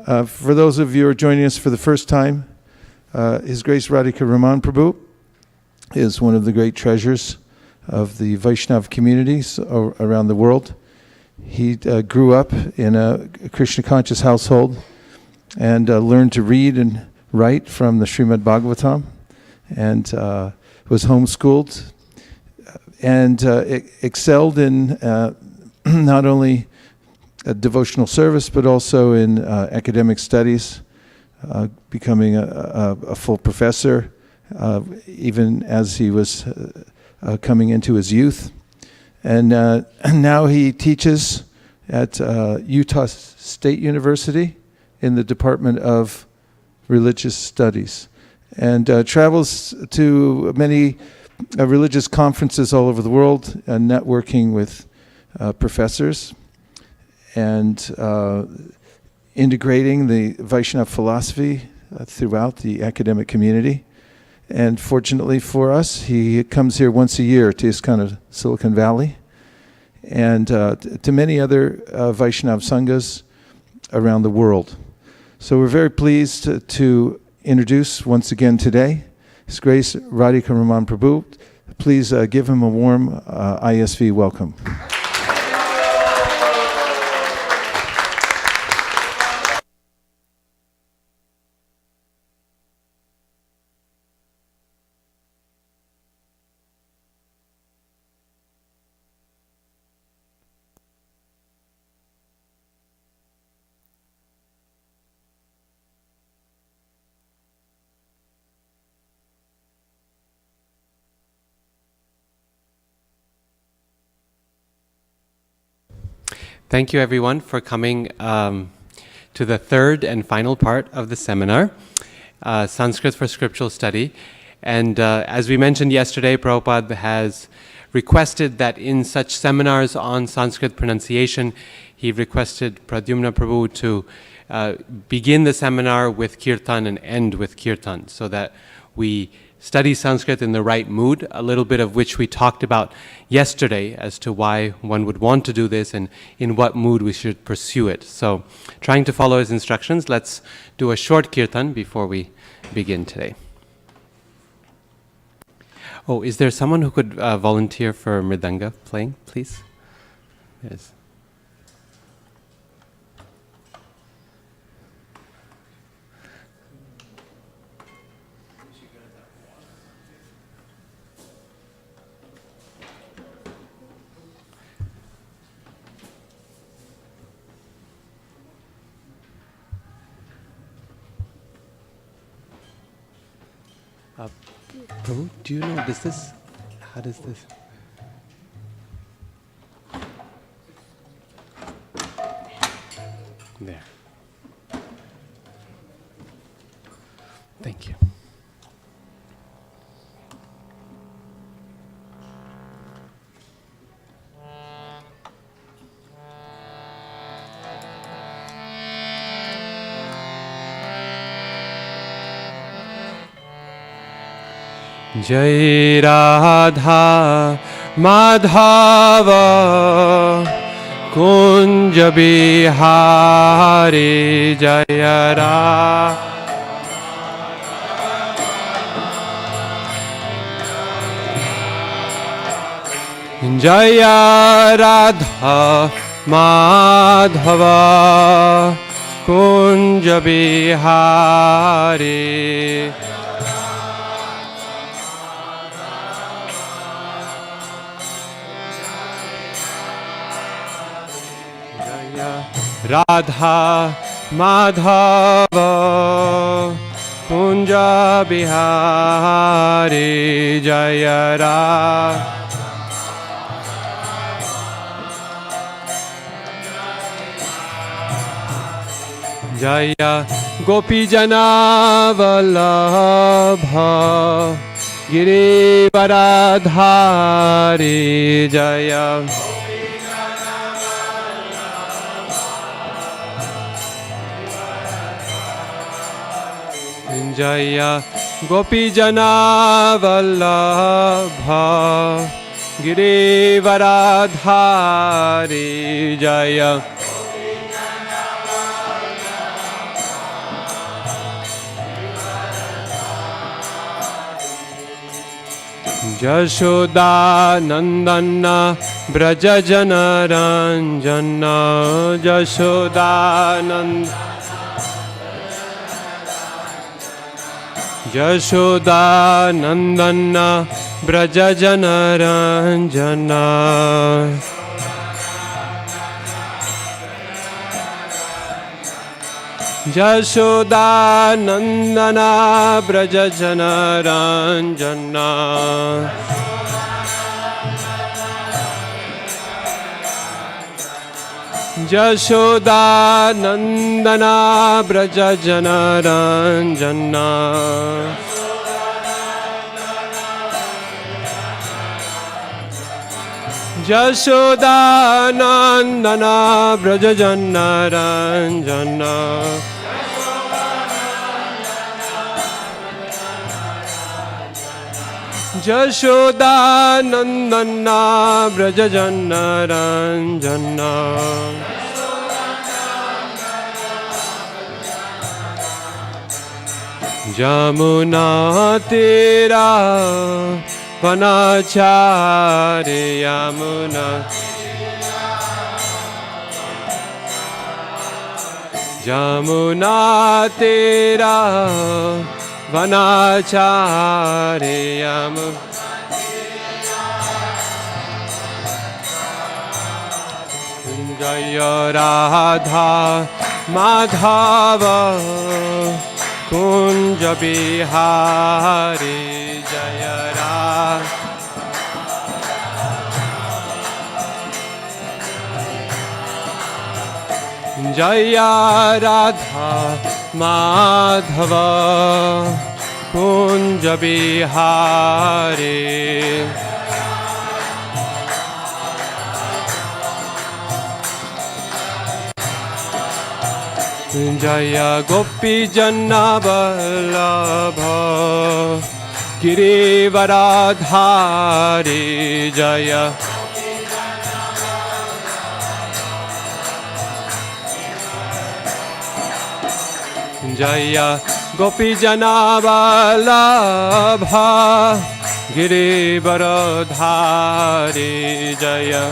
For those of you who are joining us for the first time, His Grace Radhika Raman Prabhu is one of the great treasures of the Vaishnava communities around the world. He grew up in a Krishna conscious household and learned to read and write from the Srimad Bhagavatam, and was homeschooled and excelled in not only devotional service but also in academic studies, becoming a full professor even as he was coming into his youth. And now he teaches at Utah State University in the Department of Religious Studies, and travels to many religious conferences all over the world, networking with professors and integrating the Vaishnava philosophy throughout the academic community. And fortunately for us, he comes here once a year to ISKCON of Silicon Valley and to many other Vaishnava Sanghas around the world. So we're very pleased to introduce once again today His Grace Radhika Raman Prabhu. Please give him a warm ISV welcome. Thank you, everyone, for coming to the third and final part of the seminar, Sanskrit for Scriptural Study. And as we mentioned yesterday, Prabhupada has requested that in such seminars on Sanskrit pronunciation, he requested Pradyumna Prabhu to begin the seminar with Kirtan and end with Kirtan, so that we study Sanskrit in the right mood, a little bit of which we talked about yesterday as to why one would want to do this and in what mood we should pursue it. So, trying to follow his instructions, let's do a short Kirtan before we begin today. Oh, is there someone who could volunteer for Mridanga playing, please? Yes. Prabhu, do you know, how does this? There. Thank you. Jai Radha Madhava Kunja Bihari Jaya Radha Jaya Radha Madhava Kunja Bihari Radha Madhava Kunja Bihari Jaya Radha Jaya Gopi Jana Vallabha Giri Varadhari Jaya Jaya Gopi Jana Vallabha Giri Varadhari Jaya Jashoda Nandana Braja Janaranjana Jashoda Nandana Jashoda Nandana Braja Janaranjana Jashoda Nandana Braja Janaranjana Jashoda Nandana Braja Janaranjana Jashoda Nandana Braja Janaranjana Jashoda Nandana Braja Janaranjana Jamuna Tira Vanachari Yamuna Jamuna Tira Vanachari Yamuna Jaya Radha Madhava Kunja Bihari Jaya Radha Jaya Radha Madhava Kunja Bihari Jaya Gopi Janna Vallabha Girivaradhari Jaya Jaya Gopi Janna Vallabha Girivaradhari Jaya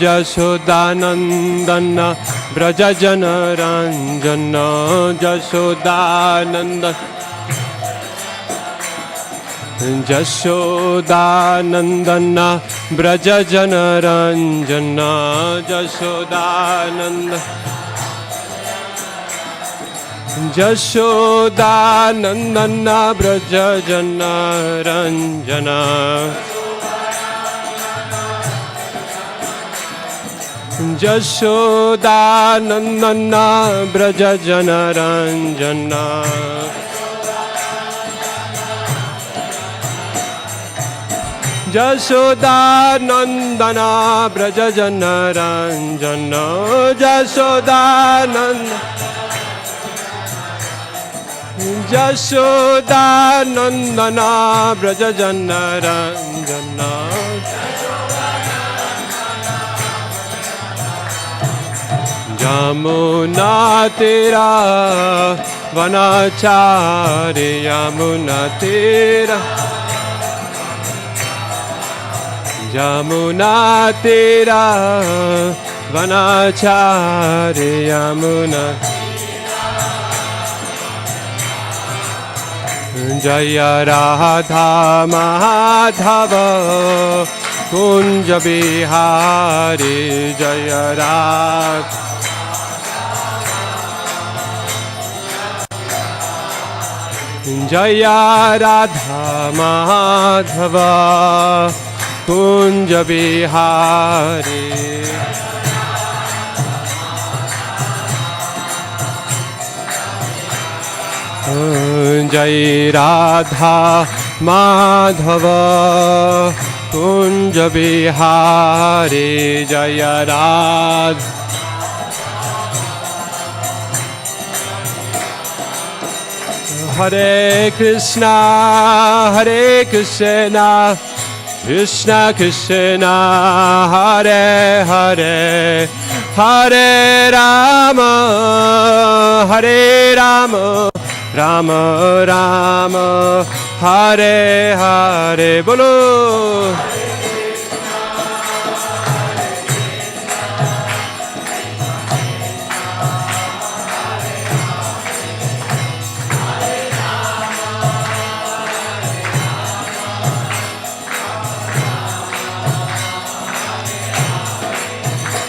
Jashodanandana Braja Janaranjana Jashodanandana Jashodanandana Braja Janaranjana Jashodanandana Jashodanandana Braja Janaranjana Jashodanandana Braja Janaranjana Jashodanandana Braja Janaranjana Jashodanandana Braja Janaranjana Yamuna Tira Vanachari Yamuna Tira Yamuna Tira Vanachari Yamuna Jaya Radha Madhava Kunja Bihari Jaya Radha Jaya Radha Madhava Kunja Bihari Jai Radha Madhava Kunja Bihari Jaya Radha Hare Krishna Krishna Krishna Hare Hare Hare Rama, Hare Rama, Rama Rama, Hare Hare. Bolo.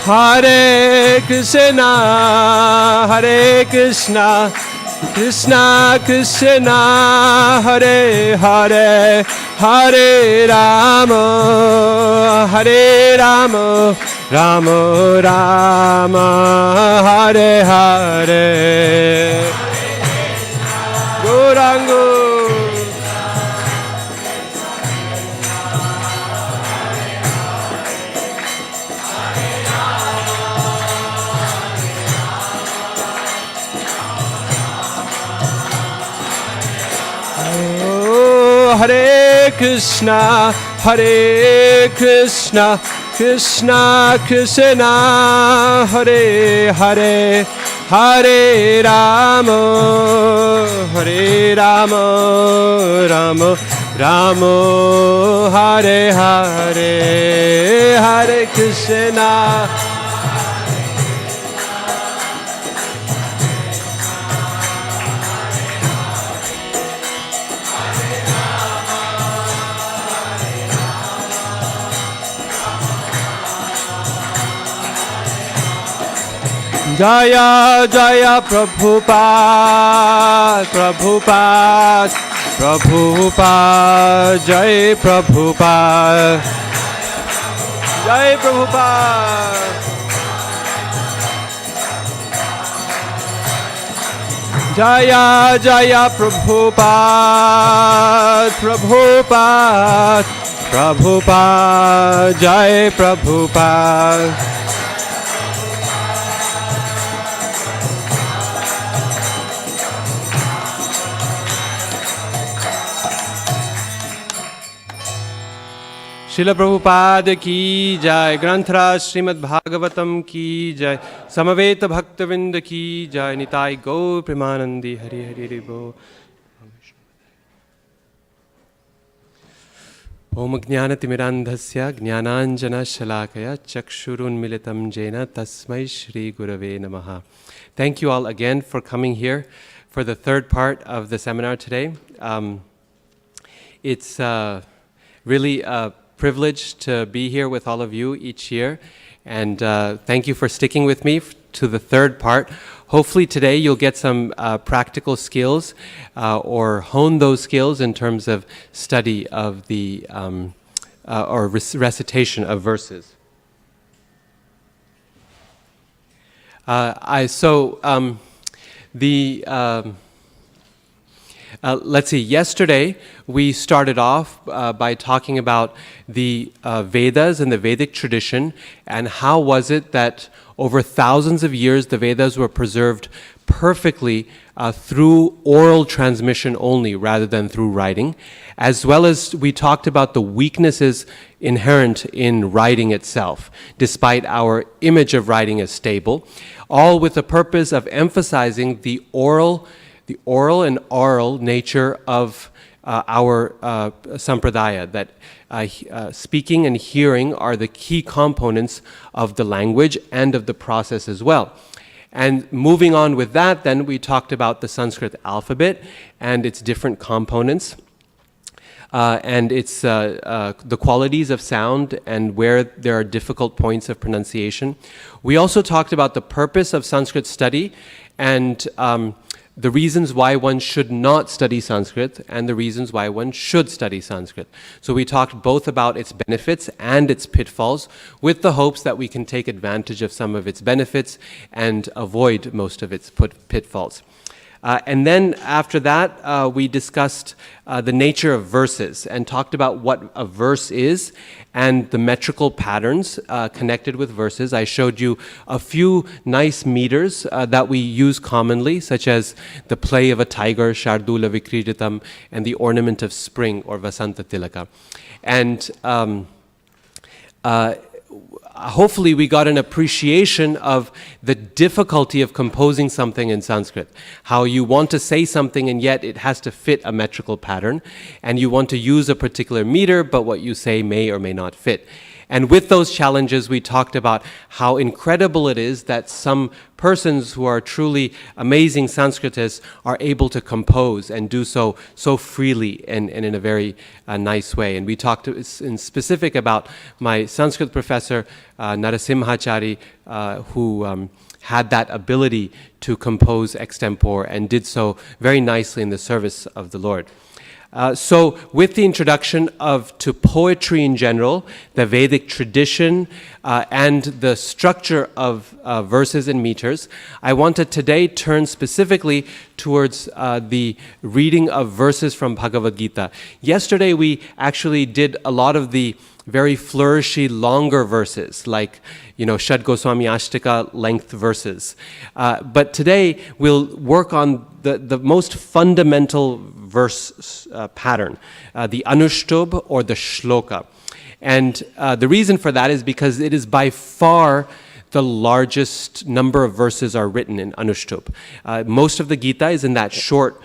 Hare Krishna, Hare Krishna, Krishna Krishna, Hare Hare, Hare Rama, Hare Rama, Rama Rama, Hare Hare. Gaurango. Hare Krishna, Hare Krishna, Krishna Krishna, Hare Hare, Hare Rama, Hare Rama, Rama Rama, Hare Hare, Hare Krishna. Jaya Jaya Prabhupada, Prabhupada, Prabhupada, Jai Prabhupada, Jai Prabhupada. Jaya Jaya Prabhupada, Prabhupada, Prabhupada, Jai Prabhupada. Srila Prabhupada ki jai, Granthra Srimad Bhagavatam ki jai, Samaveta Bhaktavinda ki jai, Nitai Gaur Premanandi Hari Hari Hari Bo. Om Jnanatimirandhasya Jnananjana Shalakaya Chakshurun Militam Jena Tasmai Shri Gurave Namaha. Thank you all again for coming here for the third part of the seminar today. It's really a privilege to be here with all of you each year, and thank you for sticking with me to the third part. Hopefully today you'll get some practical skills or hone those skills in terms of study of the or recitation of verses. Let's see, yesterday we started off by talking about the Vedas and the Vedic tradition, and how was it that over thousands of years the Vedas were preserved perfectly through oral transmission only rather than through writing, as well as we talked about the weaknesses inherent in writing itself, despite our image of writing as stable, all with the purpose of emphasizing the oral and oral nature of our sampradaya, that speaking and hearing are the key components of the language and of the process as well. And moving on with that, then we talked about the Sanskrit alphabet and its different components, and its the qualities of sound and where there are difficult points of pronunciation. We also talked about the purpose of Sanskrit study and the reasons why one should not study Sanskrit and the reasons why one should study Sanskrit. So we talked both about its benefits and its pitfalls, with the hopes that we can take advantage of some of its benefits and avoid most of its pitfalls. And then after that, we discussed the nature of verses and talked about what a verse is and the metrical patterns connected with verses. I showed you a few nice meters that we use commonly, such as the play of a tiger, Shardula Vikriditam, and the ornament of spring, or Vasanta Tilaka. And hopefully we got an appreciation of the difficulty of composing something in Sanskrit. How you want to say something and yet it has to fit a metrical pattern, and you want to use a particular meter, but what you say may or may not fit. And with those challenges, we talked about how incredible it is that some persons who are truly amazing Sanskritists are able to compose and do so freely and in a very nice way. And we talked in specific about my Sanskrit professor, Narasimhachari, who had that ability to compose extempore and did so very nicely in the service of the Lord. So with the introduction to poetry in general, the Vedic tradition, and the structure of verses and meters, I want to today turn specifically towards the reading of verses from Bhagavad Gita. Yesterday we actually did a lot of the very flourishy, longer verses, like, Shad Goswami Ashtaka length verses. But today we'll work on the most fundamental verse pattern, the Anushtubh or the shloka. And the reason for that is because it is by far the largest number of verses are written in Anushtubh. Most of the Gita is in that short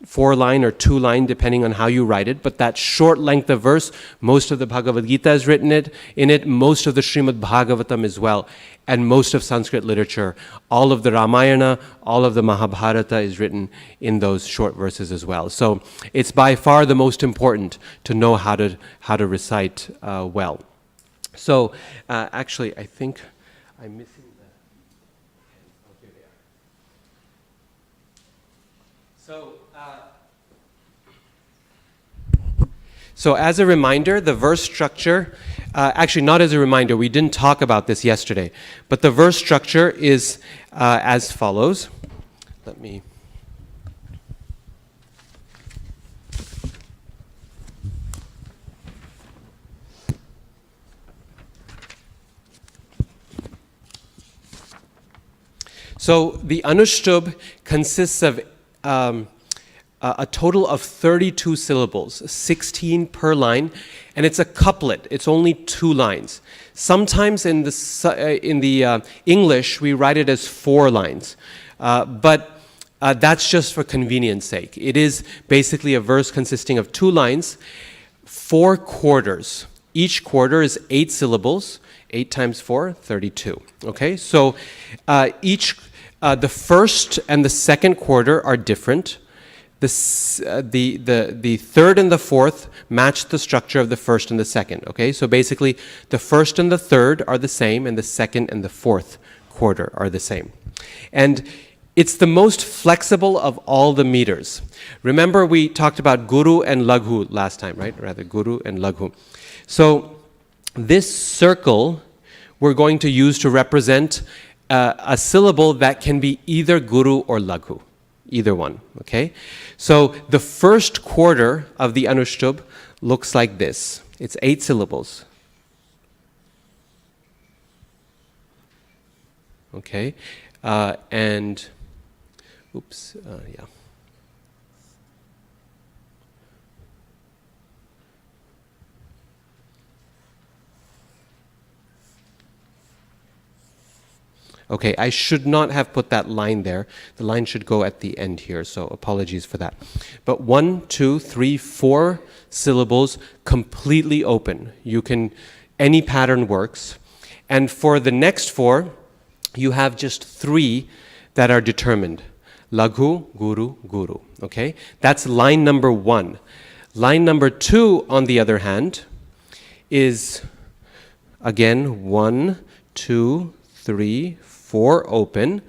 4-line or 2-line, depending on how you write it, but that short length of verse, most of the Bhagavad Gita is written in it, most of the Srimad Bhagavatam as well, and most of Sanskrit literature. All of the Ramayana, all of the Mahabharata is written in those short verses as well. So it's by far the most important to know how to recite well. So actually, I think I'm missing. So as a reminder, the verse structure, actually not as a reminder, we didn't talk about this yesterday, but the verse structure is as follows. Let me... So the Anushtubh consists of a total of 32 syllables, 16 per line, and it's a couplet. It's only 2 lines. Sometimes in the English, we write it as 4 lines, but that's just for convenience sake. It is basically a verse consisting of 2 lines, 4 quarters. Each quarter is 8 syllables. 8 times 4, 32. Okay, so the first and the second quarter are different. The third and the fourth match the structure of the first and the second. Okay, so basically the first and the third are the same, and the second and the fourth quarter are the same. And it's the most flexible of all the meters. Remember, we talked about guru and laghu last time, right? Rather, guru and laghu. So this circle we're going to use to represent a syllable that can be either guru or laghu. Either one, okay? So the first quarter of the Anushtubh looks like this. It's 8 syllables. Okay? Yeah. Okay, I should not have put that line there. The line should go at the end here, so apologies for that. But 1, 2, 3, 4 syllables completely open. Any pattern works. And for the next 4, you have just 3 that are determined. Laghu, guru, guru. Okay? That's line number 1. Line number 2, on the other hand, is again 1, 2, 3, 4 open,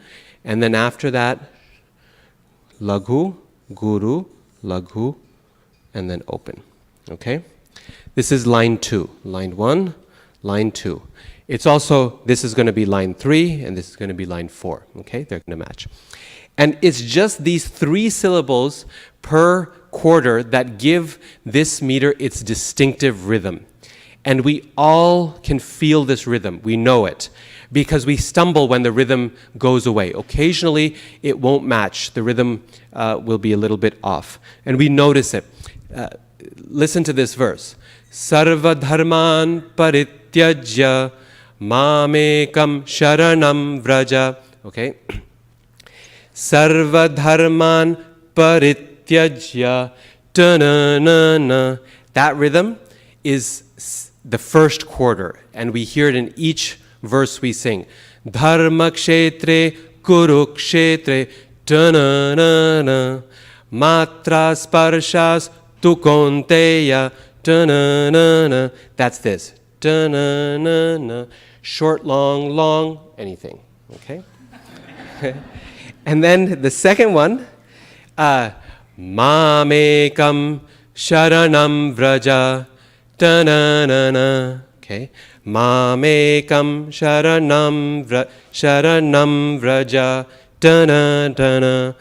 and then after that, laghu, guru, laghu, and then open. Okay? This is line 2. Line 1, line 2. It's also, this is going to be line 3, and this is going to be line 4. Okay? They're going to match. And it's just these 3 syllables per quarter that give this meter its distinctive rhythm. And we all can feel this rhythm. We know it. Because we stumble when the rhythm goes away. Occasionally, it won't match. The rhythm will be a little bit off. And we notice it. Listen to this verse. Sarva dharman parityajya Mamekam sharanam vraja. Okay. Sarva dharman parityajya. Ta-na-na-na. That rhythm is the first quarter, and we hear it in each verse we sing. Dharma kshetre kurukshetre. Ta-na-na-na. Matra sparshas tu konteya. Ta-na-na-na. That's this. Ta-na-na-na. Short, long, long, anything. Okay? And then the second one, Mamekam sharanam vraja. Ta-na-na-na. Okay? Mamekam sharanam vraja. Ta-na-na-na.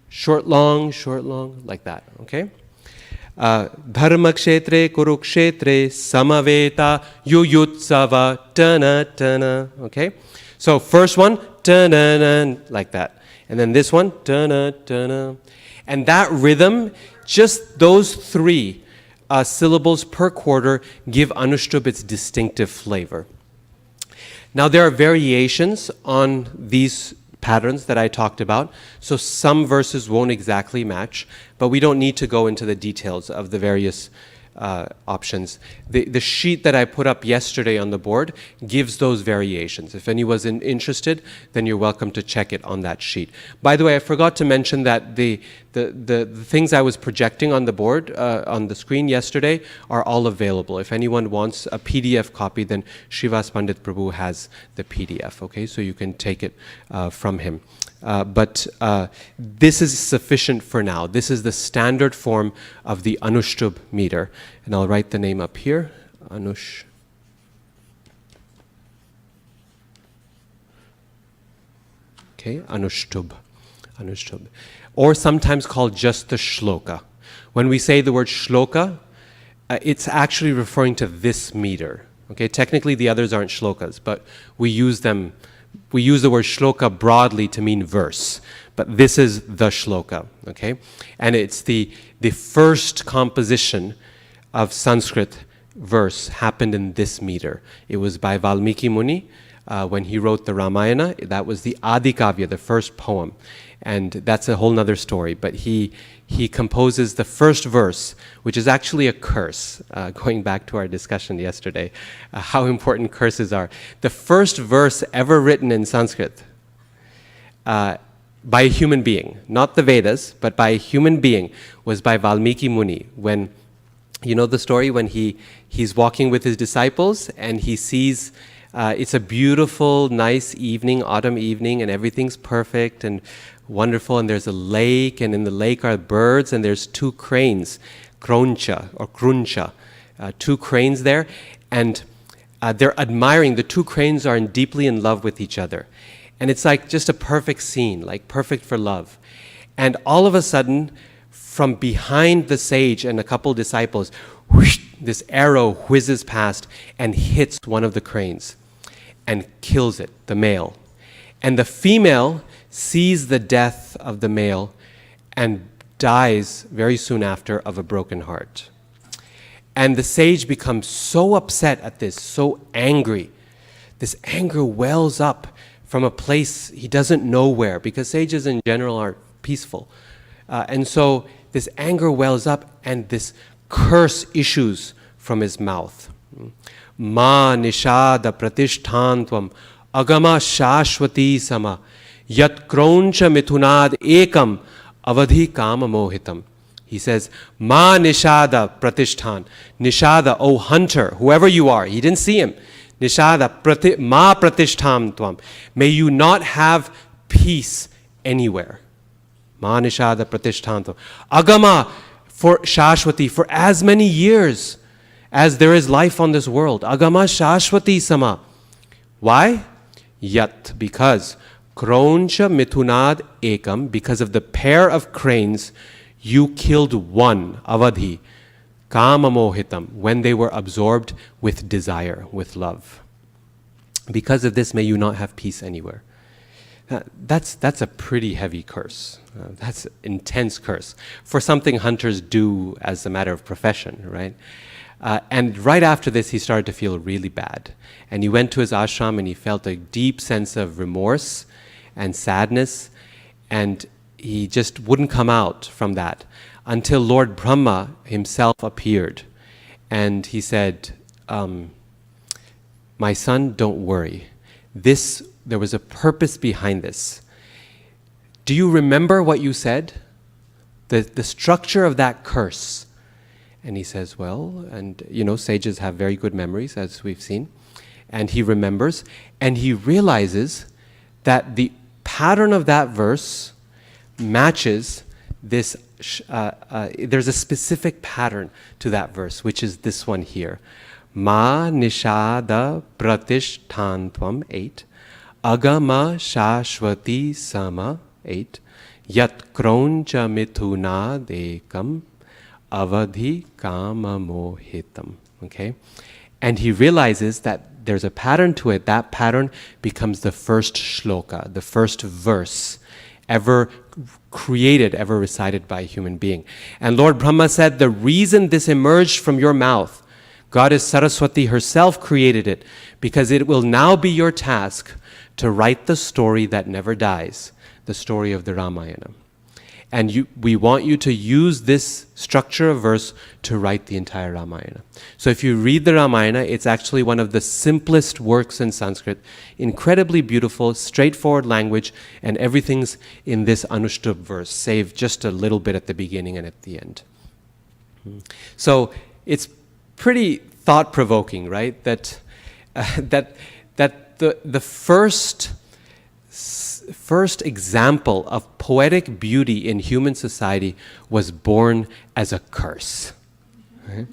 Short, long, like that. Okay? Dharma kshetre kurukshetre samaveta yuyutsava. Ta-na-ta-na. Okay? So first one, ta-na-na, like that. And then this one, ta-na-ta-na. And that rhythm, just those three syllables per quarter give Anushtup its distinctive flavor. Now there are variations on these patterns that I talked about, so some verses won't exactly match, but we don't need to go into the details of the various options. The sheet that I put up yesterday on the board gives those variations. If anyone's interested, then you're welcome to check it on that sheet. By the way, I forgot to mention that the things I was projecting on the board, on the screen yesterday, are all available. If anyone wants a PDF copy, then Srivas Pandit Prabhu has the PDF, okay? So you can take it from him. But this is sufficient for now. This is the standard form of the Anushtup meter. And I'll write the name up here, Anush. Okay, Anushtup. Anushtup. Or sometimes called just the shloka. When we say the word shloka, it's actually referring to this meter. Okay, technically the others aren't shlokas, but we use them. We use the word shloka broadly to mean verse, but this is the shloka, okay? And it's the first composition of Sanskrit verse happened in this meter. It was by Valmiki Muni when he wrote the Ramayana. That was the Adi Kavya, the first poem. And that's a whole nother story, but he composes the first verse, which is actually a curse, going back to our discussion yesterday, how important curses are. The first verse ever written in Sanskrit by a human being, not the Vedas, but by a human being, was by Valmiki Muni. When, you know the story, when he's walking with his disciples and he sees it's a beautiful, nice evening, autumn evening, and everything's perfect and wonderful, and there's a lake, and in the lake are birds, and there's two cranes, kroncha or kruncha, two cranes there, and they're admiring, the two cranes are deeply in love with each other. And it's like just a perfect scene, like perfect for love. And all of a sudden, from behind the sage and a couple disciples, whoosh, this arrow whizzes past and hits one of the cranes and kills it, the male. And the female sees the death of the male and dies very soon after of a broken heart. And the sage becomes so upset at this, so angry. This anger wells up from a place he doesn't know where, because sages in general are peaceful. And so this anger wells up and this curse issues from his mouth. Ma nishada pratishtantvam agama shashwati sama yat kroncha mithunad ekam avadhi kama mohitam. He says, Ma nishada pratishtan. Nishada, O hunter, whoever you are. He didn't see him. Nishada, ma pratishtam. May you not have peace anywhere. Ma nishada pratishtantam. Agama, for shashwati, for as many years as there is life on this world. Agama shashwati sama. Why? Yat, because kroncha mithunad ekam, because of the pair of cranes, you killed one, avadhi, kama mohitam, when they were absorbed with desire, with love. Because of this, may you not have peace anywhere. That's a pretty heavy curse. That's an intense curse for something hunters do as a matter of profession, right? And right after this, he started to feel really bad. And he went to his ashram and he felt a deep sense of remorse and sadness. And he just wouldn't come out from that until Lord Brahma himself appeared. And he said, my son, don't worry. There was a purpose behind this. Do you remember what you said? The structure of that curse. And he says, well, and sages have very good memories, as we've seen. And he remembers, and he realizes that the pattern of that verse matches this. There's a specific pattern to that verse, which is this one here. Ma nishada pratishthantvam 8. Agama shashvati sama 8. Yat kroncha mithuna dekam avadhi kama mohitam. Okay? And he realizes that there's a pattern to it. That pattern becomes the first shloka, the first verse ever created, ever recited by a human being. And Lord Brahma said, the reason this emerged from your mouth, Goddess Saraswati herself created it, because it will now be your task to write the story that never dies, the story of the Ramayana. And we want you to use this structure of verse to write the entire Ramayana. So if you read the Ramayana, it's actually one of the simplest works in Sanskrit, incredibly beautiful, straightforward language, and everything's in this Anushtup verse, save just a little bit at the beginning and at the end. So it's pretty thought-provoking, right? That the first example of poetic beauty in human society was born as a curse. Right?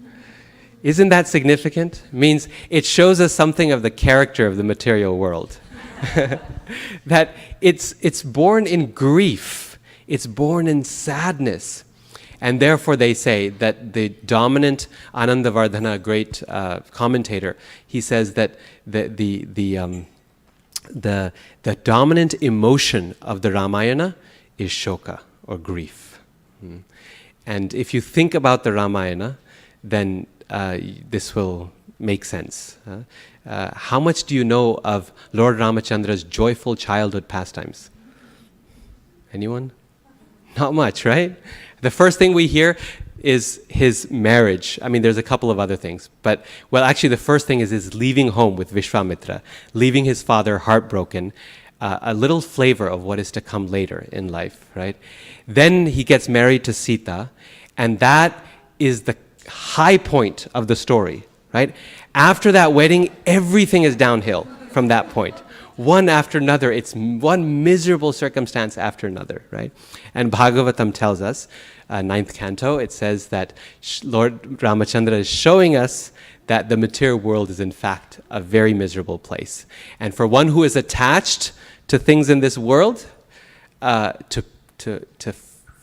Isn't that significant? Means it shows us something of the character of the material world. That it's born in grief, it's born in sadness. And therefore they say that the dominant, Anandavardhana, a great commentator, he says that the dominant emotion of the Ramayana is shoka, or grief. And if you think about the Ramayana, then this will make sense. How much do you know of Lord Ramachandra's joyful childhood pastimes? Anyone? Not much, right? The first thing we hear is his marriage. I mean, there's a couple of other things. But, well, actually, the first thing is his leaving home with Vishwamitra, leaving his father heartbroken, a little flavor of what is to come later in life, right? Then he gets married to Sita, and that is the high point of the story, right? After that wedding, everything is downhill from that point. One after another, it's one miserable circumstance after another, right? And Bhagavatam tells us, 9th canto, it says that Lord Ramachandra is showing us that the material world is in fact a very miserable place. And for one who is attached to things in this world, to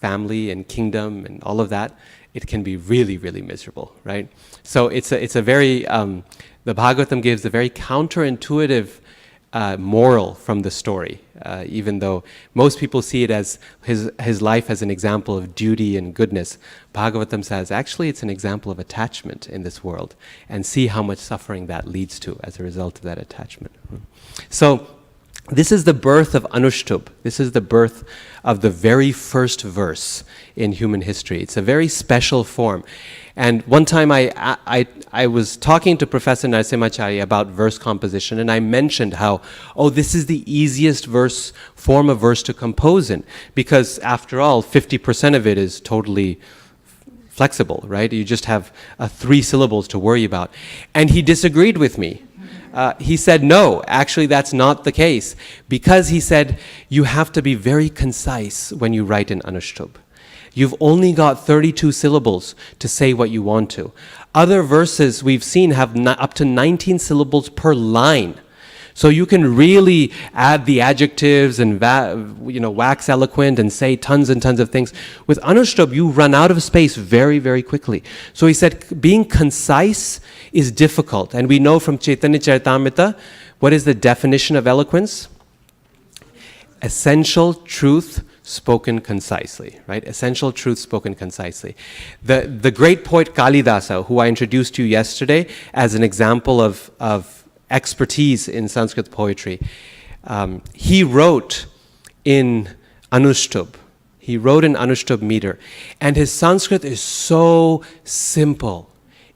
family and kingdom and all of that, it can be really, really miserable, right? So it's a very, the Bhagavatam gives a very counterintuitive moral from the story, even though most people see it as his life as an example of duty and goodness. Bhagavatam says, actually, it's an example of attachment in this world, and see how much suffering that leads to as a result of that attachment. So this is the birth of Anushtup. This is the birth of the very first verse in human history. It's a very special form. And one time I was talking to Professor Narasimhacharya about verse composition, and I mentioned how, this is the easiest form of verse to compose in, because after all, 50% of it is totally flexible, right? You just have 3 syllables to worry about. And he disagreed with me. He said, no, actually that's not the case, because he said, you have to be very concise when you write in Anushtup. You've only got 32 syllables to say what you want to. Other verses we've seen have up to 19 syllables per line. So you can really add the adjectives and wax eloquent and say tons and tons of things. With Anushtup, you run out of space very, very quickly. So he said being concise is difficult. And we know from Chaitanya Charitamrita, what is the definition of eloquence? Essential truth spoken concisely, right? Essential truth spoken concisely. The great poet Kalidasa, who I introduced you yesterday as an example of expertise in Sanskrit poetry, he wrote in Anushtubh. He wrote in Anushtubh meter. And his Sanskrit is so simple.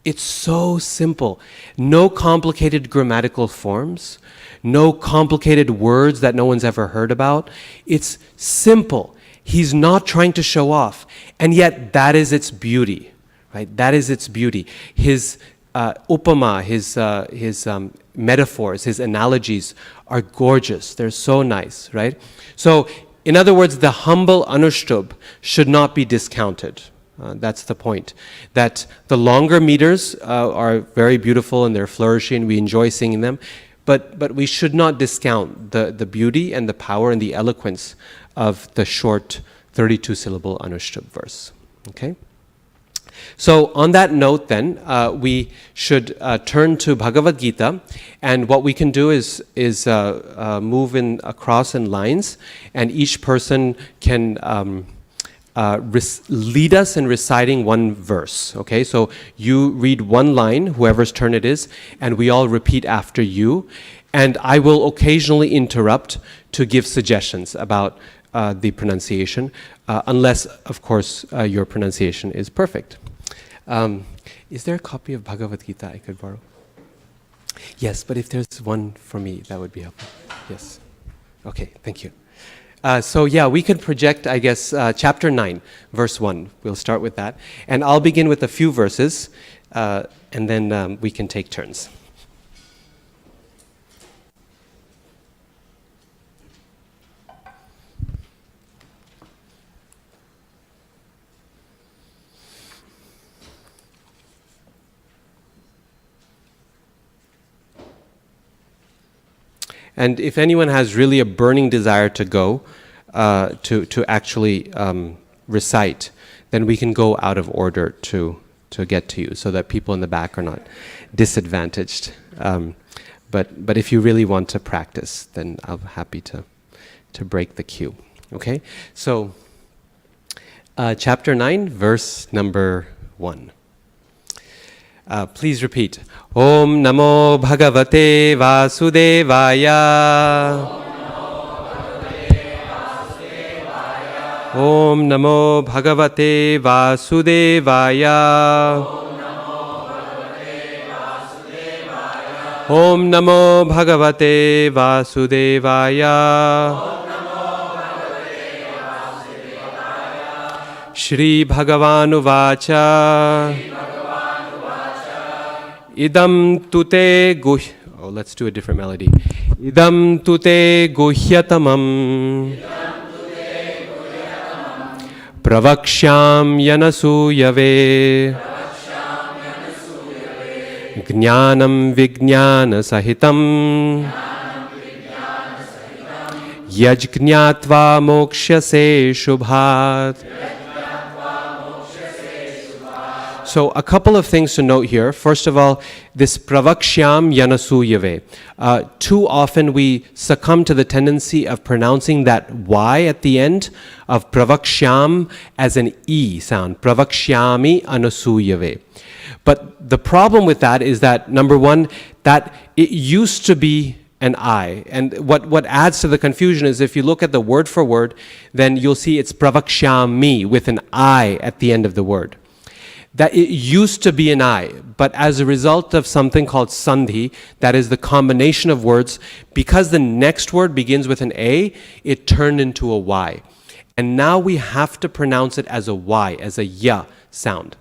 It's so simple. No complicated grammatical forms. No complicated words that no one's ever heard about. It's simple. He's not trying to show off. And yet that is its beauty, right? That is its beauty. His upama, his metaphors, his analogies are gorgeous. They're so nice, right? So, in other words, the humble Anushtubh should not be discounted. That's the point. That the longer meters are very beautiful and they're flourishing. We enjoy singing them. But we should not discount the beauty and the power and the eloquence of the short 32-syllable Anushtubh verse. Okay? So on that note then, we should turn to Bhagavad Gita, and what we can do is move in across in lines, and each person can lead us in reciting one verse. Okay, so you read one line, whoever's turn it is, and we all repeat after you, and I will occasionally interrupt to give suggestions about the pronunciation, unless, of course, your pronunciation is perfect. Is there a copy of Bhagavad Gita I could borrow? Yes, but if there's one for me, that would be helpful. Yes. Okay, thank you. So yeah, we could project, I guess, chapter 9, verse 1. We'll start with that. And I'll begin with a few verses, and then we can take turns. And if anyone has really a burning desire to go, to actually recite, then we can go out of order to get to you, so that people in the back are not disadvantaged. But if you really want to practice, then I'm happy to break the queue. Okay? So, chapter 9, verse number 1. Please repeat. Om Namo Bhagavate Vasudevaya. Om Namo Bhagavate Vasudevaya. Om Namo Bhagavate Vasudevaya. Shri Bhagavanu Vacha. Idam tute guh... Oh, let's do a different melody. Idam tute guhyatamam. Pravaksham yanasuyave. Jnanam vijnana sahitam. Yajgnatva mokshase shubhat. So a couple of things to note here. First of all, this pravaksham yanasuyave. Too often we succumb to the tendency of pronouncing that Y at the end of pravaksham as an E sound. Pravakshami anasuyave. But the problem with that is that, number one, that it used to be an I. And what adds to the confusion is if you look at the word for word, then you'll see it's pravakshami with an I at the end of the word. That it used to be an I, but as a result of something called sandhi, that is the combination of words, because the next word begins with an A, it turned into a Y. And now we have to pronounce it as a Y, as a ya sound.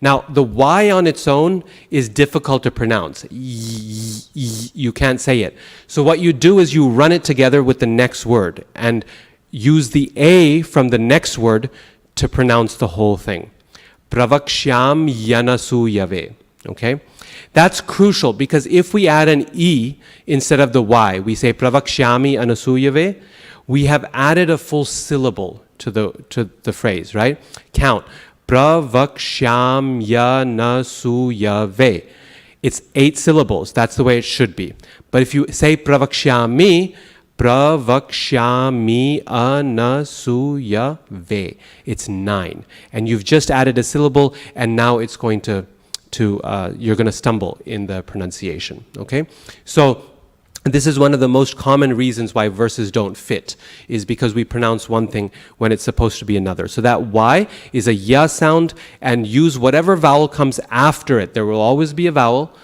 Now, the Y on its own is difficult to pronounce. You can't say it. So what you do is you run it together with the next word and use the A from the next word to pronounce the whole thing. Pravaksham yanasuyave. Okay? That's crucial because if we add an E instead of the Y, we say pravakshami anasuyave, we have added a full syllable to the phrase, right? Count. Pravaksham yanasuyave. It's 8 syllables. That's the way it should be. But if you say pravakshami Pravakshyami anasuyave. It's 9. And you've just added a syllable, and now it's going to you're going to stumble in the pronunciation. Okay? So this is one of the most common reasons why verses don't fit, is because we pronounce one thing when it's supposed to be another. So that Y is a ya sound, and use whatever vowel comes after it. There will always be a vowel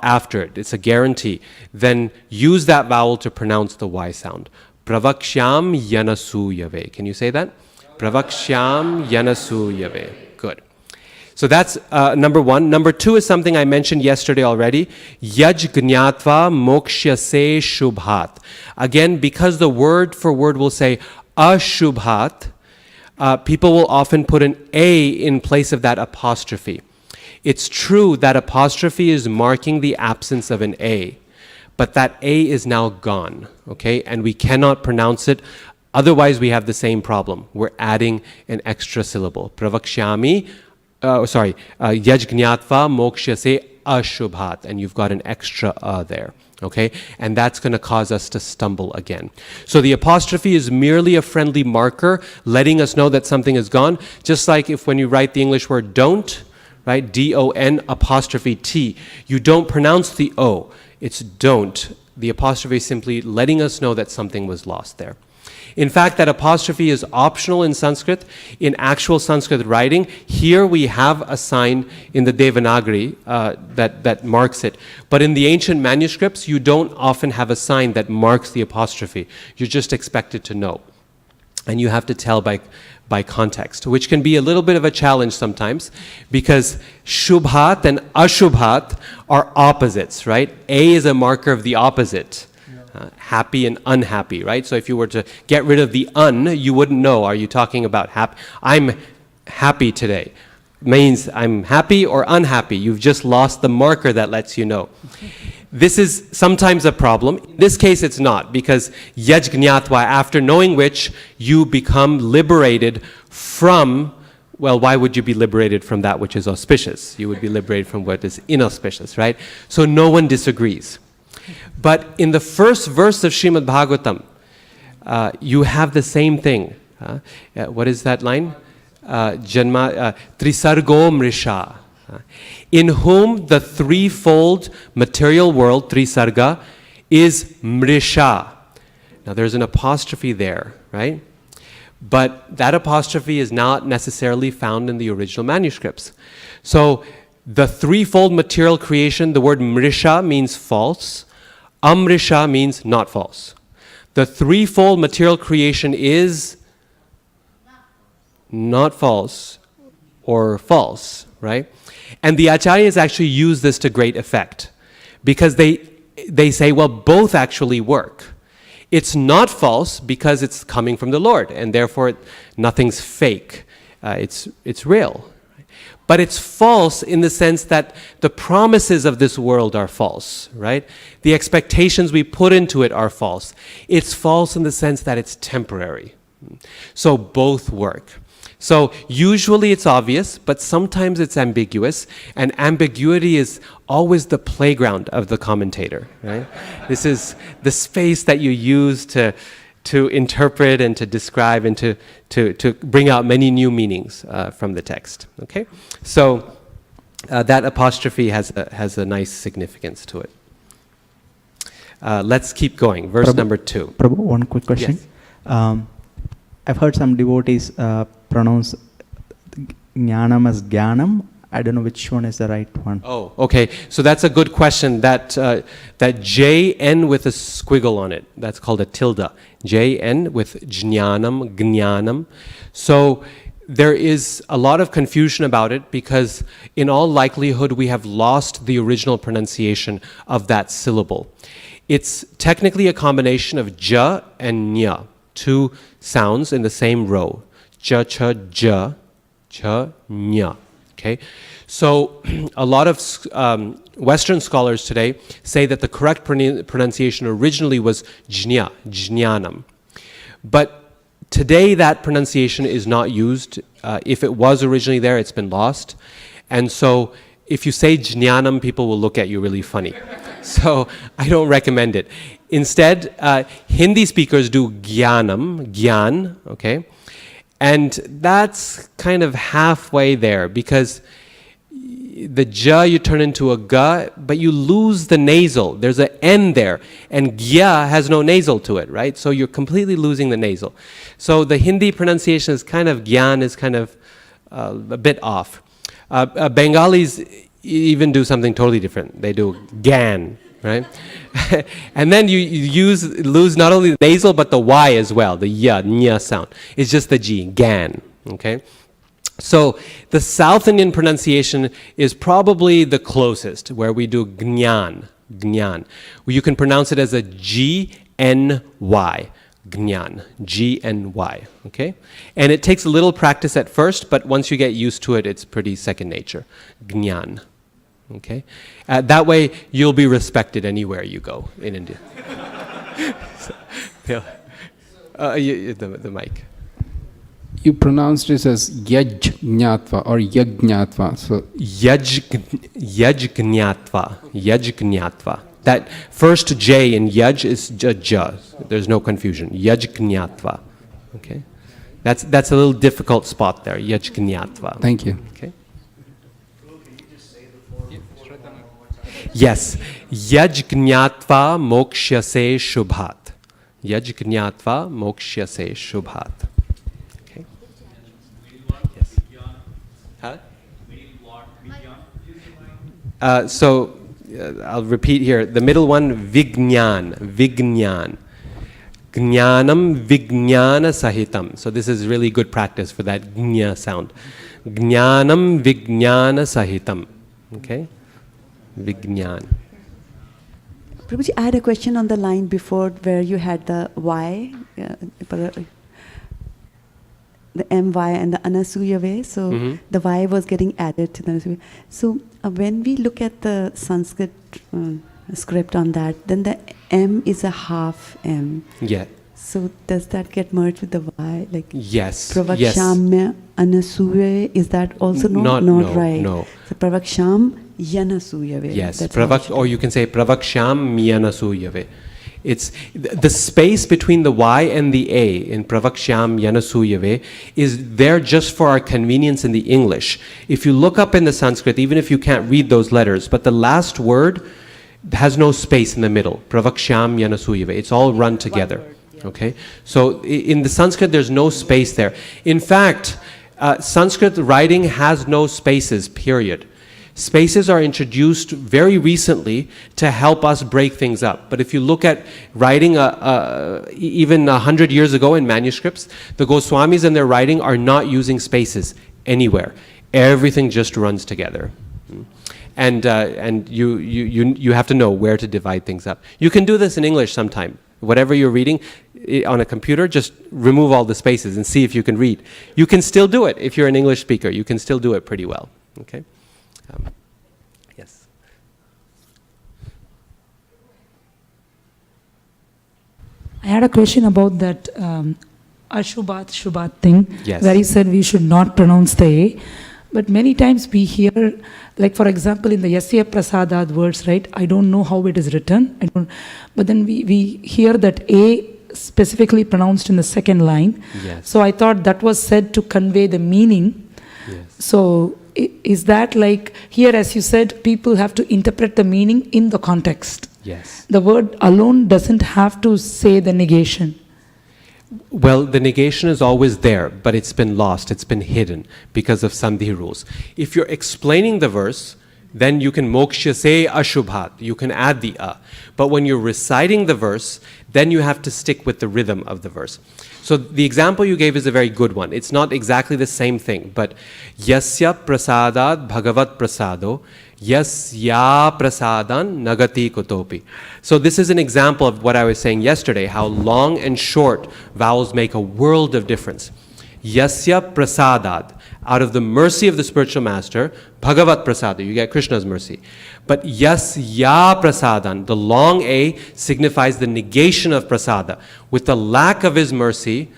after it. It's a guarantee. Then use that vowel to pronounce the Y sound. Pravakshyam yanasuyave. Can you say that? Pravakshyam yanasuyave. Good. So that's number 1. Number 2 is something I mentioned yesterday already. Yaj gnatva mokshase shubhat. Again, because the word for word will say ashubhat, people will often put an A in place of that apostrophe. It's true that apostrophe is marking the absence of an A, but that A is now gone, okay? And we cannot pronounce it. Otherwise, we have the same problem. We're adding an extra syllable. Pravakshyami, yaj gnatva mokshase ashubhat, and you've got an extra there, okay? And that's going to cause us to stumble again. So the apostrophe is merely a friendly marker letting us know that something is gone, just like if when you write the English word don't, right, D-O-N apostrophe T, you don't pronounce the O, it's don't. The apostrophe is simply letting us know that something was lost there. In fact, that apostrophe is optional in Sanskrit. In actual Sanskrit writing, here we have a sign in the Devanagari that marks it. But in the ancient manuscripts, you don't often have a sign that marks the apostrophe. You're just expected to know. And you have to tell by context, which can be a little bit of a challenge sometimes, because shubhat and ashubhat are opposites, right? A is a marker of the opposite. Happy and unhappy, right? So if you were to get rid of the you wouldn't know. Are you talking about happy? I'm happy today. Means I'm happy or unhappy. You've just lost the marker that lets you know. This is sometimes a problem. In this case, it's not, because yaj gnatva, after knowing which, you become liberated from, well, why would you be liberated from that which is auspicious? You would be liberated from what is inauspicious, right? So no one disagrees. But in the first verse of Srimad Bhagavatam, you have the same thing. What is that line? Trisargo mrisha. In whom the threefold material world, trisarga, is mrisha. Now there's an apostrophe there, right? But that apostrophe is not necessarily found in the original manuscripts. So the threefold material creation, the word mrisha means false. Amrisha means not false. The threefold material creation is not false or false, right? And the acharyas actually use this to great effect, because they say, well, both actually work. It's not false because it's coming from the Lord, and therefore nothing's fake. It's real. But it's false in the sense that the promises of this world are false, right? The expectations we put into it are false. It's false in the sense that it's temporary. So both work. So usually it's obvious, but sometimes it's ambiguous, and ambiguity is always the playground of the commentator, right? This is the space that you use to interpret and to describe and to bring out many new meanings from the text. Okay, so that apostrophe has a nice significance to it. Let's keep going. Verse Prabhu, number 2. Prabhu, one quick question. Yes. I've heard some devotees pronounce jnanam as jnanam. I don't know which one is the right one. Oh, okay. So that's a good question. That JN with a squiggle on it, that's called a tilde. JN with jnanam, gnanam. So there is a lot of confusion about it, because in all likelihood we have lost the original pronunciation of that syllable. It's technically a combination of ja and nya, two sounds in the same row. Ja, cha, ja, cha, nya. Okay, so a lot of Western scholars today say that the correct pronunciation originally was jnya, jnanam. But today that pronunciation is not used. If it was originally there, it's been lost. And so if you say jnanam, people will look at you really funny. So I don't recommend it. Instead, Hindi speakers do gyanam, gyan, okay? And that's kind of halfway there, because the ja you turn into a ga, but you lose the nasal. There's an N there, and gya has no nasal to it, right? So you're completely losing the nasal. So the Hindi pronunciation is kind of gyan is kind of a bit off. Bengalis even do something totally different. They do gan, right? And then you lose not only the nasal but the Y as well, the ya, nya sound. It's just the G, gan, okay? So the South Indian pronunciation is probably the closest, where we do gnyan, gnyan. You can pronounce it as a G-N-Y, gnyan, G-N-Y, okay? And it takes a little practice at first, but once you get used to it, it's pretty second nature, gnyan, okay? That way, you'll be respected anywhere you go in India. The mic. You pronounced it as yaj gnatva or yag gnatva. So yaj gnatva. That first J in yaj is ja. There's no confusion. Yaj gnatva. Okay, that's a little difficult spot there. Yaj gnatva. Thank you. Okay. Yes, yaj gnatva mokshyase shubhat. Yaj gnatva mokshyase shubhat. I'll repeat here. The middle one, vignan, vignan. Gnanam vignana sahitam. So this is really good practice for that gnya sound. Gnanam vignana sahitam. Okay? Vignan. Prabhuji, I had a question on the line before where you had the Y, the MY and the Anasuya way. So the Y was getting added to the Anasuya. So when we look at the Sanskrit script on that, then the M is a half M. Yeah. So does that get merged with the Y? Like yes. Pravaksham Anasuya, is that also not right? No. So Pravaksham Yanasuyave. Yes, or you can say Pravaksham Yanasuyave. It's the space between the Y and the A in Pravaksham Yanasuyave is there just for our convenience in the English. If you look up in the Sanskrit, even if you can't read those letters, but the last word has no space in the middle. Pravaksham Yanasuyave. It's all run together. Word, yeah. Okay? So in the Sanskrit, there's no space there. In fact, Sanskrit writing has no spaces, period. Spaces are introduced very recently to help us break things up. But if you look at writing even 100 years ago in manuscripts, the Goswamis in their writing are not using spaces anywhere. Everything just runs together. And you have to know where to divide things up. You can do this in English sometime. Whatever you're reading on a computer, just remove all the spaces and see if you can read. You can still do it if you're an English speaker. You can still do it pretty well. Okay? Yes. I had a question about that Ashubhat, Shubhat thing, yes. where you said we should not pronounce the A. But many times we hear, like for example in the Yasya Prasadad words, right? I don't know how it is written. But then we hear that A specifically pronounced in the second line. Yes. So I thought that was said to convey the meaning. Yes. So is that like, here as you said, people have to interpret the meaning in the context. Yes. The word alone doesn't have to say the negation. Well, the negation is always there, but it's been lost, it's been hidden because of Sandhi rules. If you're explaining the verse, then you can moksha say ashubhat, you can add the a. But when you're reciting the verse, then you have to stick with the rhythm of the verse. So the example you gave is a very good one. It's not exactly the same thing, but yasya prasadad bhagavat prasado, yasya prasadan nagati kotopi. So this is an example of what I was saying yesterday, how long and short vowels make a world of difference. Yasya prasadad, out of the mercy of the spiritual master, bhagavat prasada, you get Krishna's mercy. But yasya prasadan, the long A signifies the negation of prasada. With the lack of his mercy,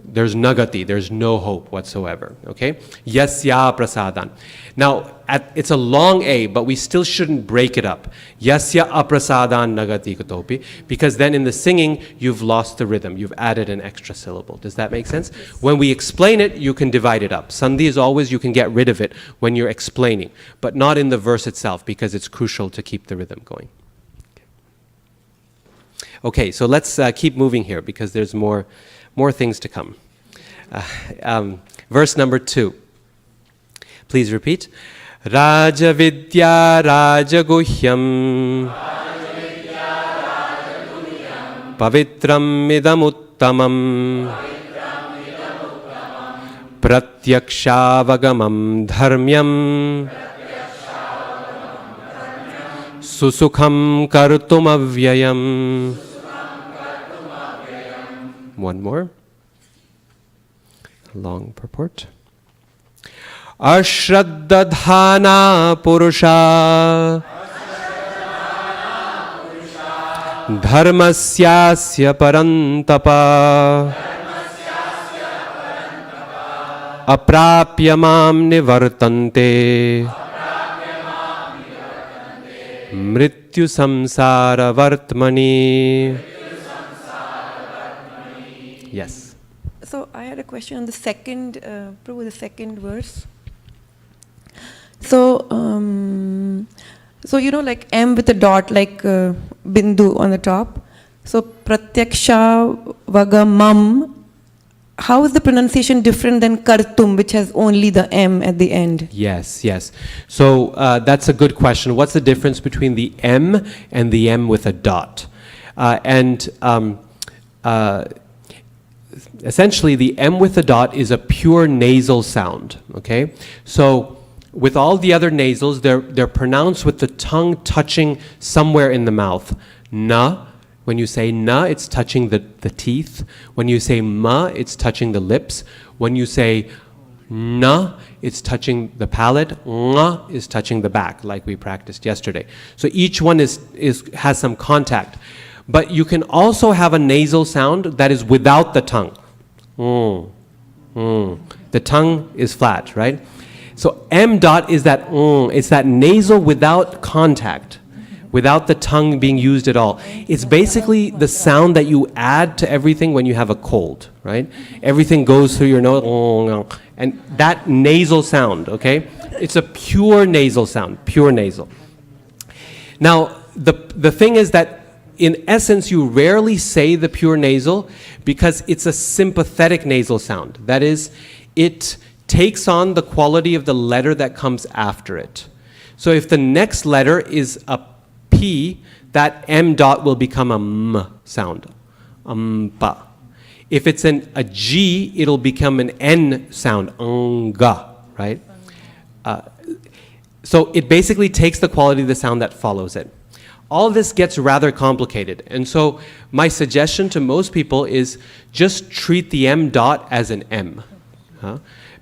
there's nagati, there's no hope whatsoever. Okay? Yasya prasadan. Now, it's a long A, but we still shouldn't break it up. Yasya aprasadan nagati katopi, because then in the singing, you've lost the rhythm. You've added an extra syllable. Does that make sense? When we explain it, you can divide it up. Sandhi is always, you can get rid of it when you're explaining, but not in the verse itself, because it's crucial to keep the rhythm going. Okay, so let's keep moving here, because there's more things to come. Verse number 2. Please repeat. Raja Vidya Raja Guhyam Pavitram Idamuttamam Pratyakshaavagamam Dharmyam Susukham Kartumavyayam. One more. Long purport. Ashraddadhana Purusha Dharmasyasya Parantapa Aprapya Mam Nivartante Mrityu Samsara Vartmani. Yes. So I had a question on the second, Prabhu, the second verse. So, like M with a dot, like bindu on the top. So pratyaksha vagamam. How is the pronunciation different than kartum, which has only the M at the end? Yes. So that's a good question. What's the difference between the M and the M with a dot? Essentially, the M with a dot is a pure nasal sound. Okay, so with all the other nasals, they're pronounced with the tongue touching somewhere in the mouth. Na, when you say na, it's touching the teeth. When you say ma, it's touching the lips. When you say na, it's touching the palate. Nga is touching the back, like we practiced yesterday. So each one has some contact. But you can also have a nasal sound that is without the tongue. The tongue is flat, right? So M dot is that it's that nasal without contact, without the tongue being used at all. It's basically the sound that you add to everything when you have a cold, right? Everything goes through your nose, and that nasal sound, okay? It's a pure nasal sound, pure nasal. Now, the thing is that in essence, you rarely say the pure nasal because it's a sympathetic nasal sound. That is, it takes on the quality of the letter that comes after it. So if the next letter is a P, that M dot will become a M sound, pa. If it's a G, it'll become an N sound, nga, right? So it basically takes the quality of the sound that follows it. All this gets rather complicated. And so my suggestion to most people is just treat the M dot as an M.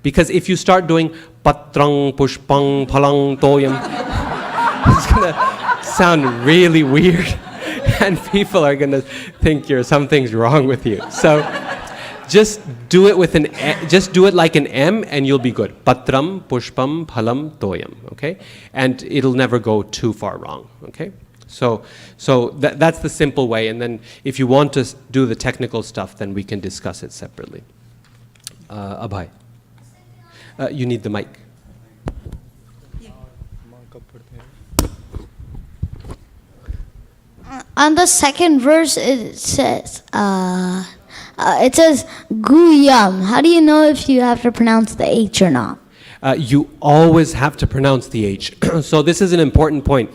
Because if you start doing patrang pushpang palang toyam, it's going to sound really weird. And people are going to think something's wrong with you. So just do it like an M and you'll be good. Patram pushpam phalam toyam, okay? And it'll never go too far wrong, okay? So that's the simple way, and then if you want to do the technical stuff, then we can discuss it separately. Abhay, you need the mic. On the second verse, it says guyam. How do you know if you have to pronounce the H or not? You always have to pronounce the H. So this is an important point.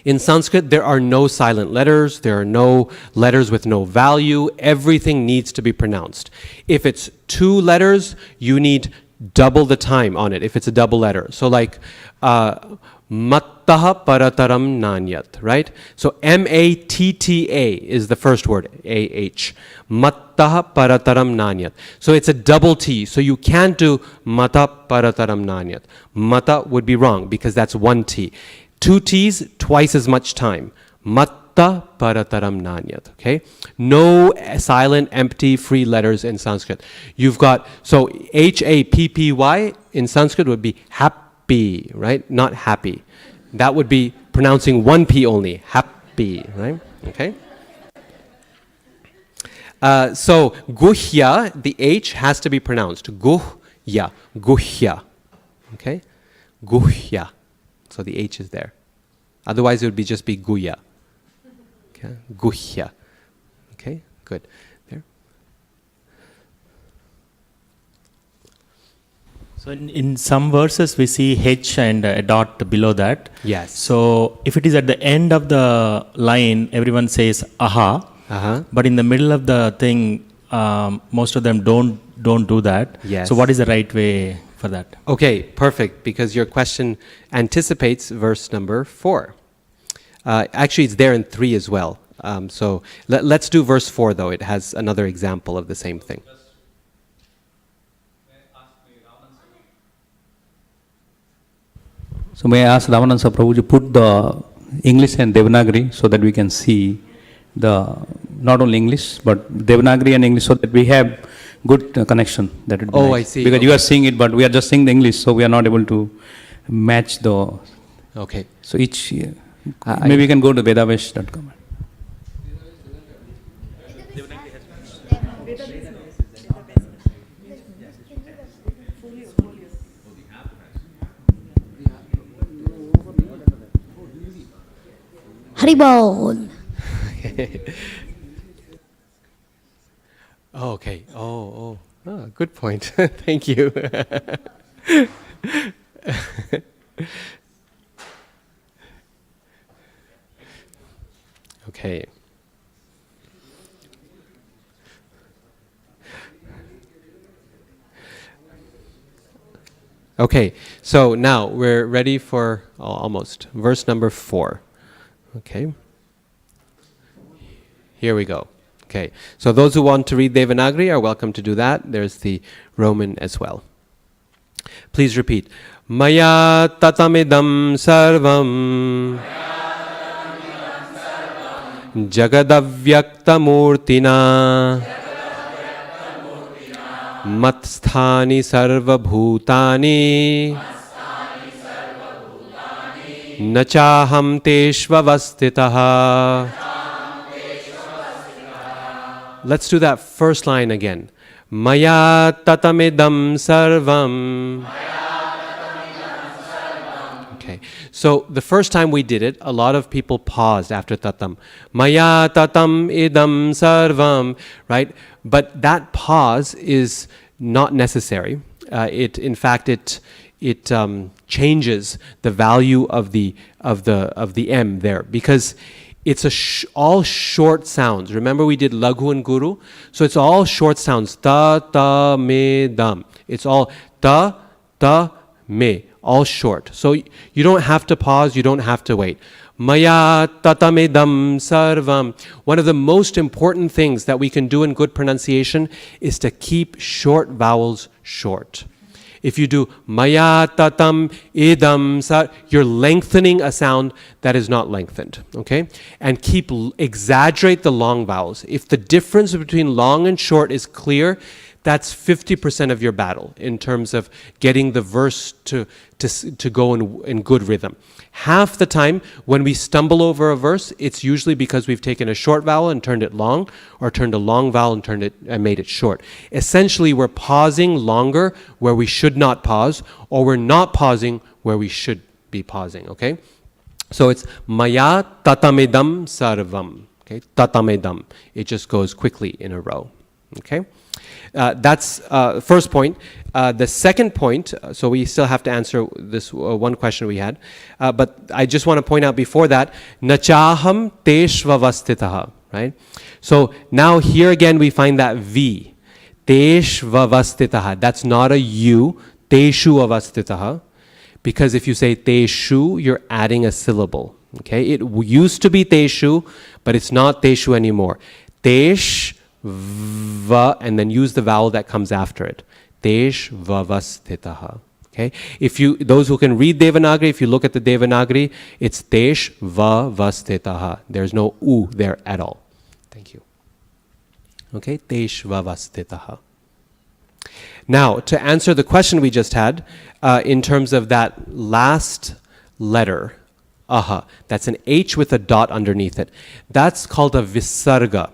In Sanskrit, there are no silent letters. There are no letters with no value. Everything needs to be pronounced. If it's 2 letters, you need double the time on it, if it's a double letter. So like, mattaha parataram nanyat, right? So M-A-T-T-A is the first word, A-H. Mattaha parataram nanyat. So it's a double T. So you can't do matta parataram nanyat. Matta would be wrong because that's 1 T. 2 T's, twice as much time. Matta Mutta parataram nanyat. Okay? No silent, empty, free letters in Sanskrit. You've got, so Happy in Sanskrit would be happy, right? Not happy. That would be pronouncing one P only. Happy, right? Okay? So guhya, the H has to be pronounced. Guhya. Guhya. Okay? Guhya. So the H is there. Otherwise it would just be guya. Okay? Guhya. Okay? Good. There. So in some verses we see H and a dot below that. Yes. So if it is at the end of the line, everyone says aha. Uh-huh. But in the middle of the thing, most of them don't do that. Yes. So what is the right way for that? Okay, perfect, because your question anticipates verse number 4. Actually, it's there in 3 as well. So let's do verse 4, though. It has another example of the same thing. So may I ask Ramananda Prabhu to put the English and Devanagari so that we can see the not only English but Devanagari and English so that we have good connection. That would be nice. I see. Because Okay. you are seeing it, but we are just seeing the English, so we are not able to match the. Okay. So each maybe you can go to vedavesh.com. Haribol. Oh, okay. Oh, good point. Thank you. Okay. Okay, so now we're ready for almost verse number 4. Okay. Here we go. Okay, so those who want to read Devanagari are welcome to do that. There's the Roman as well. Please repeat. Maya tatamidam sarvam Jagadavyaktamurtina Matsthani sarvabhutani Nachaham teshvavastitaha. Let's do that first line again. Maya tatamidam sarvam. Okay, so the first time we did it, a lot of people paused after tatam. Maya tatam idam sarvam, right? But that pause is not necessary. In fact, it changes the value of the M there, because it's all short sounds. Remember we did laghu and guru? So it's all short sounds. Ta, ta, me, dam. It's all ta, ta, me. All short. So you don't have to pause, you don't have to wait. Maya tatamedam sarvam. One of the most important things that we can do in good pronunciation is to keep short vowels short. If you do maya tatam idam sar, you're lengthening a sound that is not lengthened, okay? And exaggerate the long vowels. If the difference between long and short is clear, that's 50% of your battle in terms of getting the verse to go in good rhythm. Half the time when we stumble over a verse, it's usually because we've taken a short vowel and turned it long, or turned a long vowel and made it short. Essentially, we're pausing longer where we should not pause, or we're not pausing where we should be pausing, okay? So it's maya tatamedam sarvam, okay? Tatamedam. It just goes quickly in a row, okay? That's first point. The second point, so we still have to answer this one question we had, but I just want to point out before that, nachaham teshvavastitaha, right? So now here again we find that V, teshvavastitaha. That's not a U, teshu avastitaha, because if you say teshu, you're adding a syllable, okay? It used to be teshu, but it's not teshu anymore. Tesh, va, and then use the vowel that comes after it. Tesh vavastitaha. Okay, those who can read Devanagari, if you look at the Devanagari, it's tesh va vastetaha. There's no u there at all. Thank you. Okay, tesh va vastetaha. Now, to answer the question we just had, in terms of that last letter, aha, that's an H with a dot underneath it. That's called a visarga.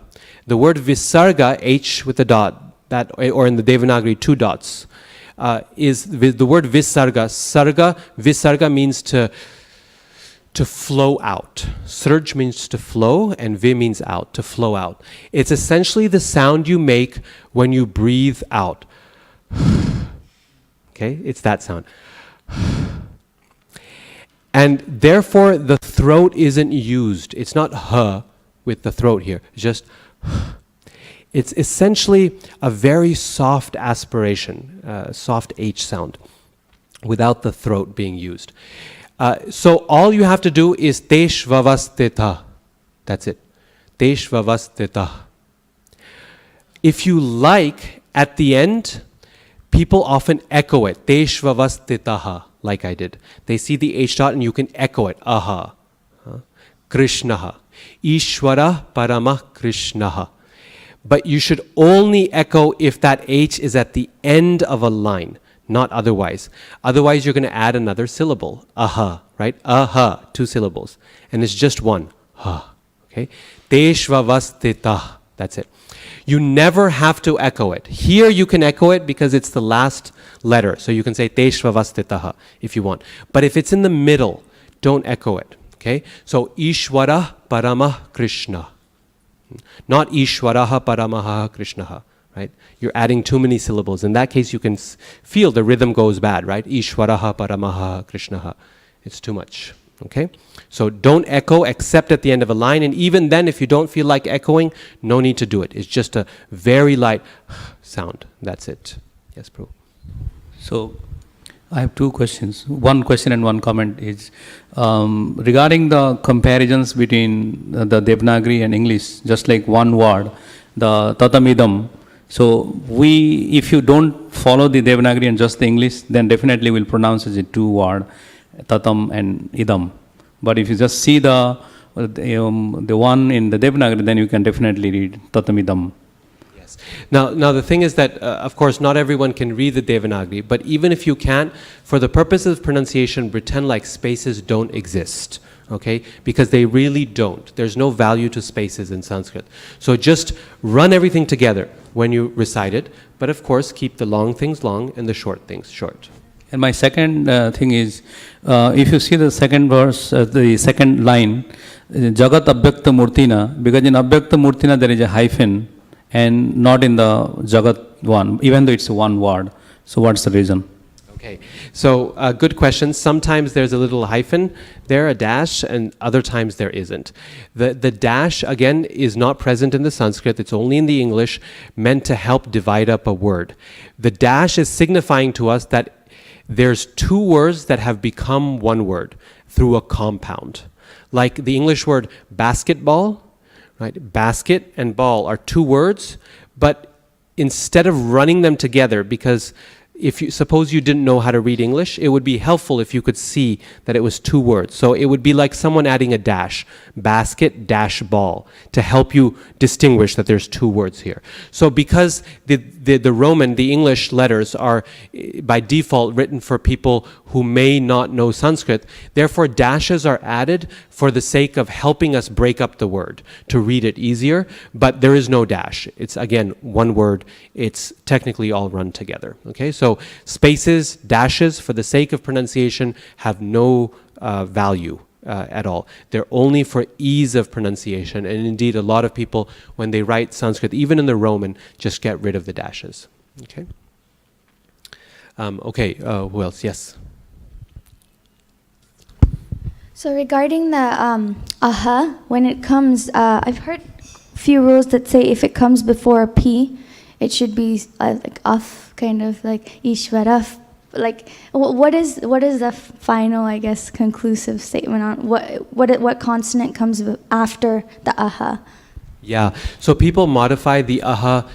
The word visarga, H with a dot, or in the Devanagari, 2 dots, is the word visarga. Visarga means to flow out. Surge means to flow, and vi means out, to flow out. It's essentially the sound you make when you breathe out. Okay, it's that sound. And therefore, the throat isn't used. It's not h with the throat here. It's just it's essentially a very soft aspiration, soft H sound, without the throat being used. So all you have to do is tesh vavasteta. That's it. Tesh vavasteta. If you like, at the end, people often echo it. Tesh vavastetaha, like I did. They see the H dot and you can echo it. Aha. Krishnaha. Ishvara parama Krishnaha. But you should only echo if that H is at the end of a line, not otherwise. Otherwise, you're going to add another syllable. Aha, right? Aha, 2 syllables. And it's just one. Ha. Okay? Teshvavastita. That's it. You never have to echo it. Here you can echo it because it's the last letter. So you can say Teshvavastitaha if you want. But if it's in the middle, don't echo it. Okay? So Ishvara Parama Krishna. Not Ishwaraha Paramaha Krishnaha. Right? You're adding too many syllables. In that case, you can feel the rhythm goes bad, right? Ishwaraha Paramaha Krishnaha. It's too much. Okay? So don't echo except at the end of a line. And even then, if you don't feel like echoing, no need to do it. It's just a very light sound. That's it. Yes, Prabhu. So, I have 2 questions. One question and one comment is regarding the comparisons between the Devanagari and English, just like one word, the tatamidam. So, if you don't follow the Devanagari and just the English, then definitely we'll pronounce as a 2 word, tatam and idam. But if you just see the one in the Devanagari, then you can definitely read tatamidam. Yes. Now the thing is that, of course, not everyone can read the Devanagari, but even if you can't, for the purposes of pronunciation, pretend like spaces don't exist. Okay? Because they really don't. There's no value to spaces in Sanskrit. So just run everything together when you recite it, but of course keep the long things long and the short things short. And my second thing is, if you see the second verse, the second line, Jagat Abhyakta Murtina, because in Abhyakta Murtina there is a hyphen and not in the Jagat one, even though it's one word. So what's the reason? Okay, so good question. Sometimes there's a little hyphen there, a dash, and other times there isn't. The dash, again, is not present in the Sanskrit. It's only in the English, meant to help divide up a word. The dash is signifying to us that there's 2 words that have become one word through a compound. Like the English word basketball, right? Basket and ball are 2 words, but instead of running them together, because if you suppose you didn't know how to read English, it would be helpful if you could see that it was 2 words. So it would be like someone adding a dash, basket dash ball, to help you distinguish that there's 2 words here. So because the Roman, the English letters are by default written for people who may not know Sanskrit, therefore dashes are added for the sake of helping us break up the word, to read it easier, but there is no dash. It's again 1 word. It's technically all run together. Okay, so spaces, dashes, for the sake of pronunciation, have no value at all. They're only for ease of pronunciation, and indeed a lot of people, when they write Sanskrit, even in the Roman, just get rid of the dashes. Okay. Who else? Yes. So regarding the aha, when it comes, I've heard a few rules that say if it comes before a P, it should be like off, kind of like Ishvara. Like, what is the final, I guess, conclusive statement on what consonant comes after the aha? Yeah, so people modify the aha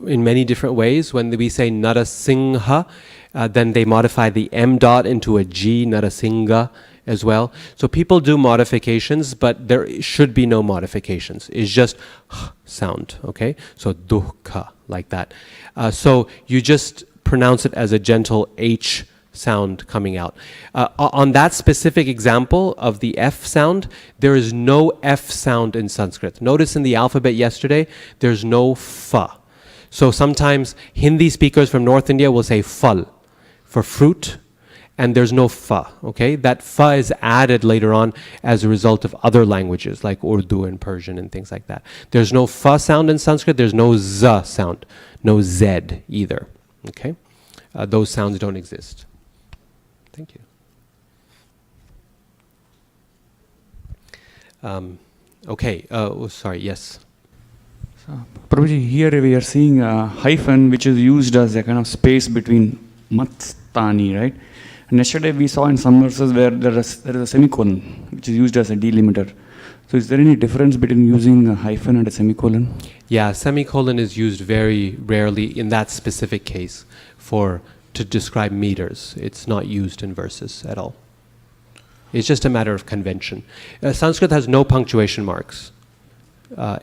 in many different ways. When we say Narasingha, Then they modify the M dot into a G, Narasinga, as well. So people do modifications, but there should be no modifications. It's just sound, okay? So dukkha, like that. So you just pronounce it as a gentle H sound coming out. On that specific example of the F sound, there is no F sound in Sanskrit. Notice in the alphabet yesterday, there's no fa. So sometimes Hindi speakers from North India will say phal for fruit, and there's no fa, okay? That fa is added later on as a result of other languages like Urdu and Persian and things like that. There's no fa sound in Sanskrit, there's no z sound, no z either, okay? Those sounds don't exist. Thank you. Okay, sorry, yes. Prabhuji, here we are seeing a hyphen which is used as a kind of space between matstani, right? And yesterday we saw in some verses where there is a semicolon which is used as a delimiter. So is there any difference between using a hyphen and a semicolon? Yeah, semicolon is used very rarely in that specific case to describe meters. It's not used in verses at all. It's just a matter of convention. Sanskrit has no punctuation marks.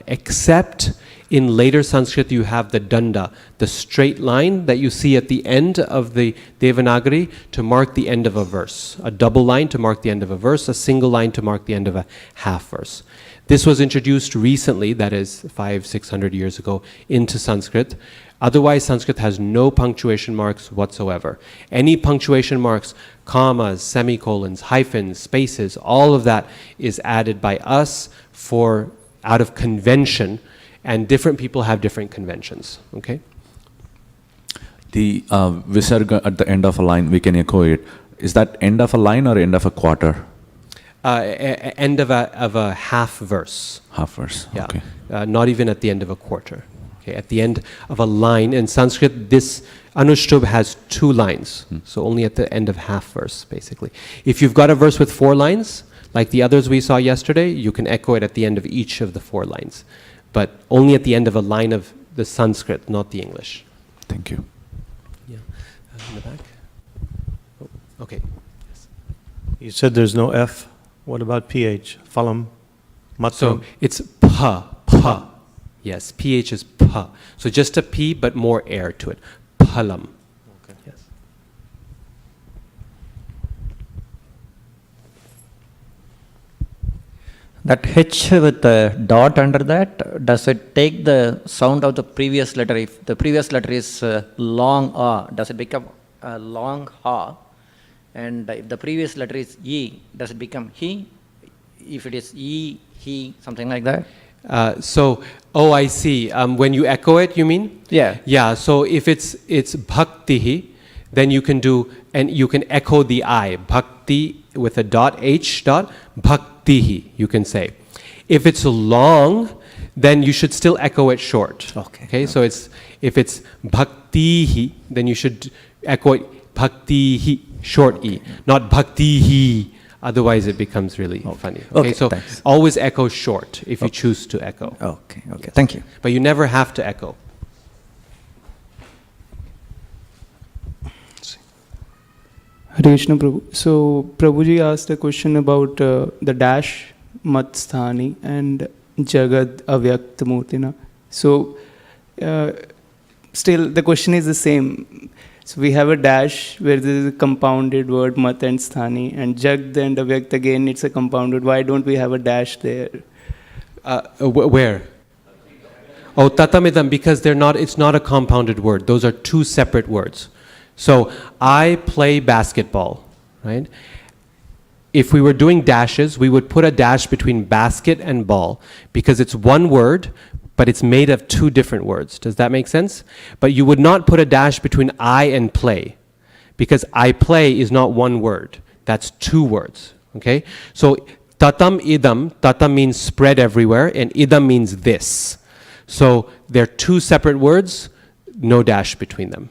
Except in later Sanskrit you have the danda, the straight line that you see at the end of the Devanagari to mark the end of a verse. A double line to mark the end of a verse, a single line to mark the end of a half verse. This was introduced recently, that is 500-600 years ago, into Sanskrit. Otherwise, Sanskrit has no punctuation marks whatsoever. Any punctuation marks, commas, semicolons, hyphens, spaces, all of that is added by us out of convention, and different people have different conventions, okay? The visarga at the end of a line, we can echo it. Is that end of a line or end of a quarter? End of a half verse. Half verse, yeah. Okay. Not even at the end of a quarter. Okay, at the end of a line, in Sanskrit, this Anushtubh has 2 lines, so only at the end of half verse, basically. If you've got a verse with 4 lines, like the others we saw yesterday, you can echo it at the end of each of the 4 lines, but only at the end of a line of the Sanskrit, not the English. Thank you. Yeah, in the back. Oh, okay. Yes. You said there's no F. What about PH? Phalam, matam. So it's pa. Yes, PH is pa. So just a P, but more air to it. Phalam. Okay. Yes. That H with the dot under that, does it take the sound of the previous letter? If the previous letter is long A, does it become a long ha? And if the previous letter is E, does it become he? If it is E, he, something like that? I see. When you echo it, you mean? Yeah. Yeah, so if it's bhaktihi, then you can echo the I. Bhakti with a dot, H dot, bhaktihi, you can say. If it's long, then you should still echo it short. Okay. So if it's bhaktihi, then you should echo it bhaktihi, short E, not bhaktihi. Otherwise it becomes really funny. Okay, so thanks. Always echo short if you choose to echo. Okay, thank you. But you never have to echo. Hare Krishna Prabhu. So Prabhuji asked a question about the dash, Matsthani and Jagad Avyakt Murtina. So still the question is the same. So we have a dash where there is a compounded word Mat and Sthani, and Jagd and Avyakt again it's a compounded. Why don't we have a dash there? Where? Oh, tatamidam, because it's not a compounded word. Those are 2 separate words. So I play basketball, right? If we were doing dashes, we would put a dash between basket and ball because it's one word, but it's made of 2 different words. Does that make sense? But you would not put a dash between I and play because I play is not one word. That's 2 words, okay? So tatam idam, tatam means spread everywhere, and idam means this. So they're 2 separate words, no dash between them.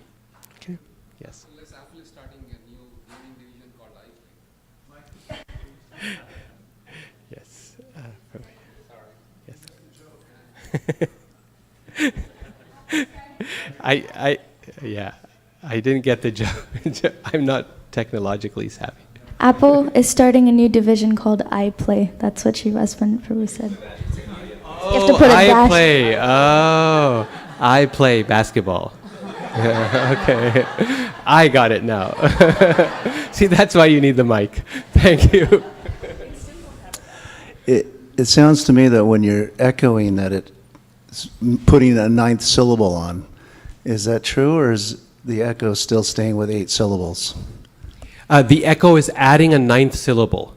Okay? Yes. So let's actually starting a new naming division called I. Yes. I didn't get the joke. I'm not technologically savvy. Apple is starting a new division called iPlay. That's what Sri Vasman Prabhu said. You have to put a dash. I play basketball. Okay, I got it now. See, that's why you need the mic. Thank you. It sounds to me that when you're echoing that it's putting a ninth syllable on. Is that true, or is the echo still staying with 8 syllables? The echo is adding a ninth syllable.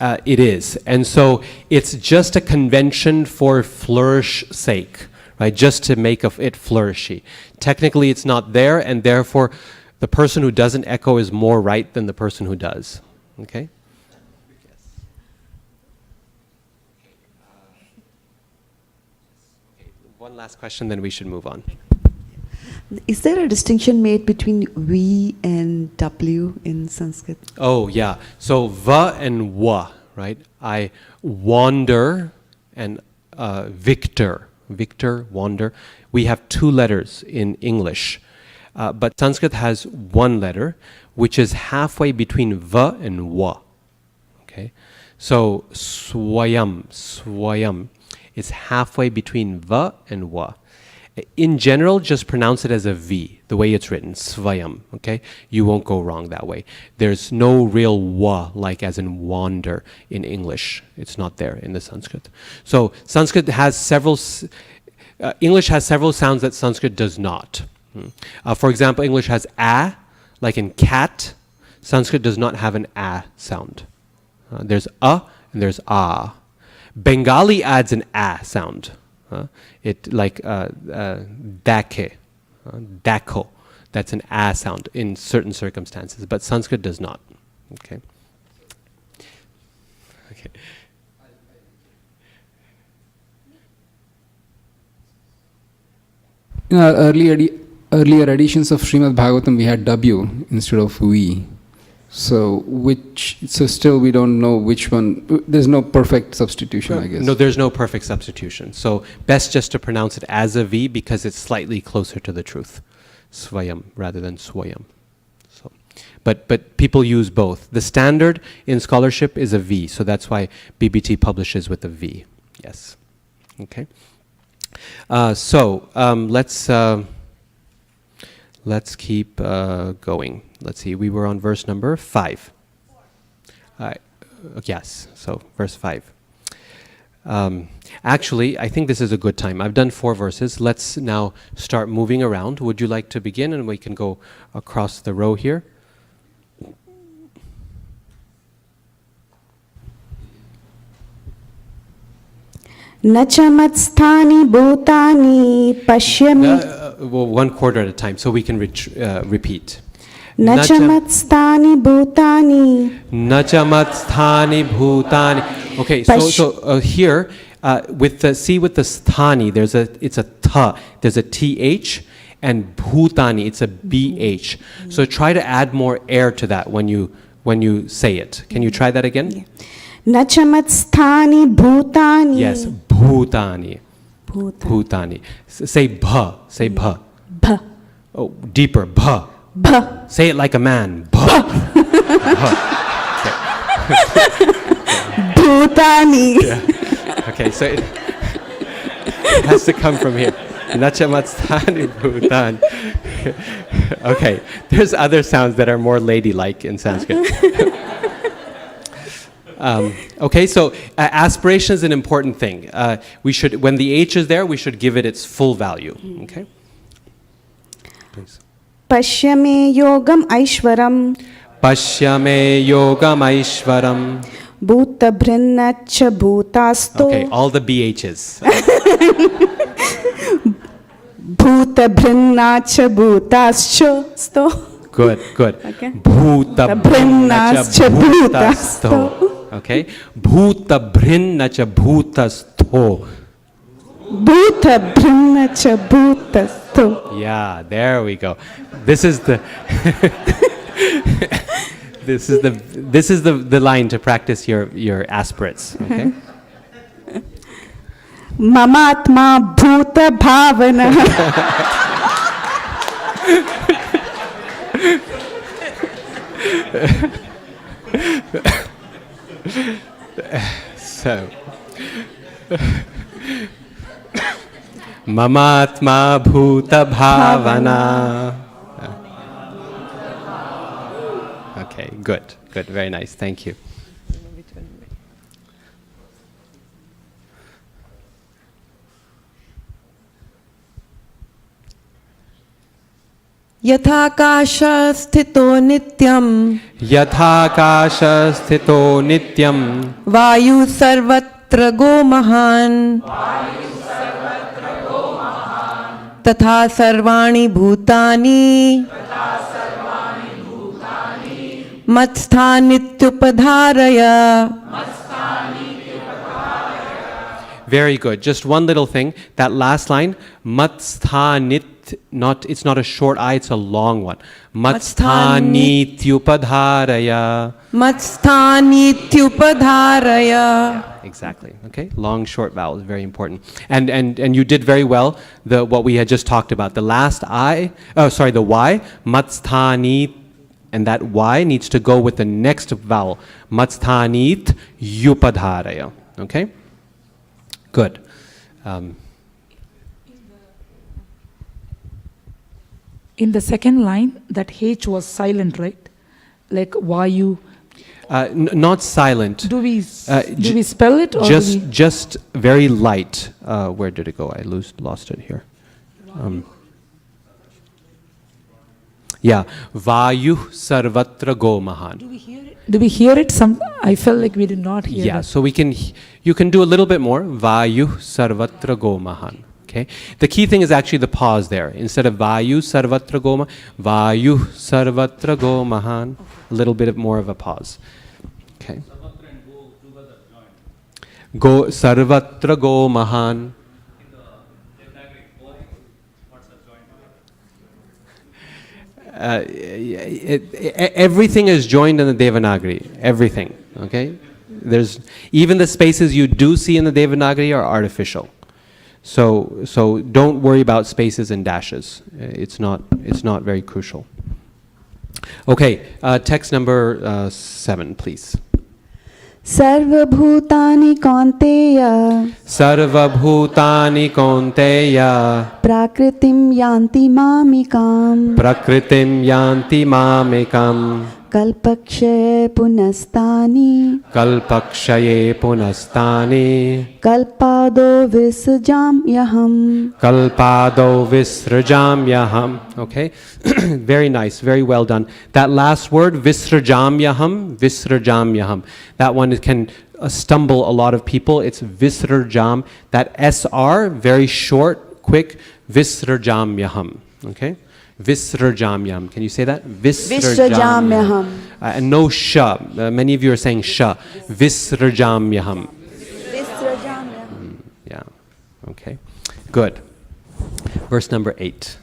It is. And so it's just a convention for flourish sake, right? Just to make it flourishy. Technically, it's not there, and therefore, the person who doesn't echo is more right than the person who does. Okay? One last question, then we should move on. Is there a distinction made between V and W in Sanskrit? Oh, yeah. So, va and wa, right? I wander and victor. Victor, wander. We have 2 letters in English. But Sanskrit has 1 letter, which is halfway between va and wa. Okay? So, swayam is halfway between va and wa. In general, just pronounce it as a V, the way it's written, svayam, okay? You won't go wrong that way. There's no real wa, like as in wander in English. It's not there in the Sanskrit. So Sanskrit has English has several sounds that Sanskrit does not. For example, English has a, like in cat. Sanskrit does not have an a sound. There's a and there's a. Bengali adds an a sound. It like dake, dako. That's an a sound in certain circumstances, but Sanskrit does not. Okay. Okay. In our earlier editions of Srimad Bhagavatam, we had W instead of V. So still we don't know which one. There's no perfect substitution, I guess. No, there's no perfect substitution. So best just to pronounce it as a V because it's slightly closer to the truth. Svayam rather than swayam. So, but people use both. The standard in scholarship is a V, so that's why BBT publishes with a V. Yes. Okay. Let's keep going. Let's see, we were on verse number 5. Yes, so verse 5. Actually, I think this is a good time. I've done 4 verses. Let's now start moving around. Would you like to begin? And we can go across the row here. Nachamatstani bhutani pashyami. Well, 1/4 at a time, so we can repeat. Nachamatstani bhutani. Nachamatstani bhutani. Okay, so here with the sthani, it's a ta. There's a th, and bhutani, it's a bh. So try to add more air to that when you say it. Can you try that again? Yeah. Nachamatstani bhutani. Yes, bhutani. Bhutani. Say bha. Say bha. Bha. Oh, deeper. Bha. Bha. Say it like a man. Bha. Bhutani. Yeah. Okay, so it has to come from here. Nachamatstani bhutan. Okay, there's other sounds that are more ladylike in Sanskrit. Okay, so aspiration is an important thing. We should, when the H is there, we should give it its full value. Okay? Please. Pashyame yogam aishwaram. Pashyame yogam aishwaram. Bhuta bhrinnacha bhutasto. Okay, all the BHs. Bhuta bhrinnacha bhutascho. Good. Okay. Bhuta bhrinnacha bhutasto. Okay. Bhuta bhrinnacha bhutasto. Bhuta bhrinnacha bhutasto. Yeah, there we go. This is the this is the line to practice your aspirates. Okay. Mamatma bhuta bhavana. So, Mamatma bhuta bhavana. Okay, good, very nice, thank you. Yathakasha sthito nityam. Yathakasha sthito nityam. Vayu sarvatra go mahan. Tatha sarvani bhutani. Matstha nityupadharaya. Very good. Just one little thing. That last line, matsthanit, it's not a short I, it's a long one. Matsthanithyupadharaya. Matsthanithyupadharaya. Exactly. Okay. Long, short vowels, very important. And you did very well. What we had just talked about. The last the Y, matsthanit, and that Y needs to go with the next vowel. Matsthanit yupadharaya. Okay. Good. In the second line, that H was silent, right? Like Vayu. Not silent. Do we spell it? Or just very light. Where did it go? I lost it here. Yeah. Vayu sarvatra go mahan. Do we hear it? I felt like we did not hear it. Yeah, so you can do a little bit more. Vayu sarvatra go mahan. Okay. The key thing is actually the pause there. Instead of Vayu sarvatra go mahan, Vayu sarvatra go mahan. A little bit more of a pause. Okay. Go sarvatra go mahan. Everything is joined in the Devanagari. Everything. Okay. There's even the spaces you do see in the Devanagari are artificial. So don't worry about spaces and dashes. It's not very crucial. Okay, text number 7, please. Sarvabhutani kaunteya. Sarvabhutani kaunteya. Prakritim yanti mamikam. Prakritim yanti mamikam. Kalpakshaye punastani. Kalpakshaye punastani. Kalpado visrajam yaham. Kalpado visrajam yaham. Okay, very nice, very well done. That last word, visrajam yaham, that one can stumble a lot of people. It's visrajam. That SR, very short, quick, visrajam yaham. Okay? Visrajam yaham. Can you say that? Visrajam yaham. And no sha. Many of you are saying sha. Visrajam yaham. Visrajam yaham. Yeah. Okay. Good. Verse number 8.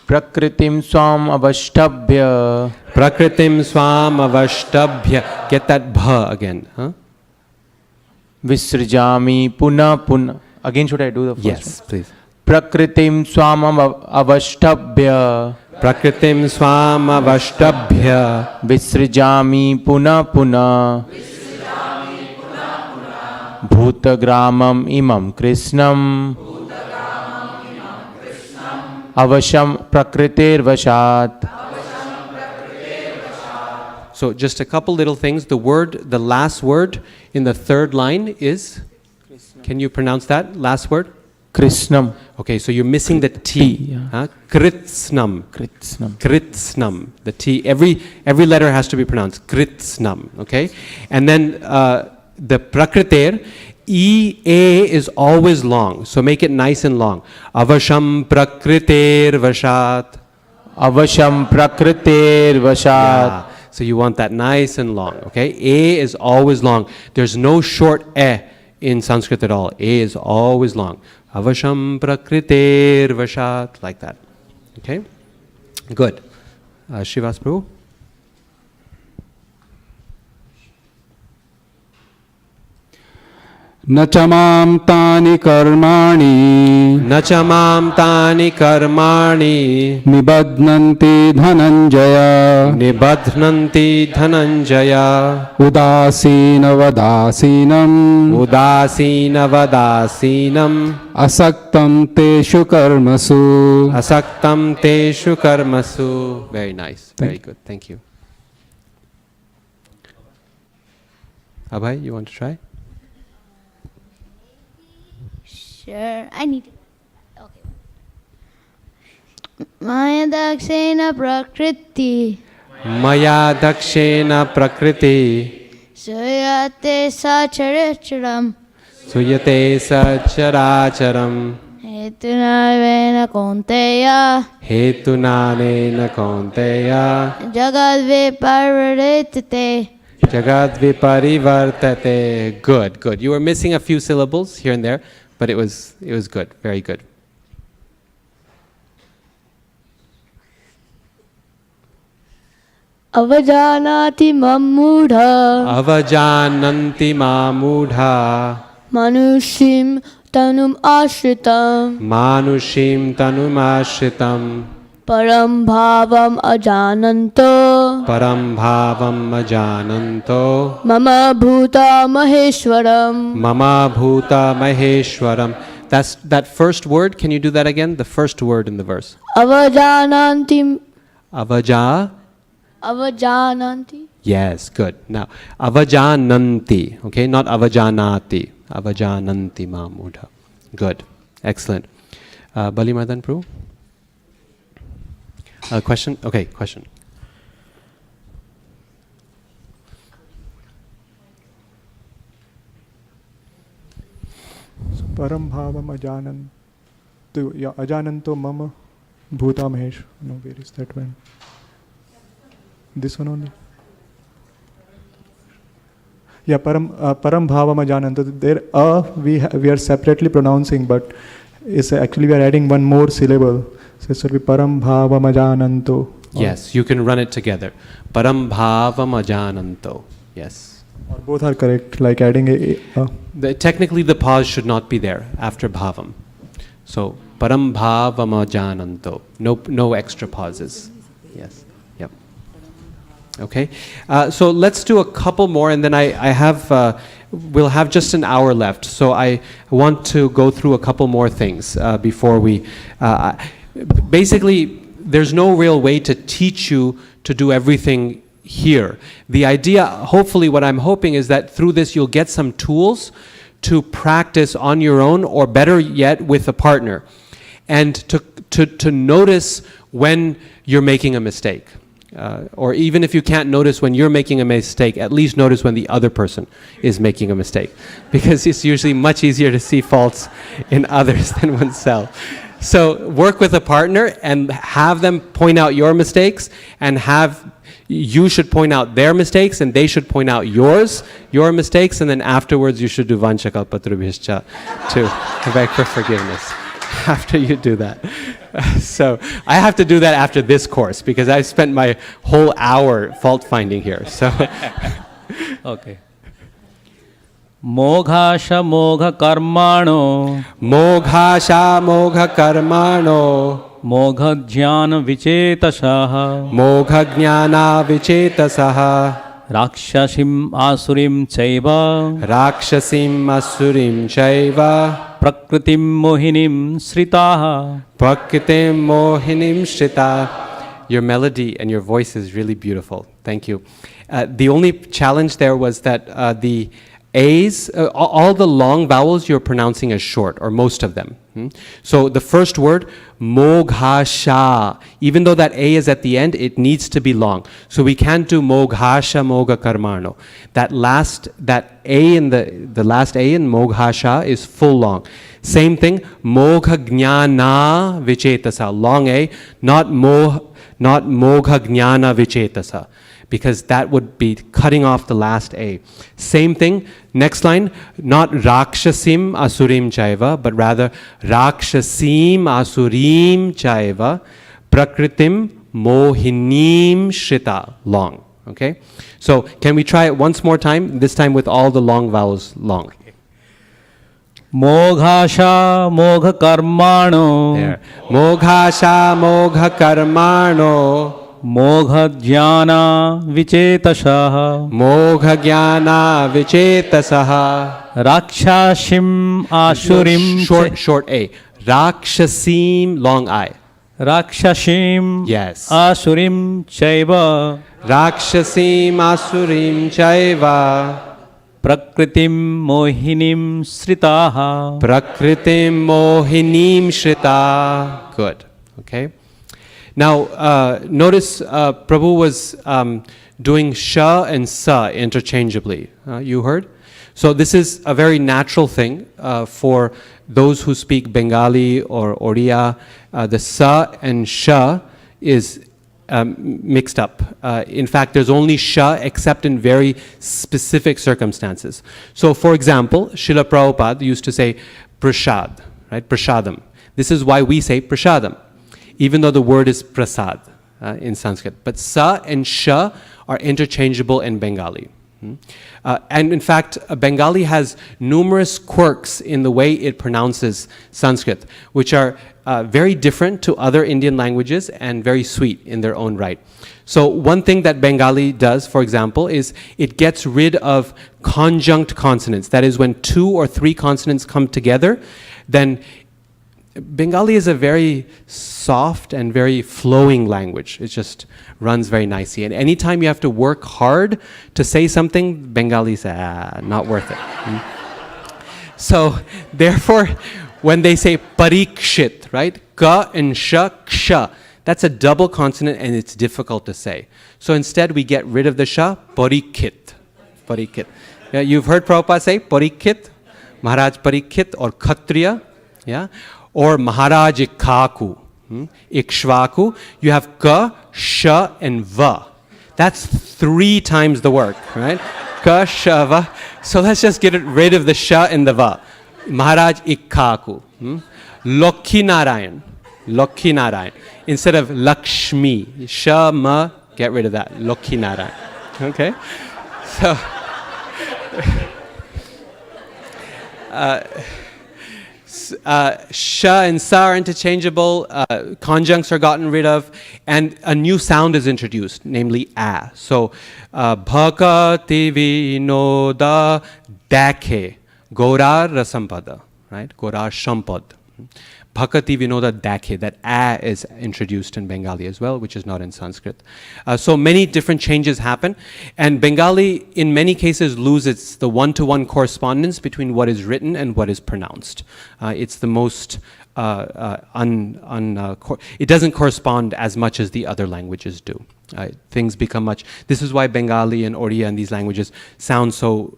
Prakritim swam avashtabhya. Prakritim swam avashtabhya. Get that bha again. Huh? Visrajami puna puna. Again, should I do the first one? Yes, please. Prakritim swam avashtabhya. Prakritim swam avashtabhya. Visrajami puna puna. Bhutagramam imam krishnam. Avasham prakritir vashat. So just a couple little things. The last word in the third line is, can you pronounce that last word? Krishnam. Okay, so you're missing the T. Huh? Kritsnam. Kritsnam. The T, every letter has to be pronounced. Kritsnam. Okay? And then the prakriter, E-A is always long. So make it nice and long. Avasham prakriter vashat. Avasham prakriter vashat. Yeah. So you want that nice and long. Okay? A is always long. There's no short E in Sanskrit at all. A is always long. Avasham prakriter vashat. Like that. Okay? Good. Srivas Prabhu? न च मां तानि कर्माणि निबध्नन्ति धनञ्जय उदासीनवदासीनम् असक्तं तेषु कर्मसु Very nice. Very good. Thank you. Abhay, you want to try? Sure, I need it. Okay. Maya dakshena prakriti suyate sacharacharam hetunavena konteya jagad viparvartate. Good. You were missing a few syllables here and there, but it was good. Very good. avajananti mamudha manushim tanum ashritam param bhavam ajananto mama bhuta maheshwaram. That first word, can you do that again? The first word in the verse. avajananti. Yes, good. Now, avajananti, okay, not avajanati. Avajananti mamudha. Good. Excellent. Bali Madan Prabhu? Question? Okay, question. Param bhavam ajananto mama bhuta mahesh. No, where is that one? This one only. Yeah, param bhavam ajananto. There we are separately pronouncing, but it's actually we are adding one more syllable. So it should be param bhavam ajananto. Yes, you can run it together. Param bhavam ajananto. Yes. Or both are correct, like adding a. Technically, the pause should not be there after bhavam. So param bhavam ajananto. No extra pauses. Yes. Yep. Okay. So let's do a couple more, and then we'll have just an hour left. So I want to go through a couple more things before we. Basically, there's no real way to teach you to do everything here. The idea, hopefully, what I'm hoping is that through this you'll get some tools to practice on your own, or better yet, with a partner, and to notice when you're making a mistake. Or even if you can't notice when you're making a mistake, at least notice when the other person is making a mistake. Because it's usually much easier to see faults in others than oneself. So work with a partner and have them point out your mistakes, and you should point out their mistakes, and they should point out your mistakes, and then afterwards you should do vanchakalpatrubhischa to beg for forgiveness after you do that. So I have to do that after this course because I've spent my whole hour fault finding here. So okay. Moghasha mogha karmano mogha jnana vichetasaha rakshasim asurim chaiva prakritim mohinim shritaha. Your melody and your voice is really beautiful. Thank you. The only challenge there was that the A's, all the long vowels you're pronouncing as short, or most of them. So the first word, moghasha, even though that A is at the end, it needs to be long. So we can't do moghasha mogha karmano. That A in the last A in moghasha is full long. Same thing, mogha jnana vichetasa, long A, not mogha jnana vichetasa, because that would be cutting off the last A. Same thing, next line, not rakshasim asurim chaiva, but rather rakshasim asurim chaiva, prakritim mohinim shrita, long. Okay? So can we try it once more time, this time with all the long vowels long? Moghasha mogha karmano. There. Moghasha mogha karmano. Mogha jnana vichetasah. Mogha jnana vichetasah. Rakshashim ashurim. Short A. Rakshasim, long I. Rakshashim. Yes. Asurim chaiva. Rakshasim asurim chaiva. Prakritim mohinim sritaha. Prakritim mohinim shrita. Good. Okay. Now, notice Prabhu was doing sha and sa interchangeably. You heard? So this is a very natural thing for those who speak Bengali or Oriya. The sa and sha is mixed up. In fact, there's only sha except in very specific circumstances. So, for example, Srila Prabhupada used to say prasad, right? Prasadam. This is why we say prasadam, even though the word is prasad in Sanskrit. But sa and sha are interchangeable in Bengali. And in fact, Bengali has numerous quirks in the way it pronounces Sanskrit, which are very different to other Indian languages and very sweet in their own right. So one thing that Bengali does, for example, is it gets rid of conjunct consonants. That is, when 2 or 3 consonants come together, then Bengali is a very soft and very flowing language. It just runs very nicely. And anytime you have to work hard to say something, Bengali says, not worth it. So, therefore, when they say parikshit, right? Ka and sha, ksha. That's a double consonant and it's difficult to say. So instead we get rid of the sha, parikit. Parikit. Yeah, you've heard Prabhupada say parikit, Maharaj Parikit or Khatriya. Yeah? Or Maharaj Ikkaku, Ikshvaku, you have ka, sha, and va. That's 3 times the work, right? Ka, sha, va. So let's just get rid of the sha and the va. Maharaj Ikkaku. Lokhinarayan. Lokhinarayan. Instead of Lakshmi, sha, ma, get rid of that. Lokhinarayan. Okay? So, sha and sa are interchangeable, conjuncts are gotten rid of, and a new sound is introduced, namely a. So, bhakati vinoda dakhe, gorar rasampada, right? Gorar shampad. Bhakati vinoda dakhe, that a is introduced in Bengali as well, which is not in Sanskrit. So many different changes happen, and Bengali in many cases loses the one-to-one correspondence between what is written and what is pronounced. It's the most, it doesn't correspond as much as the other languages do. Things become much, this is why Bengali and Oriya and these languages sound so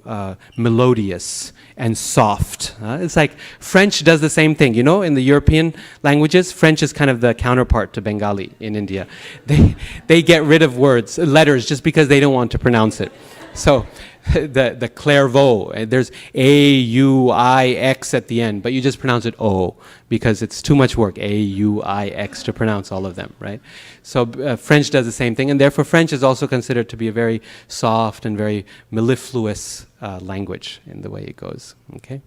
melodious and soft. It's like French does the same thing, you know, in the European languages, French is kind of the counterpart to Bengali in India. They get rid of words, letters, just because they don't want to pronounce it. So the clairvaux, there's A-U-I-X at the end, but you just pronounce it O because it's too much work, A-U-I-X, to pronounce all of them, right? So French does the same thing, and therefore French is also considered to be a very soft and very mellifluous language in the way it goes, okay?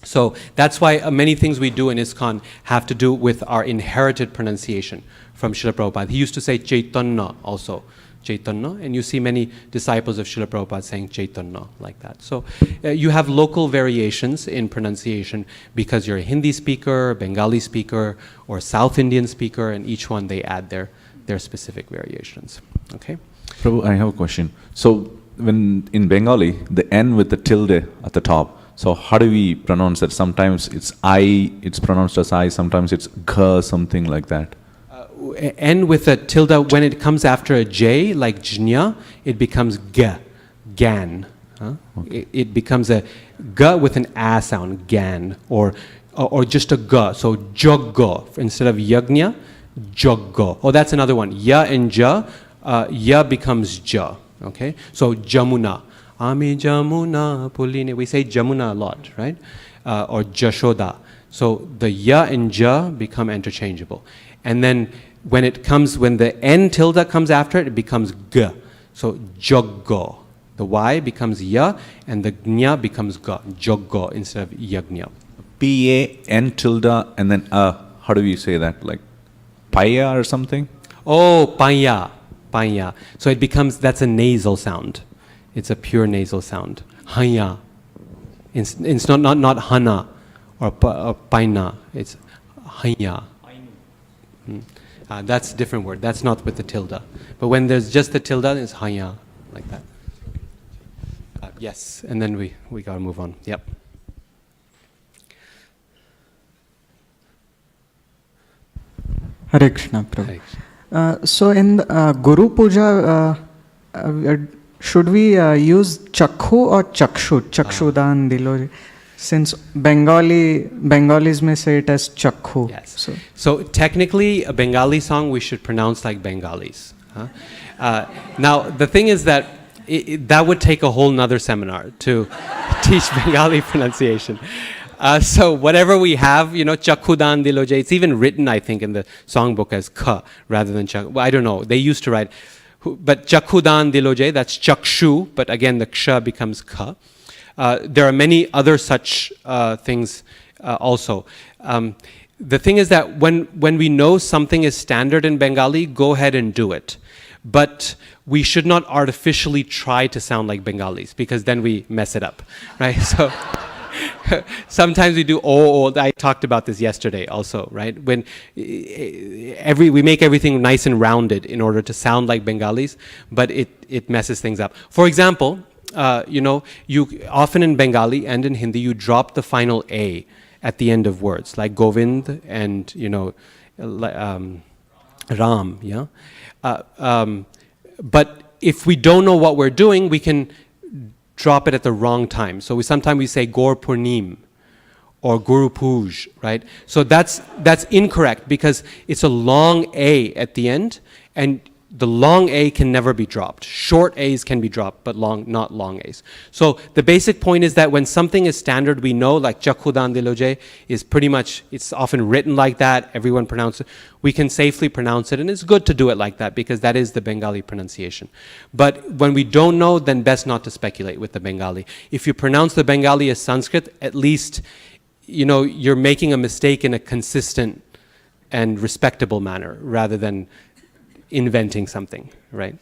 So that's why many things we do in ISKCON have to do with our inherited pronunciation from Srila Prabhupada. He used to say Chaitanya also. Chaitanya, and you see many disciples of Srila Prabhupada saying Chaitanya like that. So you have local variations in pronunciation because you're a Hindi speaker, Bengali speaker, or South Indian speaker, and each one they add their specific variations. Okay? Prabhu, I have a question. So when in Bengali, the N with the tilde at the top, so how do we pronounce that? Sometimes it's I, it's pronounced as I, sometimes it's G, something like that. N with a tilde, when it comes after a J, like jnya, it becomes G, gan. Okay. It becomes a G with an A sound, gan, or just a G, so joggo, instead of yagnya, joggo. Oh, that's another one, ya and ja, ya becomes ja, okay? So Jamuna, Ami Jamuna Puline, we say Jamuna a lot, right? Or Jashoda. So the ya and ja become interchangeable. And then when the N tilde comes after it, it becomes G. So joggo. The Y becomes ya, and the gnya becomes ga, joggo, instead of yagnya. P-A-N tilde and then how do we say that? Like paya or something? Oh, paya. Paya. So it becomes, that's a nasal sound. It's a pure nasal sound. Hanya. It's not hana or paina. It's hanya. That's a different word. That's not with the tilde. But when there's just the tilde, it's hanya, like that. Yes, and then we gotta move on. Yep. Hare Krishna, Prabhu. So in Guru Puja, should we use chakhu or chakshu? Chakshudan dilo. Since Bengalis may say it as chakhu. Yes. So technically, a Bengali song we should pronounce like Bengalis. Now the thing is that that would take a whole nother seminar to teach Bengali pronunciation. So whatever we have, chakhudan diloje, it's even written, I think, in the songbook as ka rather than chak. Well, I don't know. They used to write, but chakhudan diloje, that's chakshu, but again the ksha becomes ka. There are many other such things also. The thing is that when we know something is standard in Bengali, go ahead and do it. But we should not artificially try to sound like Bengalis, because then we mess it up, right? So sometimes we do I talked about this yesterday also, right? When we make everything nice and rounded in order to sound like Bengalis, but it messes things up. For example, you often in Bengali and in Hindi, you drop the final A at the end of words, like Govind and, Ram, yeah? But if we don't know what we're doing, we can drop it at the wrong time. So sometimes we say Gaur Purnim or Guru Puj, right? So that's incorrect because it's a long A at the end, and the long A can never be dropped. Short A's can be dropped, but not long A's. So the basic point is that when something is standard, we know, like Chakhudan Diloje is pretty much, it's often written like that, everyone pronounces it. We can safely pronounce it, and it's good to do it like that because that is the Bengali pronunciation. But when we don't know, then best not to speculate with the Bengali. If you pronounce the Bengali as Sanskrit, at least, you're making a mistake in a consistent and respectable manner rather than inventing something, right?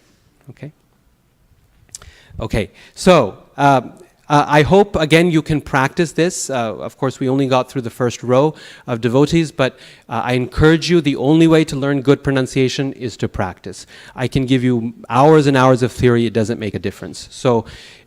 Okay, so I hope, again, you can practice this. Of course, we only got through the first row of devotees, but I encourage you, the only way to learn good pronunciation is to practice. I can give you hours and hours of theory, it doesn't make a difference. So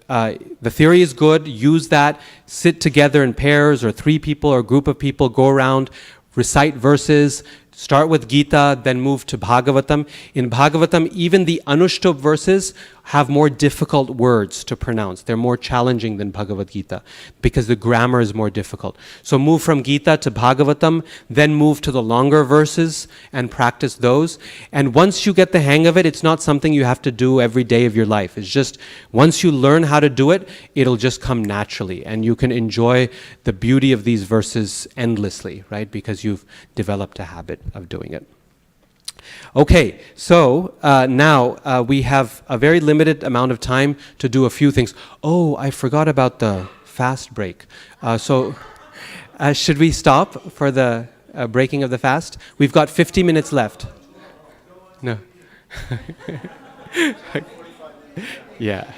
the theory is good, use that, sit together in pairs or 3 people or a group of people, go around, recite verses, start with Gita, then move to Bhagavatam. In Bhagavatam, even the Anushtup verses have more difficult words to pronounce. They're more challenging than Bhagavad Gita because the grammar is more difficult. So move from Gita to Bhagavatam, then move to the longer verses and practice those. And once you get the hang of it, it's not something you have to do every day of your life. It's just once you learn how to do it, it'll just come naturally. And you can enjoy the beauty of these verses endlessly, right? Because you've developed a habit of doing it. Okay, so now we have a very limited amount of time to do a few things. Oh, I forgot about the fast break. So should we stop for the breaking of the fast? We've got 50 minutes left. No. Yeah.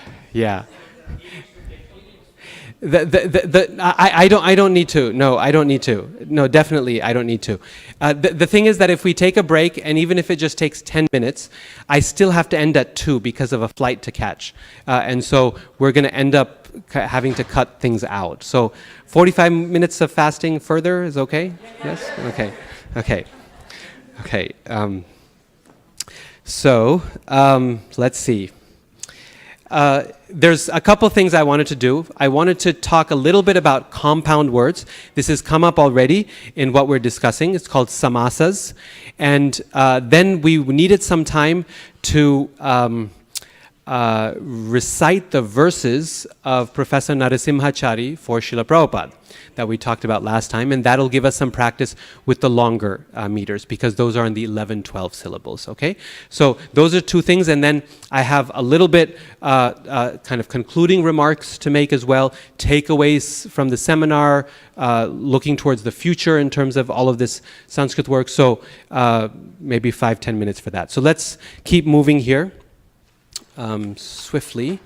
I don't need to. No, I don't need to. No, definitely, I don't need to. The thing is that if we take a break, and even if it just takes 10 minutes, I still have to end at 2 because of a flight to catch. And so we're going to end up having to cut things out. So 45 minutes of fasting further is okay? Yes? Okay. So let's see. There's a couple things I wanted to do. I wanted to talk a little bit about compound words. This has come up already in what we're discussing. It's called samasas. And then we needed some time to recite the verses of Professor Narasimhachari for Srila Prabhupada that we talked about last time, and that'll give us some practice with the longer meters, because those are in the 11-12 syllables, okay? So those are two things, and then I have a little bit kind of concluding remarks to make as well, takeaways from the seminar, looking towards the future in terms of all of this Sanskrit work, so maybe 5-10 minutes for that. So let's keep moving here. Swiftly.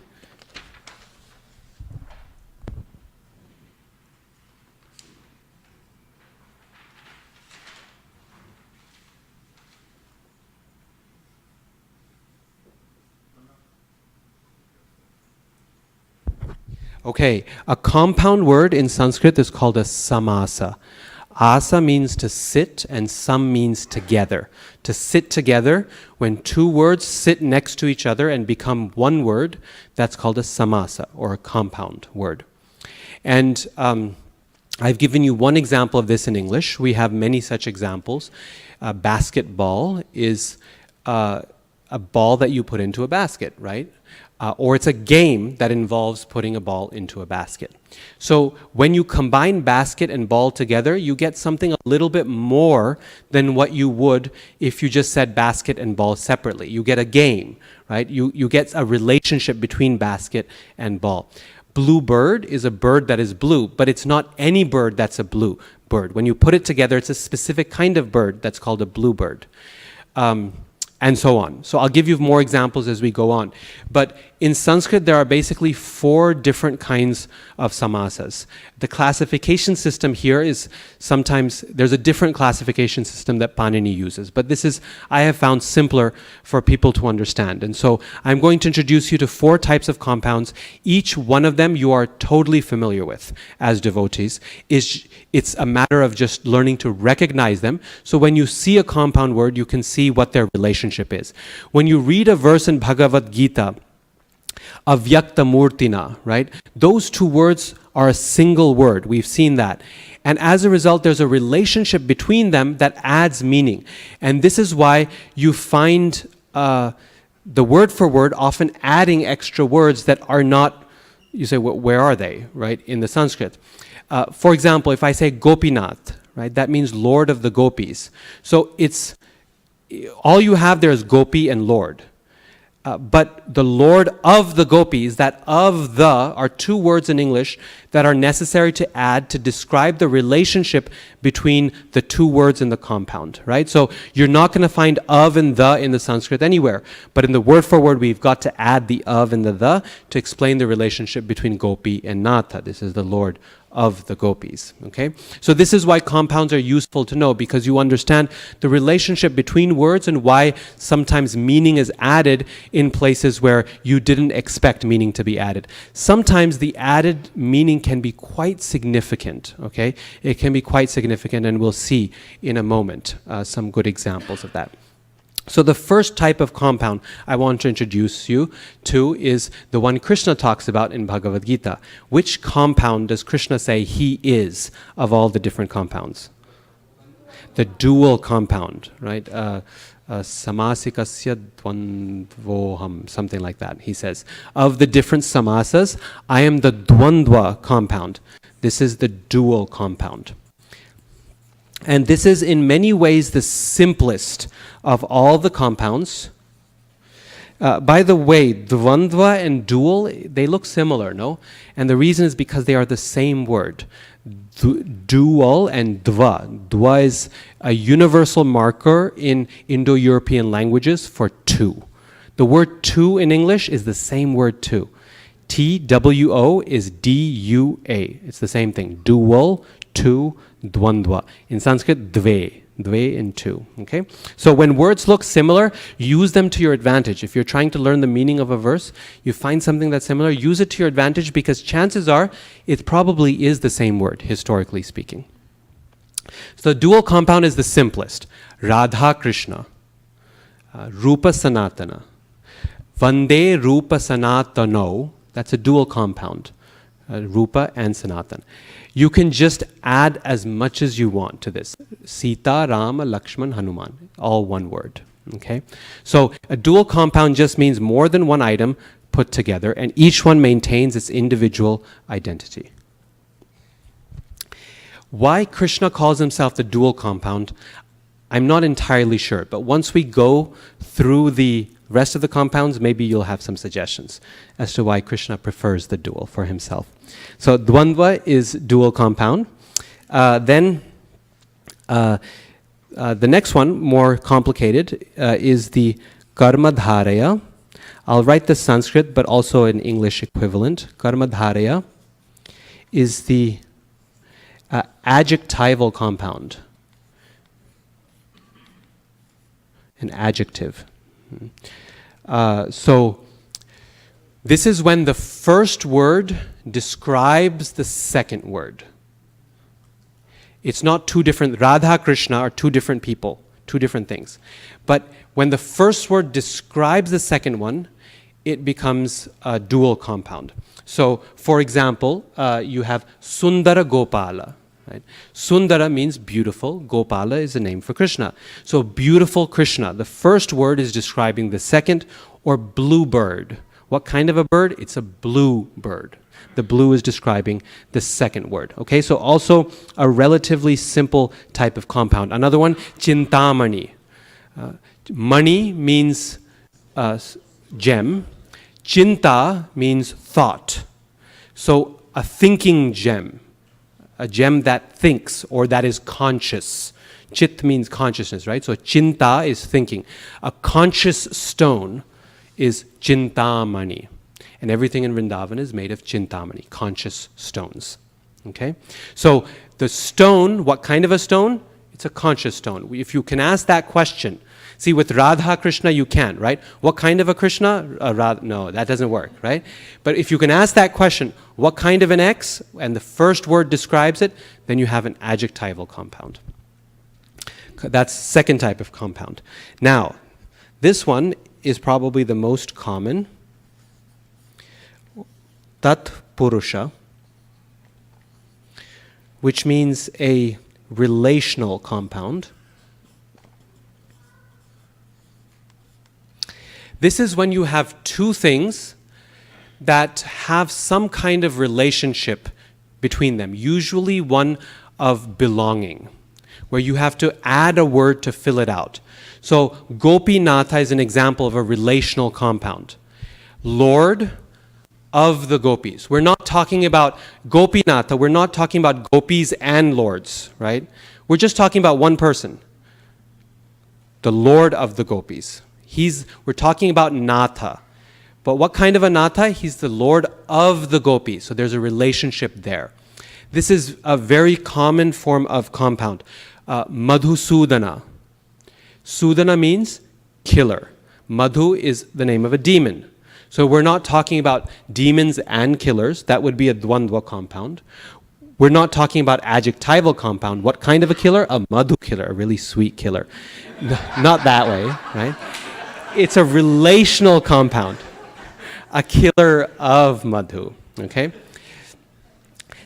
Okay, a compound word in Sanskrit is called a samasa. Asa means to sit and sam means together. To sit together, when two words sit next to each other and become one word, that's called a samasa, or a compound word. And I've given you one example of this in English. We have many such examples. Basketball is a ball that you put into a basket, right? Or it's a game that involves putting a ball into a basket. So when you combine basket and ball together, you get something a little bit more than what you would if you just said basket and ball separately. You get a game, right? You get a relationship between basket and ball. Blue bird is a bird that is blue, but it's not any bird that's a blue bird. When you put it together, it's a specific kind of bird that's called a blue bird. And so on. So I'll give you more examples as we go on. But in Sanskrit, there are basically 4 different kinds of samasas. The classification system here is sometimes, there's a different classification system that Panini uses. But this is, I have found simpler for people to understand. And so I'm going to introduce you to 4 types of compounds. Each one of them you are totally familiar with as devotees. It's a matter of just learning to recognize them. So when you see a compound word, you can see what their relationship is. When you read a verse in Bhagavad Gita, avyakta murtina, right? Those 2 words are a single word. We've seen that. And as a result, there's a relationship between them that adds meaning. And this is why you find the word for word often adding extra words that are not, you say, well, where are they, right, in the Sanskrit? For example, if I say Gopinath, right, that means Lord of the Gopis. So it's, all you have there is Gopi and Lord. But the Lord of the Gopis, that of the, are 2 words in English that are necessary to add to describe the relationship between the 2 words in the compound, right? So you're not going to find of and the in the Sanskrit anywhere. But in the word for word, we've got to add the of and the to explain the relationship between Gopi and Natha. This is the Lord of the Gopis, okay? So this is why compounds are useful to know, because you understand the relationship between words and why sometimes meaning is added in places where you didn't expect meaning to be added. Sometimes the added meaning can be quite significant, okay? It can be quite significant, and we'll see in a moment some good examples of that. So the first type of compound I want to introduce you to is the one Krishna talks about in Bhagavad Gita. Which compound does Krishna say he is of all the different compounds? The dual compound, right? Samasikasya dvandvoham, something like that, he says. Of the different samasas, I am the dvandva compound. This is the dual compound. And this is in many ways the simplest of all the compounds. By the way, dvandva and dual, they look similar, no? And the reason is because they are the same word. Dual and dva. Dva is a universal marker in Indo-European languages for 2. The word 2 in English is the same word 2. T-W-O is D-U-A. It's the same thing. Dual, 2, dvandva. In Sanskrit, dve and 2, okay? So when words look similar, use them to your advantage. If you're trying to learn the meaning of a verse, you find something that's similar, use it to your advantage, because chances are it probably is the same word, historically speaking. So dual compound is the simplest. Radha Krishna, Rupa Sanatana, Vande Rupa Sanatano, that's a dual compound, Rupa and Sanatan. You can just add as much as you want to this. Sita, Rama, Lakshman, Hanuman, all one word, Okay? So a dual compound just means more than one item put together, and each one maintains its individual identity. Why Krishna calls himself the dual compound, I'm not entirely sure, but once we go through the rest of the compounds, maybe you'll have some suggestions as to why Krishna prefers the dual for himself. So dvandva is dual compound. Then the next one, more complicated, is the karmadharaya. I'll write the Sanskrit, but also an English equivalent. Karmadharaya is the adjectival compound. An adjective. So this is when the first word describes the second word. It's not two different, Radha, Krishna are two different people, two different things. But when the first word describes the second one, it becomes a dual compound. So, for example, you have Sundara Gopala. Right? Sundara means beautiful. Gopala is a name for Krishna. So beautiful Krishna. The first word is describing the second, or blue bird. What kind of a bird? It's a blue bird. The blue is describing the second word. Okay, so also a relatively simple type of compound. Another one, Chintamani. Mani means gem. Chinta means thought. So a thinking gem. A gem that thinks or that is conscious. Chit means consciousness, right? So chinta is thinking. A conscious stone is chintamani. And everything in Vrindavan is made of chintamani, conscious stones. Okay? So the stone, what kind of a stone? It's a conscious stone. If you can ask that question, see, with Radha Krishna you can't, right? What kind of a Krishna? No, that doesn't work, right? But if you can ask that question, what kind of an X, and the first word describes it, then you have an adjectival compound. That's second type of compound. Now, this one is probably the most common. Tat Purusha, which means a relational compound. This is when you have two things that have some kind of relationship between them, usually one of belonging, where you have to add a word to fill it out. So Gopinatha is an example of a relational compound. Lord of the gopis. We're not talking about Gopinatha, we're not talking about gopis and lords, right? We're just talking about one person, the Lord of the gopis. We're talking about Natha. But what kind of a Natha? He's the Lord of the gopis. So there's a relationship there. This is a very common form of compound. Madhusudana. Sudana means killer. Madhu is the name of a demon. So we're not talking about demons and killers. That would be a dvandva compound. We're not talking about adjectival compound. What kind of a killer? A madhu killer, a really sweet killer. Not that way, right? It's a relational compound. A killer of madhu, okay?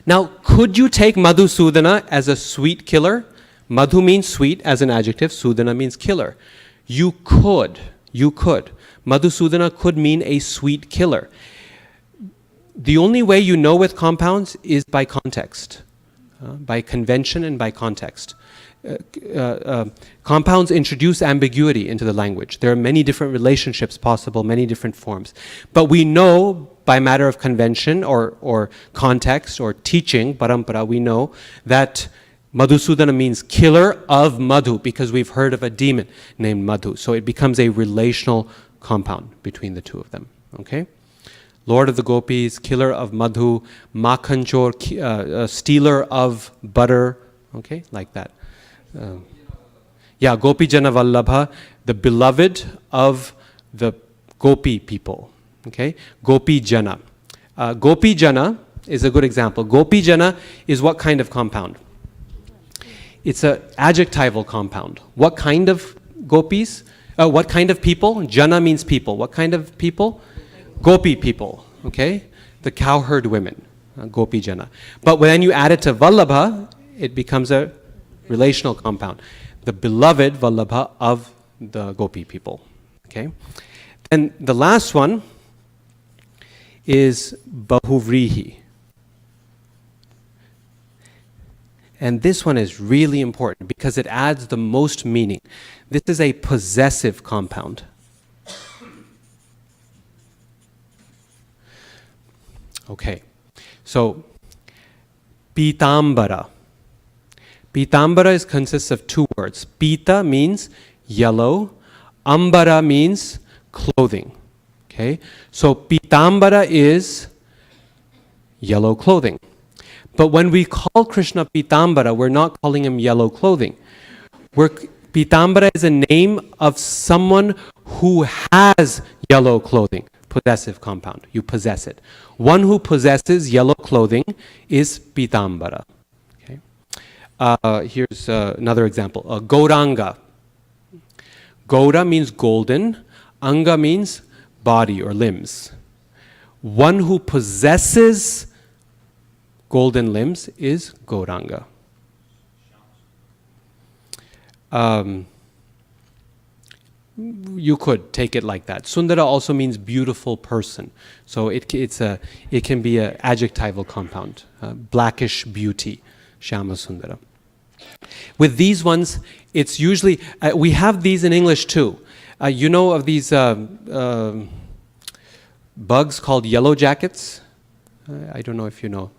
Now, could you take Madhusudana as a sweet killer? Madhu means sweet as an adjective, Sudana means killer. You could. Madhusudana could mean a sweet killer. The only way you know with compounds is by context, by convention and by context. Compounds introduce ambiguity into the language. There are many different relationships possible, many different forms. But we know by matter of convention or context or teaching, parampara, we know that Madhusudana means killer of Madhu because we've heard of a demon named Madhu. So it becomes a relational compound between the two of them. Okay? Lord of the gopis, killer of Madhu, Makhanchor, stealer of butter. Okay? Like that. Gopi Jana Vallabha, the beloved of the Gopi people. Okay? Gopi Jana. Gopi Jana is a good example. Gopi Jana is what kind of compound? It's an adjectival compound. What kind of gopis? What kind of people? Jana means people. What kind of people? Gopi people. Okay? The cowherd women. Gopi Jana. But when you add it to Vallabha, it becomes a relational compound. The beloved Vallabha of the gopi people. Okay? And the last one is bahuvrihi. And this one is really important because it adds the most meaning. This is a possessive compound. Okay, so pitambara. Pitambara consists of two words. Pita means yellow, ambara means clothing. Okay, so pitambara is yellow clothing. But when we call Krishna Pitambara, we're not calling him yellow clothing. Pitambara is a name of someone who has yellow clothing, possessive compound. You possess it. One who possesses yellow clothing is Pitambara. Okay. Here's another example. Gauranga. Gaura means golden. Anga means body or limbs. One who possesses golden limbs is Gauranga. You could take it like that. Sundara also means beautiful person. So it can be an adjectival compound. Blackish beauty, Shyama Sundara. With these ones, it's usually, we have these in English too. You know of these bugs called yellow jackets? I don't know if you know.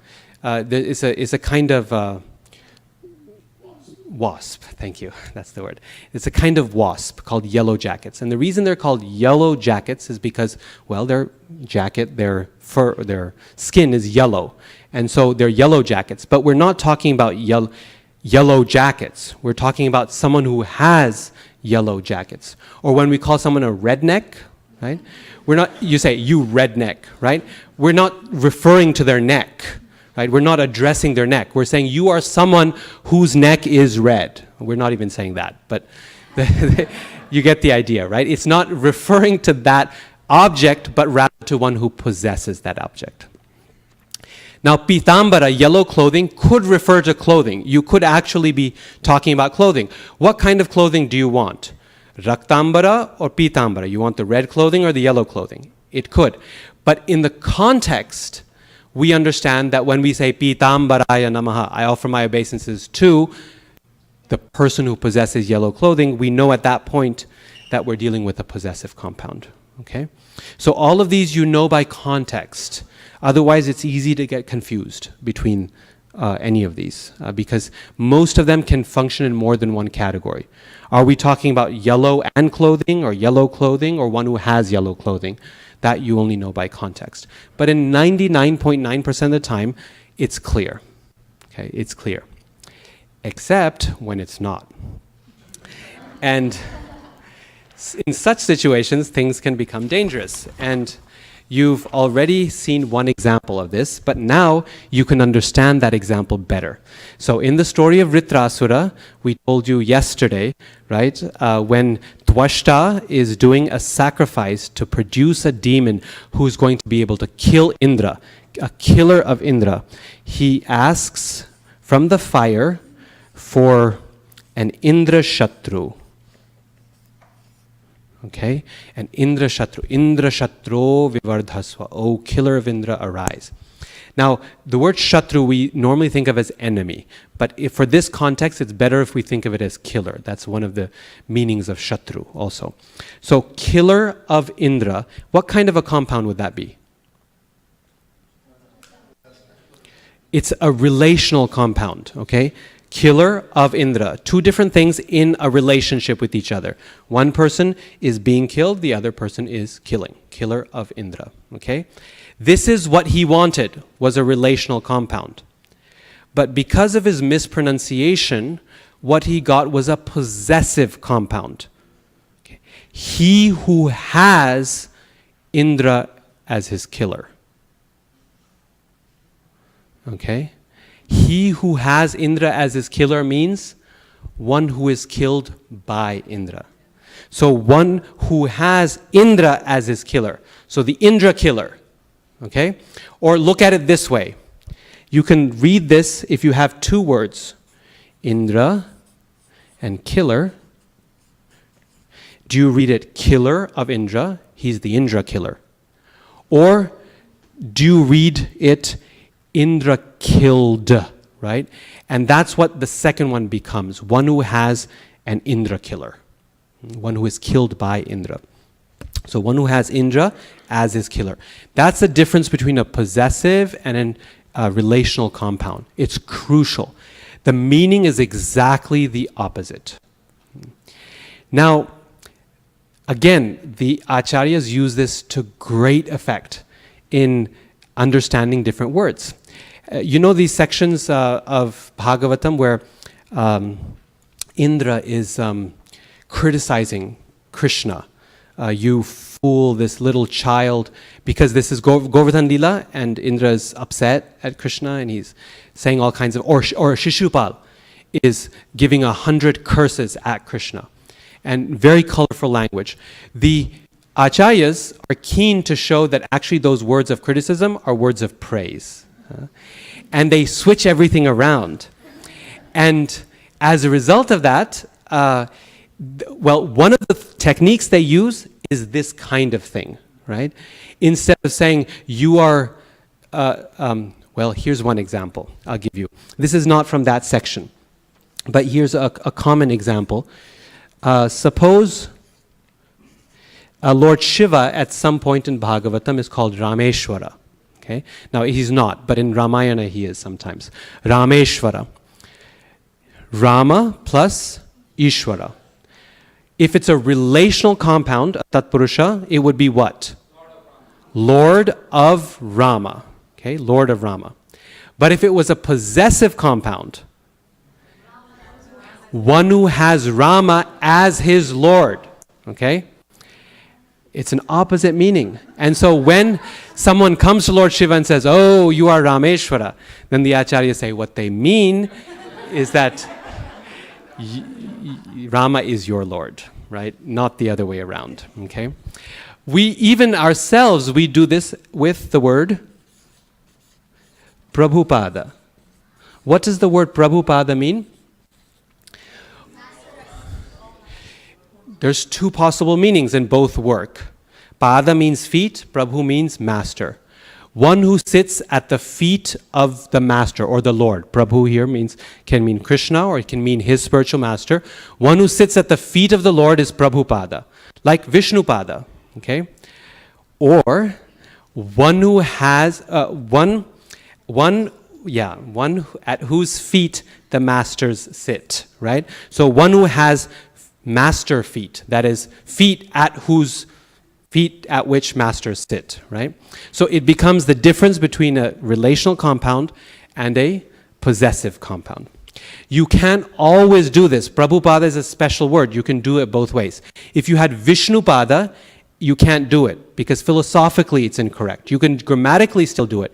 It's a kind of wasp. Thank you. That's the word. It's a kind of wasp called yellow jackets. And the reason they're called yellow jackets is because, well, their jacket, their fur, their skin is yellow. And so they're yellow jackets. But we're not talking about yellow jackets. We're talking about someone who has yellow jackets. Or when we call someone a redneck, right? We're not, you say, you redneck, right? We're not referring to their neck. Right? We're not addressing their neck. We're saying you are someone whose neck is red. We're not even saying that, but you get the idea, right? It's not referring to that object, but rather to one who possesses that object. Now, pitambara, yellow clothing, could refer to clothing. You could actually be talking about clothing. What kind of clothing do you want? Raktambara or pitambara? You want the red clothing or the yellow clothing? It could. But in the context, we understand that when we say Pitambaraya Namaha, I offer my obeisances to the person who possesses yellow clothing, we know at that point that we're dealing with a possessive compound. Okay? So all of these you know by context. Otherwise, it's easy to get confused between any of these because most of them can function in more than one category. Are we talking about yellow and clothing or one who has yellow clothing? That you only know by context. But in 99.9% of the time, it's clear. Okay, it's clear. Except when it's not. And in such situations, things can become dangerous. And you've already seen one example of this, but now you can understand that example better. So in the story of Vritrasura, we told you yesterday, right, when Dwashta is doing a sacrifice to produce a demon who's going to be able to kill Indra, a killer of Indra, he asks from the fire for an Indra Shatru. Okay? An Indra Shatru. Indra Shatro Vivardhasva. Oh, killer of Indra, arise. Now, the word Shatru we normally think of as enemy. But if for this context, it's better if we think of it as killer. That's one of the meanings of Shatru also. So, killer of Indra, what kind of a compound would that be? It's a relational compound, okay? Killer of Indra. Two different things in a relationship with each other. One person is being killed, the other person is killing. Killer of Indra, okay? This is what he wanted, was a relational compound. But because of his mispronunciation, what he got was a possessive compound. Okay. He who has Indra as his killer. Okay? He who has Indra as his killer means one who is killed by Indra. So one who has Indra as his killer. So the Indra killer. Okay? Or look at it this way. You can read this if you have two words, Indra and killer. Do you read it killer of Indra? He's the Indra killer. Or do you read it Indra killed, right? And that's what the second one becomes. One who has an Indra killer. One who is killed by Indra. So one who has Indra as his killer. That's the difference between a possessive and a relational compound. It's crucial. The meaning is exactly the opposite. Now, again, the acharyas use this to great effect in understanding different words. You know these sections of Bhagavatam where Indra is criticizing Krishna. You fool, this little child, because this is Govardhan Lila, and Indra is upset at Krishna, and he's saying all kinds of, or Shishupal is giving 100 curses at Krishna. And very colorful language. The acharyas are keen to show that actually those words of criticism are words of praise. And they switch everything around. And as a result of that, one of the techniques they use is this kind of thing, right? Instead of saying, you are, well, here's one example I'll give you. This is not from that section, but here's a common example. Suppose Lord Shiva at some point in Bhagavatam is called Rameshwara. Okay? Now he's not, but in Ramayana he is sometimes. Rameshwara. Rama plus Ishwara. If it's a relational compound, Tatpurusha, it would be what? Lord of Rama. Okay, Lord of Rama. But if it was a possessive compound, one who has Rama as his Lord, okay? It's an opposite meaning. And so when someone comes to Lord Shiva and says, oh, you are Rameshwara, then the acharyas say what they mean is that Rama is your Lord, right? Not the other way around, okay? We, even ourselves, we do this with the word Prabhupada. What does the word Prabhupada mean? There's two possible meanings and both work. Pada means feet, Prabhu means master. One who sits at the feet of the master or the Lord. Prabhu here can mean Krishna or it can mean his spiritual master. One who sits at the feet of the Lord is Prabhupada, like Vishnupada, okay? Or one who has one at whose feet the masters sit, right? So one who has master feet, that is feet at which masters sit, right? So it becomes the difference between a relational compound and a possessive compound. You can't always do this. Prabhupada is a special word. You can do it both ways. If you had Vishnupada, you can't do it because philosophically it's incorrect. You can grammatically still do it.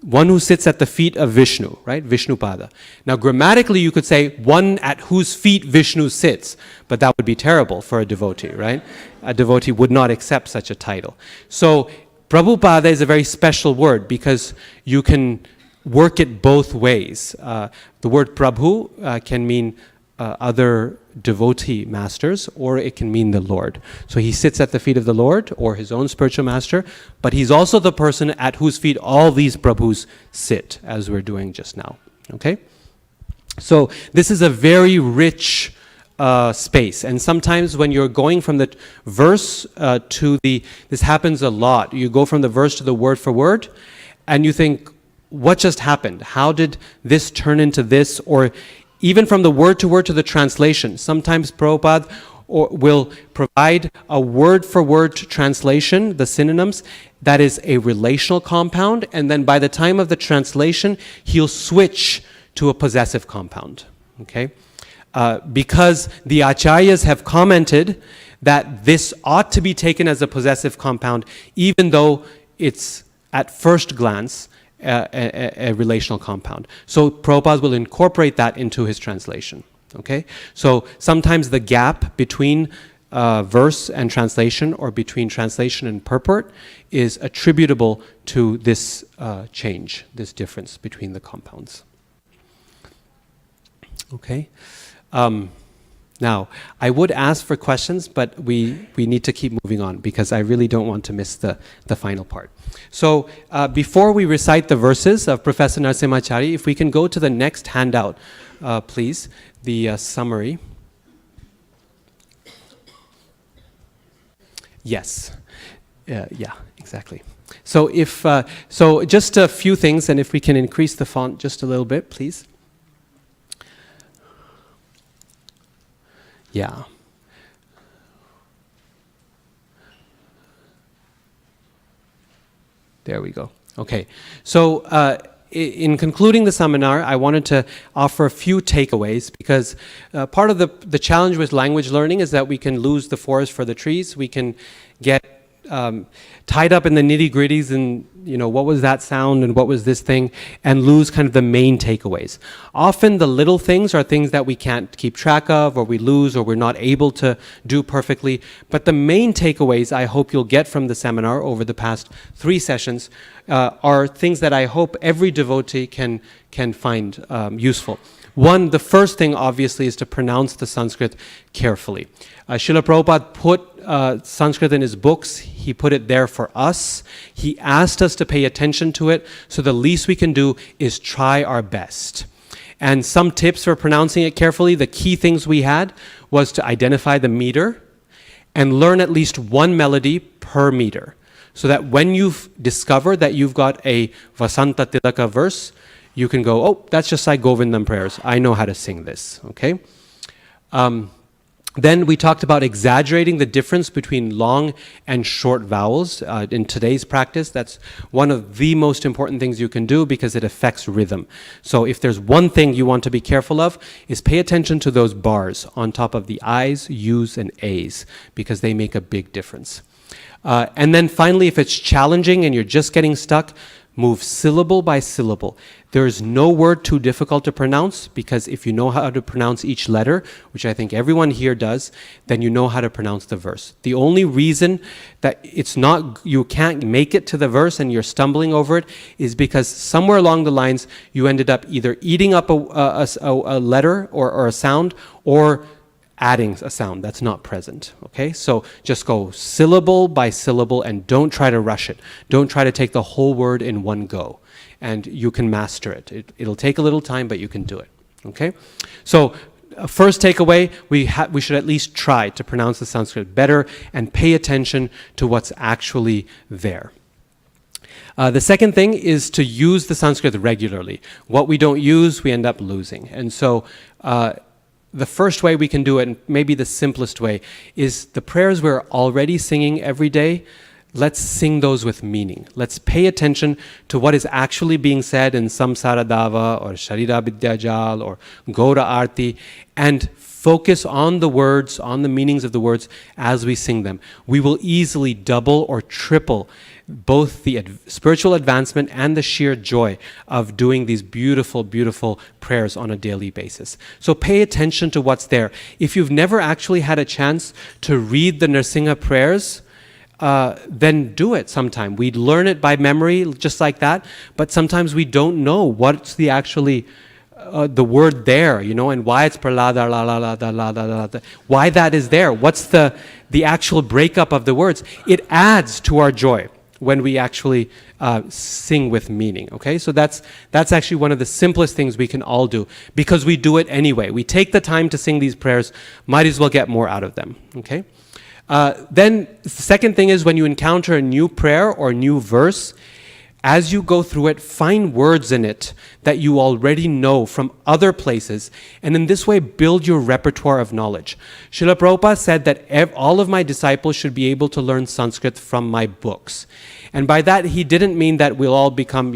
One who sits at the feet of Vishnu, right? Vishnupada. Now grammatically you could say one at whose feet Vishnu sits, but that would be terrible for a devotee, right? A devotee would not accept such a title. So Prabhupada is a very special word because you can work it both ways. The word Prabhu can mean other devotee masters, or it can mean the Lord. So he sits at the feet of the Lord or his own spiritual master, but he's also the person at whose feet all these Prabhus sit, as we're doing just now. Okay? So this is a very rich space, and sometimes when you're going from the verse this happens a lot. You go from the verse to the word for word, and you think, what just happened? How did this turn into this? Or even from the word to the translation. Sometimes Prabhupada will provide a word-for-word translation, the synonyms, that is a relational compound, and then by the time of the translation, he'll switch to a possessive compound. Okay? Because the acharyas have commented that this ought to be taken as a possessive compound, even though it's at first glance a relational compound. So Prabhupada will incorporate that into his translation. Okay? So sometimes the gap between verse and translation, or between translation and purport, is attributable to this change, this difference between the compounds. Okay? Now, I would ask for questions, but we need to keep moving on because I really don't want to miss the final part. So before we recite the verses of Professor Narasimhachari, if we can go to the next handout, please, the summary. Yes. Yeah, exactly. So so just a few things, and if we can increase the font just a little bit, please. Yeah. There we go. Okay. So in concluding the seminar, I wanted to offer a few takeaways because part of the challenge with language learning is that we can lose the forest for the trees. We can get tied up in the nitty-gritties and, what was that sound and what was this thing, and lose kind of the main takeaways. Often the little things are things that we can't keep track of, or we lose, or we're not able to do perfectly. But the main takeaways I hope you'll get from the seminar over the past 3 sessions are things that I hope every devotee can find useful. One, the first thing obviously is to pronounce the Sanskrit carefully. Srila Prabhupada put Sanskrit in his books. He put it there for us. He asked us to pay attention to it, so the least we can do is try our best. And some tips for pronouncing it carefully, the key things we had was to identify the meter and learn at least one melody per meter, so that when you've discovered that you've got a Vasanta Tilaka verse, you can go, oh, that's just like Govindam prayers. I know how to sing this, okay? Then we talked about exaggerating the difference between long and short vowels. In today's practice, that's one of the most important things you can do because it affects rhythm. So if there's one thing you want to be careful of, is pay attention to those bars on top of the I's, U's, and A's, because they make a big difference. And then finally, if it's challenging and you're just getting stuck, move syllable by syllable. There is no word too difficult to pronounce, because if you know how to pronounce each letter, which I think everyone here does, then you know how to pronounce the verse. The only reason that you can't make it to the verse and you're stumbling over it is because somewhere along the lines you ended up either eating up a letter or a sound, or adding a sound that's not present, okay? So just go syllable by syllable and don't try to rush it. Don't try to take the whole word in one go, and you can master it. It'll take a little time, but you can do it, okay? So first takeaway, we should at least try to pronounce the Sanskrit better and pay attention to what's actually there. The second thing is to use the Sanskrit regularly. What we don't use, we end up losing. And so the first way we can do it, and maybe the simplest way, is the prayers we're already singing every day, let's sing those with meaning. Let's pay attention to what is actually being said in Samsara Dava or Sharira Vidyajal or Gaura Arti, and focus on the words, on the meanings of the words as we sing them. We will easily double or triple both the spiritual advancement and the sheer joy of doing these beautiful, beautiful prayers on a daily basis. So pay attention to what's there. If you've never actually had a chance to read the Nrsimha prayers, then do it sometime. We learn it by memory just like that, but sometimes we don't know what's the actually the word there, and why it's pralada, la la la la la la la, why that is there. What's the actual breakup of the words? It adds to our joy when we actually sing with meaning, okay? So that's actually one of the simplest things we can all do, because we do it anyway. We take the time to sing these prayers, might as well get more out of them, okay? Then the second thing is, when you encounter a new prayer or new verse, as you go through it, find words in it that you already know from other places, and in this way build your repertoire of knowledge. Srila Prabhupada said that all of my disciples should be able to learn Sanskrit from my books. And by that, he didn't mean that we'll all become,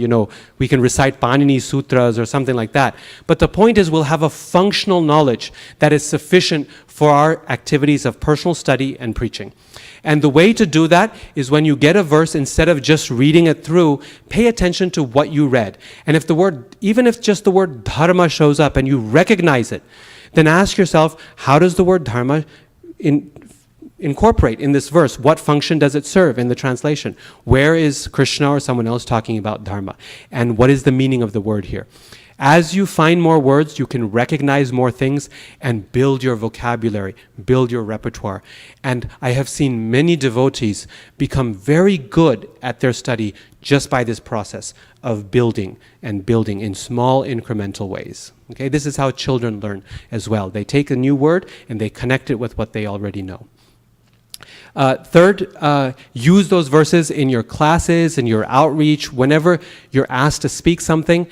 we can recite Panini Sutras or something like that. But the point is, we'll have a functional knowledge that is sufficient for our activities of personal study and preaching. And the way to do that is, when you get a verse, instead of just reading it through, pay attention to what you read. And if even if just the word dharma shows up and you recognize it, then ask yourself, how does the word dharma incorporate in this verse? What function does it serve in the translation? Where is Krishna or someone else talking about dharma? And what is the meaning of the word here? As you find more words, you can recognize more things and build your vocabulary, build your repertoire. And I have seen many devotees become very good at their study just by this process of building and building in small incremental ways. Okay, this is how children learn as well. They take a new word and they connect it with what they already know. Third, use those verses in your classes, in your outreach, whenever you're asked to speak something,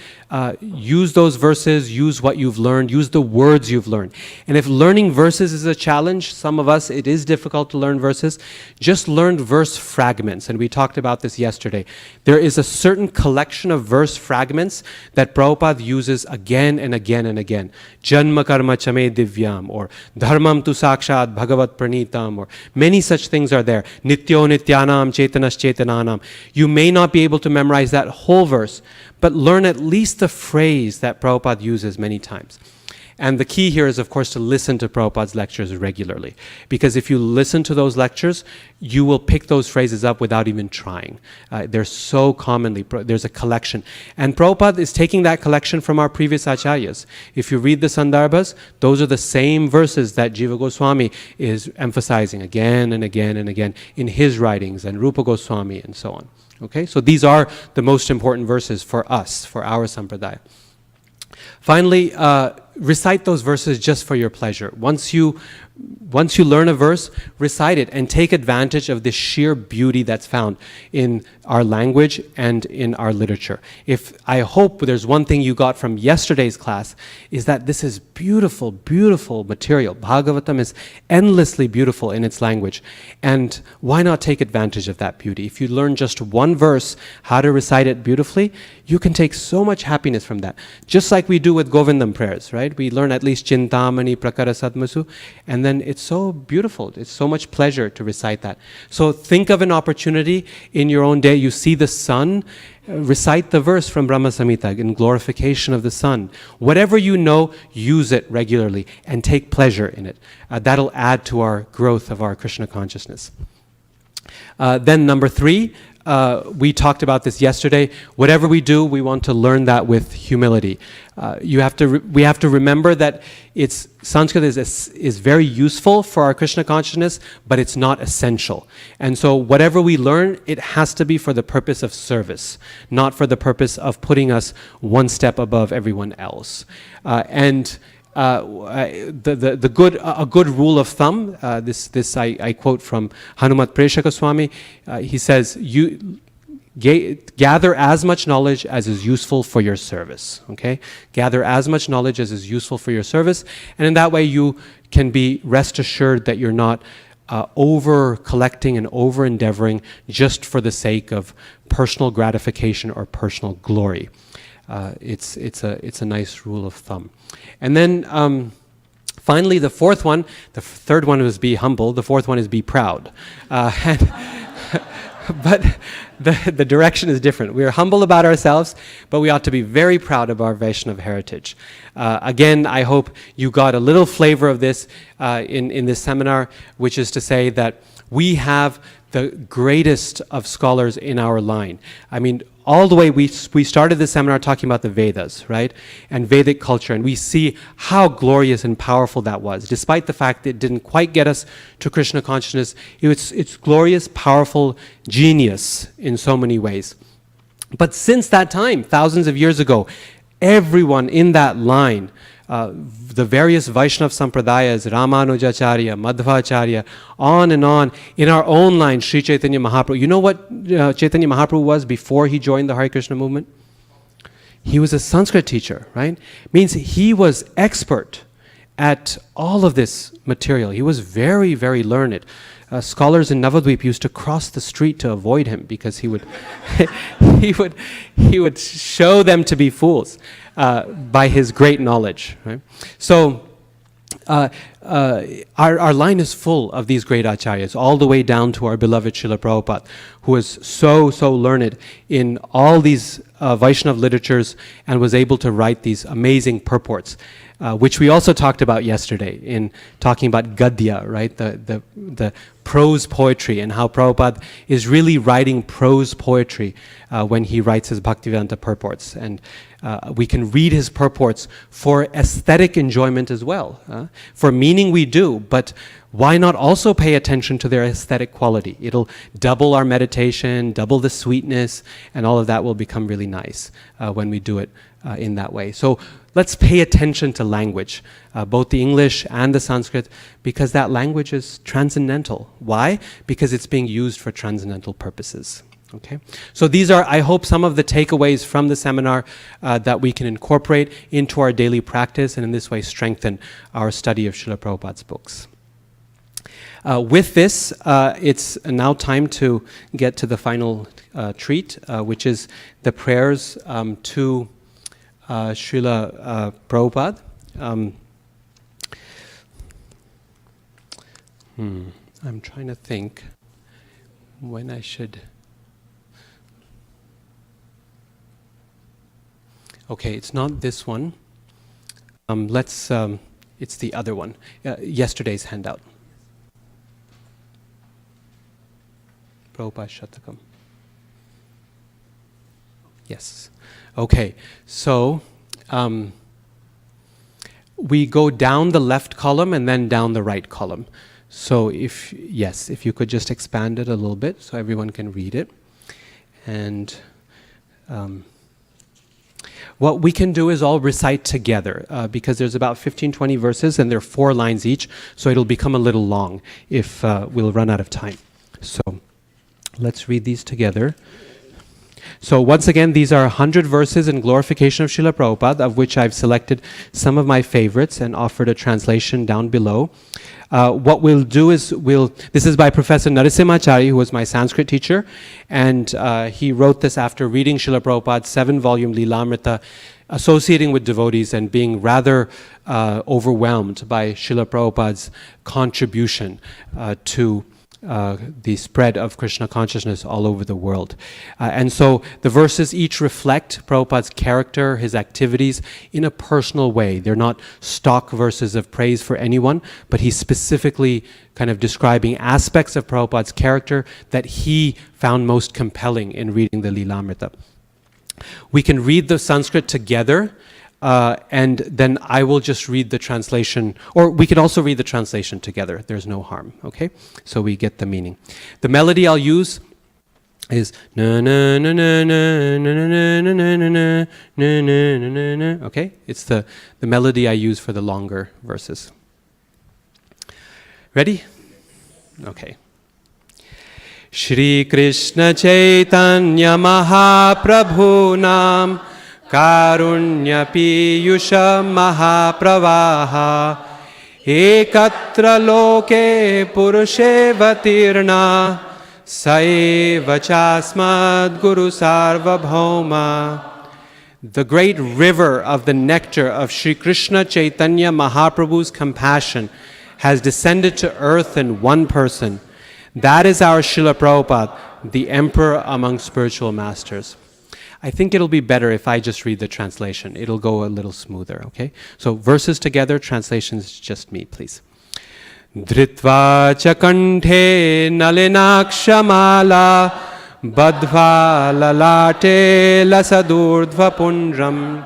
use those verses, use what you've learned, use the words you've learned. And if learning verses is a challenge, some of us, it is difficult to learn verses, just learn verse fragments. And we talked about this yesterday. There is a certain collection of verse fragments that Prabhupada uses again and again and again. Janma karma chame divyam, or dharmam tu sakshat bhagavat pranitam, or many such things are there. Nityo nityanam chetanas chetananam. You may not be able to memorize that whole verse, but learn at least the phrase that Prabhupada uses many times. And the key here is, of course, to listen to Prabhupada's lectures regularly. Because if you listen to those lectures, you will pick those phrases up without even trying. They're so commonly, there's a collection. And Prabhupada is taking that collection from our previous acharyas. If you read the Sandarbhas, those are the same verses that Jiva Goswami is emphasizing again and again and again in his writings, and Rupa Goswami and so on. Okay, so these are the most important verses for us, for our sampradaya. Finally, recite those verses just for your pleasure. Once you learn a verse, recite it and take advantage of the sheer beauty that's found in our language and in our literature. I hope there's one thing you got from yesterday's class, is that this is beautiful, beautiful material. Bhagavatam is endlessly beautiful in its language. And why not take advantage of that beauty? If you learn just one verse, how to recite it beautifully, you can take so much happiness from that. Just like we do with Govindam prayers, right? We learn at least Chintamani Prakara Sadmasu, and then it's so beautiful. It's so much pleasure to recite that. So think of an opportunity in your own day. You see the sun, recite the verse from Brahma Samhita in glorification of the sun. Whatever you know, use it regularly and take pleasure in it. That'll add to our growth of our Krishna consciousness. Then number 3, we talked about this yesterday. Whatever we do, we want to learn that with humility. We have to remember that Sanskrit is very useful for our Krishna consciousness, but it's not essential. And so whatever we learn, it has to be for the purpose of service, not for the purpose of putting us one step above everyone else. A good rule of thumb, this I quote from Hanumat Presha Goswami. He says, gather as much knowledge as is useful for your service. Okay, gather as much knowledge as is useful for your service, and in that way you can be rest assured that you're not over collecting and over endeavoring just for the sake of personal gratification or personal glory. It's a nice rule of thumb. And then finally, the fourth one, the third one was be humble, the fourth one is be proud. But the direction is different. We are humble about ourselves, but we ought to be very proud of our Vaishnava heritage. Again, I hope you got a little flavor of this in this seminar, which is to say that we have the greatest of scholars in our line. I mean, all the way we started the seminar talking about the Vedas, right? And Vedic culture, and we see how glorious and powerful that was. Despite the fact that it didn't quite get us to Krishna consciousness, it's glorious, powerful genius in so many ways. But since that time, thousands of years ago, everyone in that line, the various Vaishnava sampradayas, Ramanujacharya, Madhvacharya, on, in our own line, Sri Chaitanya Mahaprabhu. You know what Chaitanya Mahaprabhu was before he joined the Hare Krishna movement? He was a Sanskrit teacher, right? Means he was expert at all of this material. He was very, very learned. Scholars in Navadvip used to cross the street to avoid him because he would he would show them to be fools by his great knowledge. Right? So our line is full of these great acharyas, all the way down to our beloved Srila Prabhupada, who is so learned in all these Vaishnava literatures and was able to write these amazing purports. Which we also talked about yesterday in talking about Gadya, right? The prose poetry, and how Prabhupada is really writing prose poetry when he writes his Bhaktivedanta purports. And We can read his purports for aesthetic enjoyment as well. For meaning we do, but why not also pay attention to their aesthetic quality? It'll double our meditation, double the sweetness, and all of that will become really nice when we do it in that way. So let's pay attention to language, both the English and the Sanskrit, because that language is transcendental. Why? Because it's being used for transcendental purposes. Okay, so these are, I hope, some of the takeaways from the seminar that we can incorporate into our daily practice, and in this way strengthen our study of Srila Prabhupada's books. With this, it's now time to get to the final treat, which is the prayers to Srila Prabhupada. I'm trying to think when I should... Okay, it's not this one. It's the other one, yesterday's handout. Prabhupada Shatakam. Yes. Okay, so we go down the left column and then down the right column. So if you could just expand it a little bit so everyone can read it. And what we can do is all recite together because there's about 15-20 verses and there are 4 lines each, so it'll become a little long if we'll run out of time. So let's read these together. So once again, these are 100 verses in glorification of Srila Prabhupada, of which I've selected some of my favorites and offered a translation down below. What we'll do is, this is by Professor Narasimhachari, who was my Sanskrit teacher, and he wrote this after reading Srila Prabhupada's 7-volume Lilamrita, associating with devotees and being rather overwhelmed by Srila Prabhupada's contribution to the spread of Krishna consciousness all over the world. And so the verses each reflect Prabhupada's character, his activities in a personal way. They're not stock verses of praise for anyone, but he's specifically kind of describing aspects of Prabhupada's character that he found most compelling in reading the Lilamrita. We can read the Sanskrit together, and then I will just read the translation, or we could also read the translation together. There's no harm, okay? So we get the meaning. The melody I'll use is na na na na na na na na na na na na. Okay? It's the melody I use for the longer verses. Ready? Okay. Shri Krishna Chaitanya Mahaprabhu Nam Karunya Piyusha Mahapravaha Ekatra Loke Purushevatirna Saeva Chasmad Guru Sarvabhauma. The great river of the nectar of Shri Krishna Chaitanya Mahaprabhu's compassion has descended to earth in one person. That is our Srila Prabhupada, the emperor among spiritual masters. I think it'll be better if I just read the translation. It'll go a little smoother, okay? So verses together, translations just me, please. Dritva chakanthe nalinakshamala badhva lalate lasadurdhva punram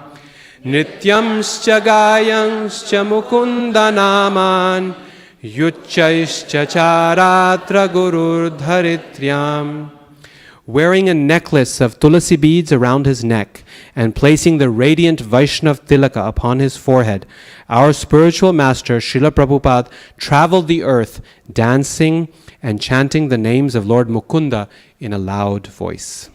nityamscha gayangscha mukunda naman yuchaischa charatra gurur dharityam. Wearing a necklace of tulasi beads around his neck and placing the radiant Vaishnav tilaka upon his forehead, our spiritual master Srila Prabhupada traveled the earth dancing and chanting the names of Lord Mukunda in a loud voice.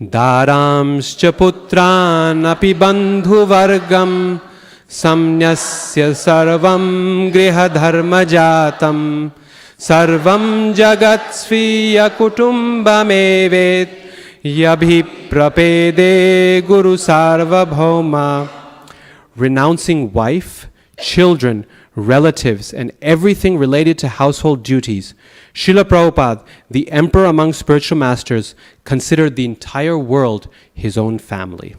Daramscha putran api bandhu vargam samnyasya sarvam griha dharma jatam Sarvam jagat sviya kutumbamevet yabhiprapede guru sarvabhauma. Renouncing wife, children, relatives, and everything related to household duties, Srila Prabhupada, the emperor among spiritual masters, considered the entire world his own family.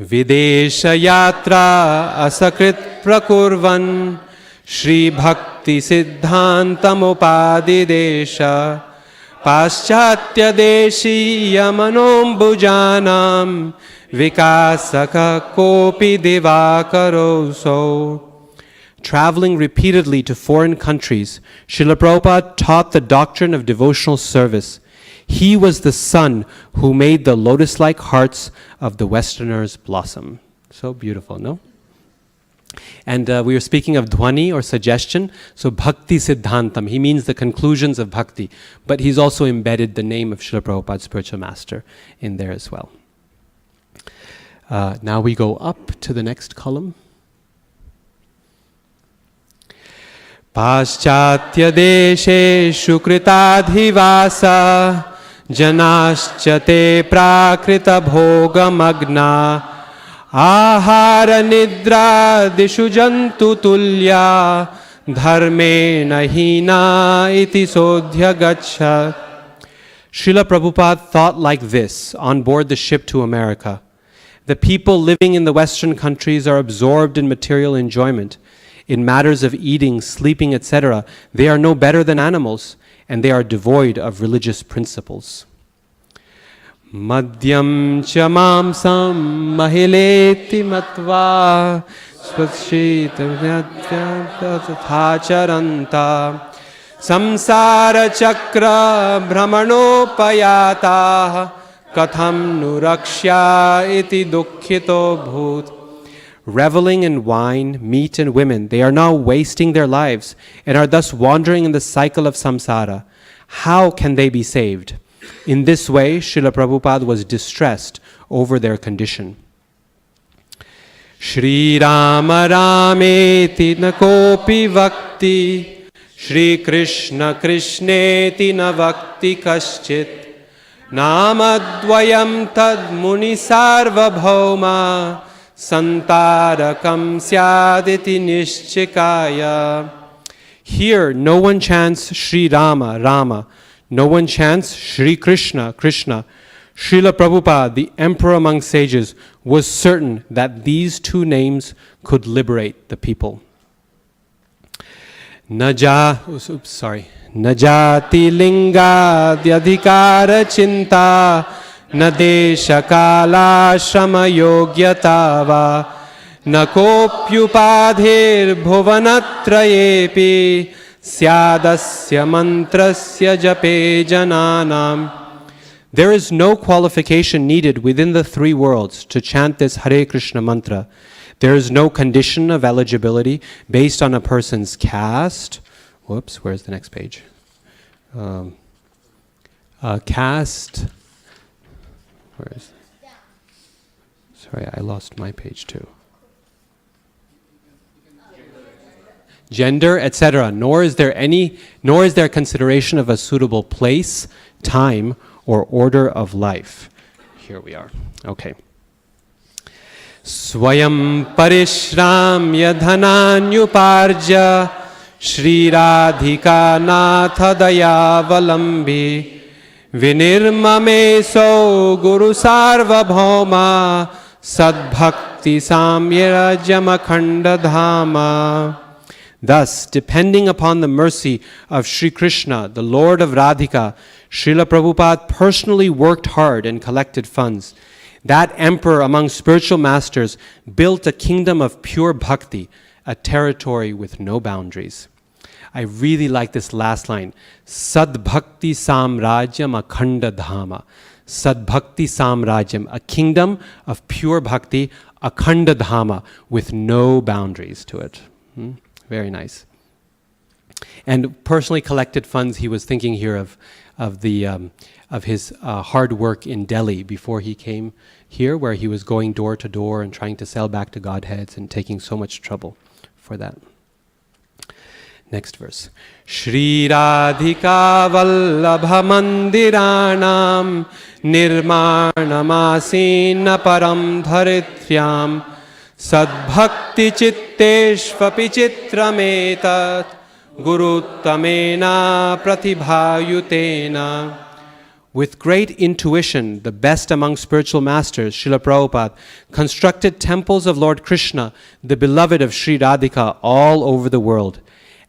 Videsha yatra asakrit prakurvan Shri Bhakti Siddhantam Upadi Desha paschatya deshiya manombujanam vikasaka kopi divakaroso. Traveling repeatedly to foreign countries, Srila Prabhupada taught the doctrine of devotional service. He was the sun who made the lotus-like hearts of the Westerners blossom. So beautiful, no? And we were speaking of dhwani or suggestion. So bhakti siddhantam, he means the conclusions of bhakti. But he's also embedded the name of Srila Prabhupada, spiritual master, in there as well. Now we go up to the next column. Paschatya desheshu kritadhivasa janaschate prakrita bhoga magna ahara nidra dishu jantu tulya dharme nahina iti sodhya gacha. Srila Prabhupada thought like this on board the ship to America. The people living in the Western countries are absorbed in material enjoyment. In matters of eating, sleeping, etc., they are no better than animals, and they are devoid of religious principles. Madhyam cha mamsam mahileti matva svashita tatacharanta samsara chakra brahmanopayata katham nurakshya iti dukkhito bhut. Reveling in wine, meat, and women, they are now wasting their lives and are thus wandering in the cycle of samsara. How can they be saved? In this way, Srila Prabhupada was distressed over their condition. Shri Rama Rameti na kopi vakti, Shri Krishna Krishneti na vakti kaschit, Namadvayam tad muni sarva bhauma, Santarakam syaditi nishchikaya. Here, no one chants Shri Rama, Rama. No one chants Shri Krishna, Krishna. Srila Prabhupada, the emperor among sages, was certain that these two names could liberate the people. Najati linga dyadhikara chinta na desha kala shrama yogyatava na kopyupadhir bhuvanatrayepi syadasya mantrasya jape jananam. There is no qualification needed within the three worlds to chant this Hare Krishna mantra. There is no condition of eligibility based on a person's caste. Whoops, where's the next page? Caste. Where is? Sorry, I lost my page too. Gender, etc. Nor is there consideration of a suitable place, time, or order of life. Here we are. Okay. Swayam parishramya dhananyuparja Shri Radhika Natha Dayavalambi Vinirmame so Guru Sarva Bhauma Sadbhakti Samyara Jamakhanda Dhama. Thus, depending upon the mercy of Sri Krishna, the Lord of Radhika, Srila Prabhupada personally worked hard and collected funds. That emperor among spiritual masters built a kingdom of pure bhakti, a territory with no boundaries. I really like this last line. Sadbhakti Samrajyam Akhanda Dhama. Sadbhakti Samrajyam, a kingdom of pure bhakti, Akhanda Dhama, with no boundaries to it. Very nice. And personally collected funds, he was thinking here of his hard work in Delhi before he came here, where he was going door to door and trying to sell back to Godheads and taking so much trouble for that. Next verse. Shri Radhika Vallabha Mandiranam Nirmanamasin Param Dharitryam Sadbhakti Chitteshvapi Chitrametat Guruttamena Pratibhayutena. With great intuition, the best among spiritual masters, Srila Prabhupada, constructed temples of Lord Krishna, the beloved of Sri Radhika, all over the world.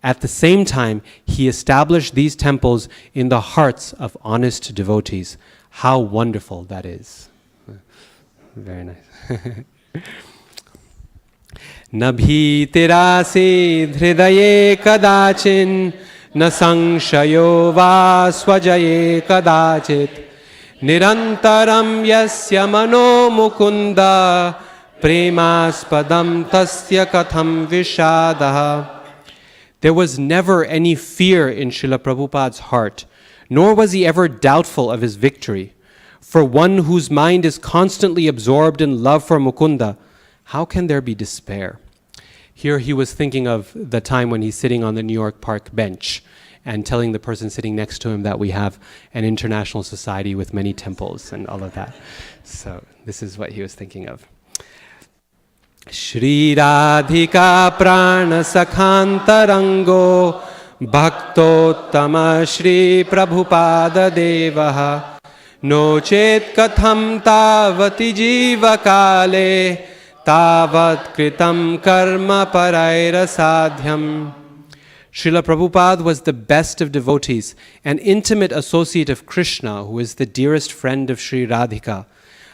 At the same time, he established these temples in the hearts of honest devotees. How wonderful that is. Very nice. Nabhitirasi dhridaye kadachin na sangshayo va swajaye kadachit nirantaram yasya mano mukunda premaspadam tasya katham vishadaha. There was never any fear in Srila Prabhupada's heart, nor was he ever doubtful of his victory. For one whose mind is constantly absorbed in love for Mukunda, how can there be despair? Here he was thinking of the time when he's sitting on the New York Park bench and telling the person sitting next to him that we have an international society with many temples and all of that. So this is what he was thinking of. Shri Radhika Prana Sakhantarango Bhaktottama Shri Prabhupada Devaha No Chet Katham Tavati Jiva Kale Tavat Kritam Karma Paraira Sadhyam. Srila Prabhupada was the best of devotees, an intimate associate of Krishna, who is the dearest friend of Sri Radhika.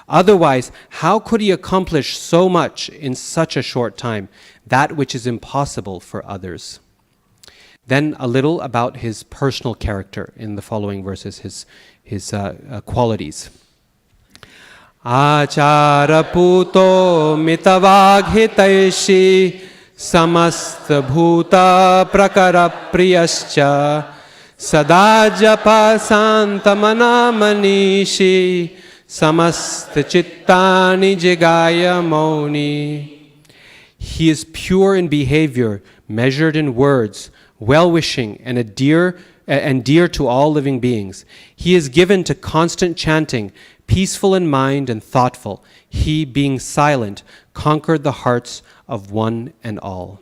Otherwise, how could he accomplish so much in such a short time, that which is impossible for others? Then a little about his personal character in the following verses, his qualities. Achara puto mitavaghitaishi samasta bhuta prakara priyascha sadajapa santamana manishi samasta chittani jigaya mauni. He is pure in behavior, measured in words, well-wishing, and dear to all living beings. He is given to constant chanting, peaceful in mind and thoughtful. He, being silent, conquered the hearts of one and all.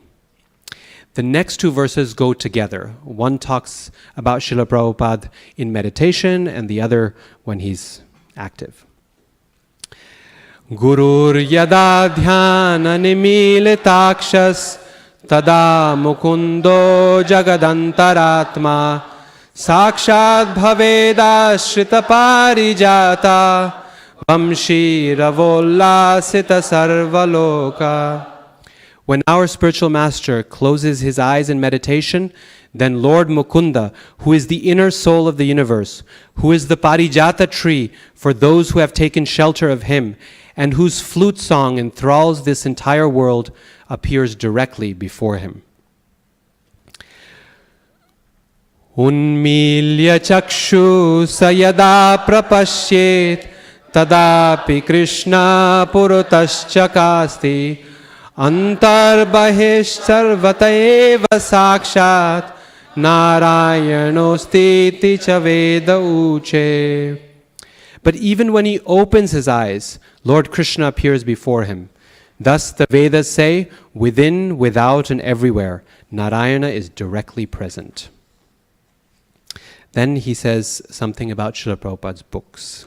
The next two verses go together. One talks about Srila Prabhupada in meditation, and the other when he's active. Gurur yada dhyana nimilitakshas tada mukundo jagadantaratma sakshat bhaveda shrita parijata vamshi ravollasita sarvaloka. When our spiritual master closes his eyes in meditation, then Lord Mukunda, who is the inner soul of the universe, who is the parijata tree for those who have taken shelter of him, and whose flute song enthralls this entire world, appears directly before him. Unmilya chakshu sayada prapashyet tadapi Krishna purutaschakasti antar bahish sarvataeva sakshat narayanosti chaveda uche. But even when he opens his eyes, Lord Krishna appears before him. Thus the Vedas say, within, without, and everywhere, Narayana is directly present. Then he says something about Srila Prabhupada's books.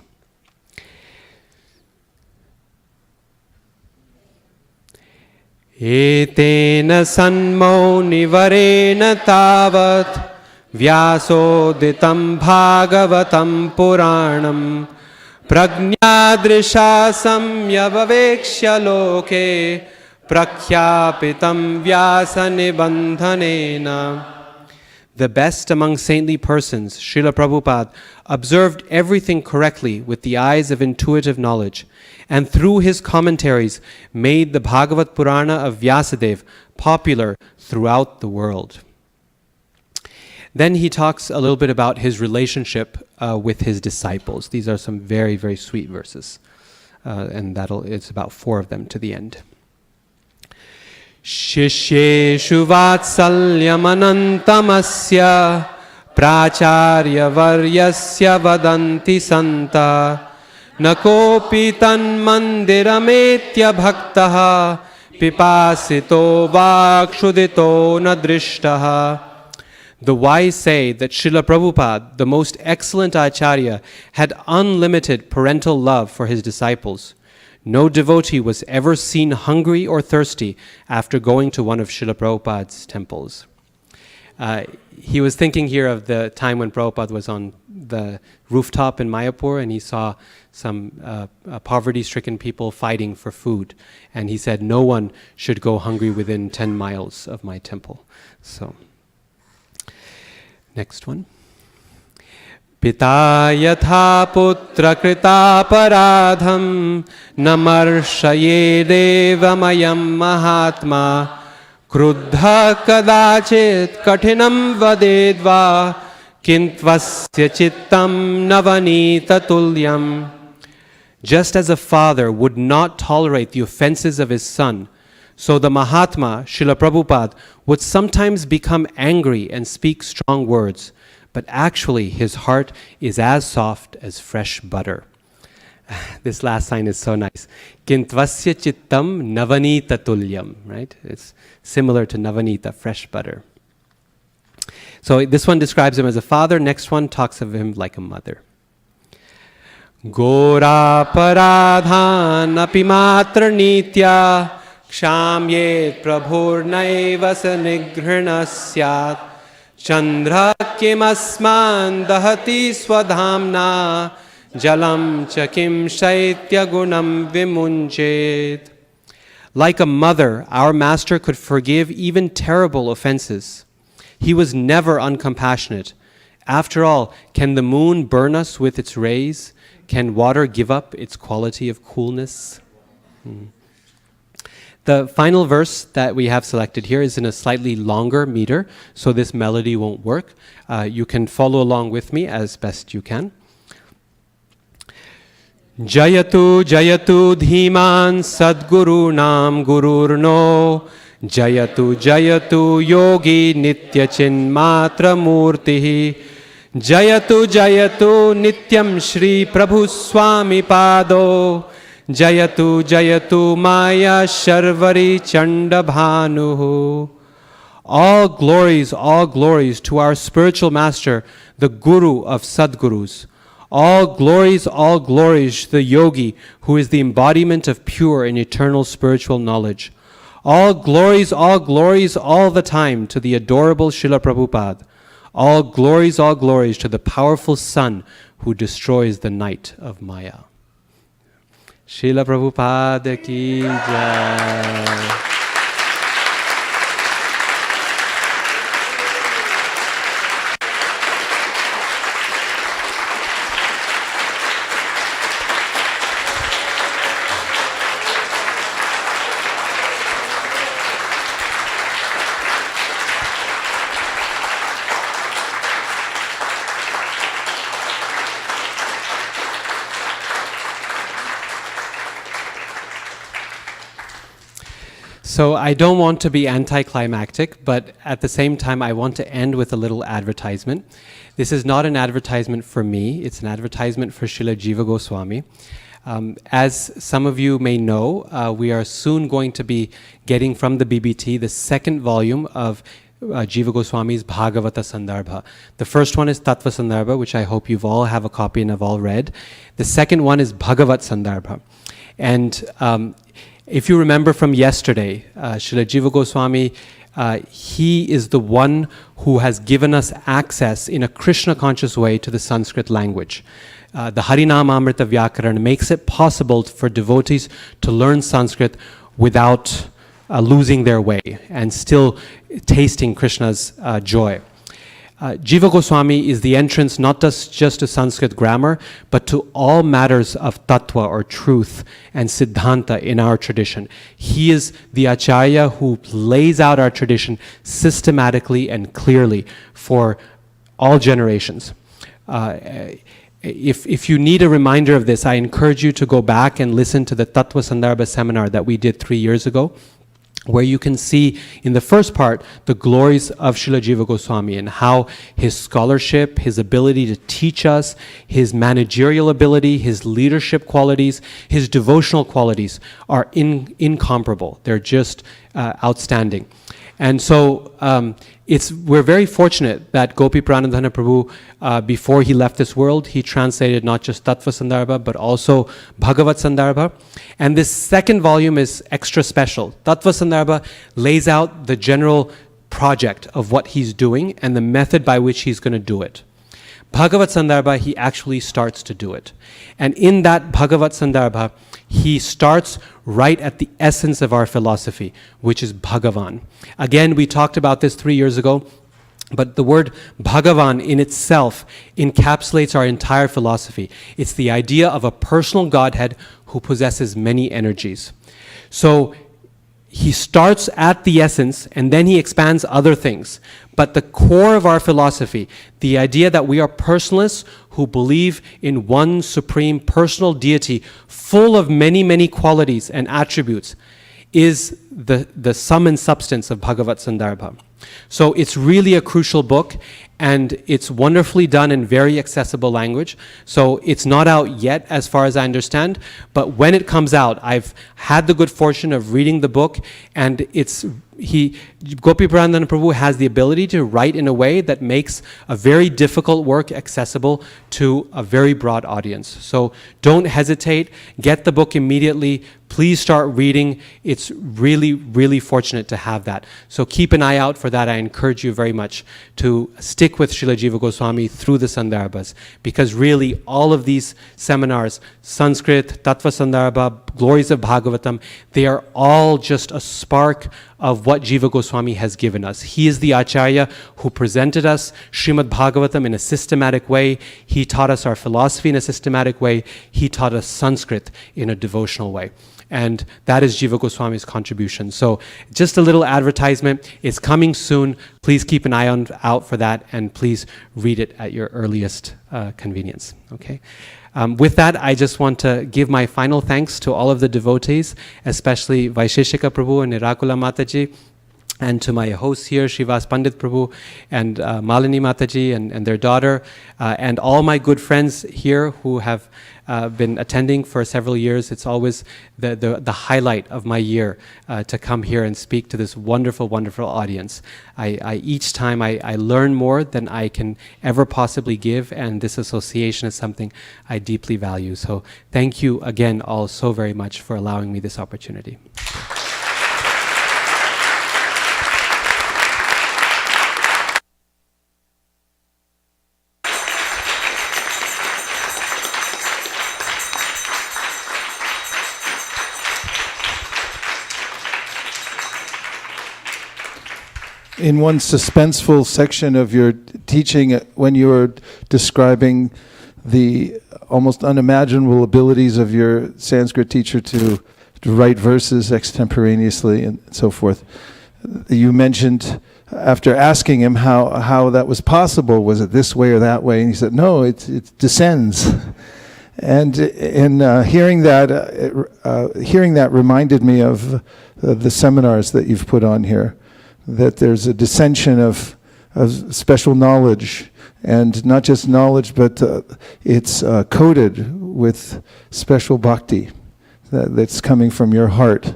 Etena sanmo nivarena tavat vyasoditam bhagavatam puranam prajnadrisha samyavavekshya loke prakyapitam vyasa nibandhanena. The best among saintly persons, Srila Prabhupada, observed everything correctly with the eyes of intuitive knowledge, and through his commentaries made the Bhagavat Purana of Vyasadeva popular throughout the world. Then he talks a little bit about his relationship with his disciples. These are some very, very sweet verses, and it's about 4 of them to the end. Shishyeshu vatsalyamanantamasya pracharya varyasya vadanti santa nakopi tan mandirametya bhaktaha pipasito vakshudito nadrishtaha. The wise say that Srila Prabhupada, the most excellent Acharya, had unlimited parental love for his disciples. No devotee was ever seen hungry or thirsty after going to one of Srila Prabhupada's temples. He was thinking here of the time when Prabhupada was on the rooftop in Mayapur and he saw some poverty-stricken people fighting for food. And he said, no one should go hungry within 10 miles of my temple. So, next one. Pita yatha putra krita paradham namarshaye devamayam mahatma kruddha kadachit katinam vadedva kintvasya chittam navanita tulyam. Just as a father would not tolerate the offenses of his son, so the Mahatma, Srila Prabhupada, would sometimes become angry and speak strong words, but actually his heart is as soft as fresh butter. This last line is so nice. Kintvasya chittam navanita tulyam, right? It's similar to navanita, fresh butter. So this one describes him as a father, next one talks of him like a mother. Gora paradhan api matra nitya kshamyet prabhur naivasa nighrana syat chandra kimasman dahati swadhamna jalam chakim shaitya gunam vimunchet. Like a mother, our master could forgive even terrible offenses. He was never uncompassionate. After all, can the moon burn us with its rays? Can water give up its quality of coolness? The final verse that we have selected here is in a slightly longer meter, so this melody won't work. You can follow along with me as best you can. Jayatu Jayatu Dhiman Sadguru Nam Gururno Jayatu Jayatu Yogi Nitya Chinmatra Murtihi Jayatu Jayatu Nityam Shri Prabhu Swami Pado Jayatu Jayatu Maya Sharvari Chanda Bhanuhu. All glories to our spiritual master, the Guru of Sadgurus. All glories to the yogi who is the embodiment of pure and eternal spiritual knowledge. All glories all the time to the adorable Srila Prabhupada. All glories to the powerful sun who destroys the night of Maya. Srila Prabhupada ki jai. So I don't want to be anticlimactic, but at the same time I want to end with a little advertisement. This is not an advertisement for me, it's an advertisement for Srila Jiva Goswami. As some of you may know, we are soon going to be getting from the BBT the second volume of Jiva Goswami's Bhagavata Sandarbha. The first one is Tattva Sandarbha, which I hope you've all have a copy and have all read. The second one is Bhagavat Sandarbha. And if you remember from yesterday, Srila Jiva Goswami, he is the one who has given us access in a Krishna conscious way to the Sanskrit language. The Harinama Amrita Vyakaran makes it possible for devotees to learn Sanskrit without losing their way and still tasting Krishna's joy. Jiva Goswami is the entrance not just to Sanskrit grammar, but to all matters of tattva or truth and siddhanta in our tradition. He is the acharya who lays out our tradition systematically and clearly for all generations. If you need a reminder of this, I encourage you to go back and listen to the Tattva Sandarbha seminar that we did 3 years ago, where you can see in the first part the glories of Srila Jiva Goswami and how his scholarship, his ability to teach us, his managerial ability, his leadership qualities, his devotional qualities are incomparable. They're just outstanding. And so we're very fortunate that Gopi Pranadhana Prabhu, before he left this world, he translated not just Tattva Sandarbha, but also Bhagavat Sandarbha. And this second volume is extra special. Tattva Sandarbha lays out the general project of what he's doing and the method by which he's going to do it. Bhagavat Sandarbha, he actually starts to do it. And in that Bhagavat Sandarbha, he starts right at the essence of our philosophy, which is Bhagavan. Again, we talked about this 3 years ago, but the word Bhagavan in itself encapsulates our entire philosophy. It's the idea of a personal Godhead who possesses many energies. So he starts at the essence and then he expands other things. But the core of our philosophy, the idea that we are personalists who believe in one supreme personal deity full of many, many qualities and attributes, is the sum and substance of Bhagavat Sandarbha. So it's really a crucial book, and it's wonderfully done in very accessible language. So it's not out yet as far as I understand, but when it comes out, I've had the good fortune of reading the book, and Gopi Prandan Prabhu has the ability to write in a way that makes a very difficult work accessible to a very broad audience. So don't hesitate, get the book immediately, please start reading. It's really, really fortunate to have that. So keep an eye out for that. I encourage you very much to stick with Srila Jiva Goswami through the Sandarbhas, because really all of these seminars, Sanskrit, Tattva Sandarbha, Glories of Bhagavatam, they are all just a spark of what Jiva Goswami has given us. He is the Acharya who presented us Srimad Bhagavatam in a systematic way. He taught us our philosophy in a systematic way. He taught us Sanskrit in a devotional way. And that is Jiva Goswami's contribution. So just a little advertisement. It's coming soon. Please keep an eye out for that, and please read it at your earliest convenience. Okay. With that, I just want to give my final thanks to all of the devotees, especially Vaisheshika Prabhu and Nirakula Mataji, and to my hosts here, Srivas Pandit Prabhu and Malini Mataji and their daughter, and all my good friends here who have been attending for several years. It's always the highlight of my year to come here and speak to this wonderful, wonderful audience. Each time I learn more than I can ever possibly give, and this association is something I deeply value. So thank you again all so very much for allowing me this opportunity. In one suspenseful section of your teaching, when you were describing the almost unimaginable abilities of your Sanskrit teacher to write verses extemporaneously and so forth, you mentioned, after asking him how that was possible, was it this way or that way? And he said, no, it descends. And in hearing that reminded me of the seminars that you've put on here, that there's a dissension of special knowledge, and not just knowledge, but it's coated with special bhakti that's coming from your heart.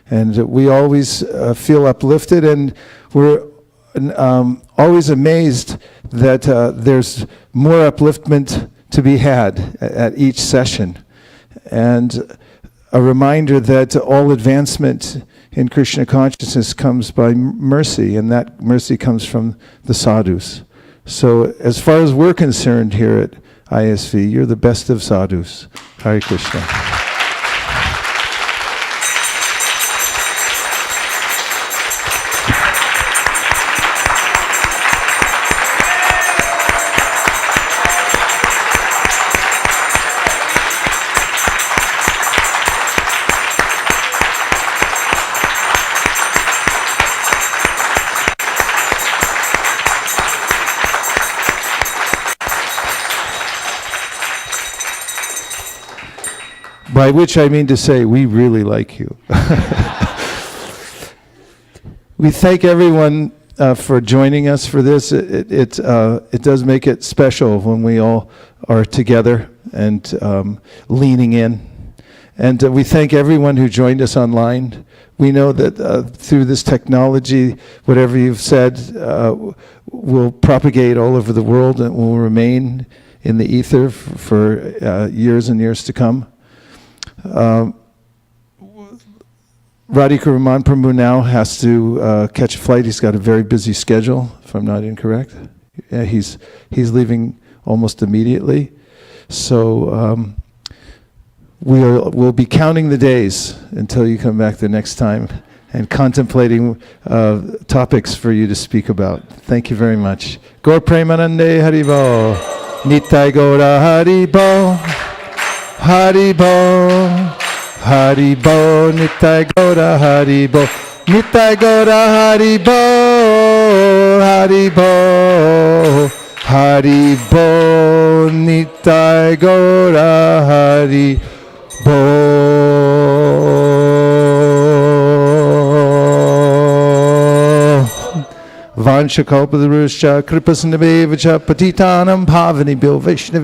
And we always feel uplifted, and we're always amazed that there's more upliftment to be had at each session. And a reminder that all advancement in Krishna consciousness comes by mercy, and that mercy comes from the sadhus. So as far as we're concerned here at ISV, you're the best of sadhus. Hare Krishna. By which I mean to say, we really like you. We thank everyone for joining us for this. It does make it special when we all are together and leaning in. And we thank everyone who joined us online. We know that through this technology, whatever you've said will propagate all over the world and will remain in the ether for years and years to come. Radhika Raman Prabhu now has to catch a flight. He's got a very busy schedule, if I'm not incorrect. Yeah, he's leaving almost immediately. So we'll be counting the days until you come back the next time and contemplating topics for you to speak about. Thank you very much. Gaur Premanande Haribo. Nitai Gaura Haribo. Haribo. Haribo. Nitai Gaura Haribo. Nitai Gaura Haribo. Haribo. Haribo. Nitai Gaura Haribo. Vanchakalpataruscha kripasandevacha patitanam bhavani bil Vaishnavi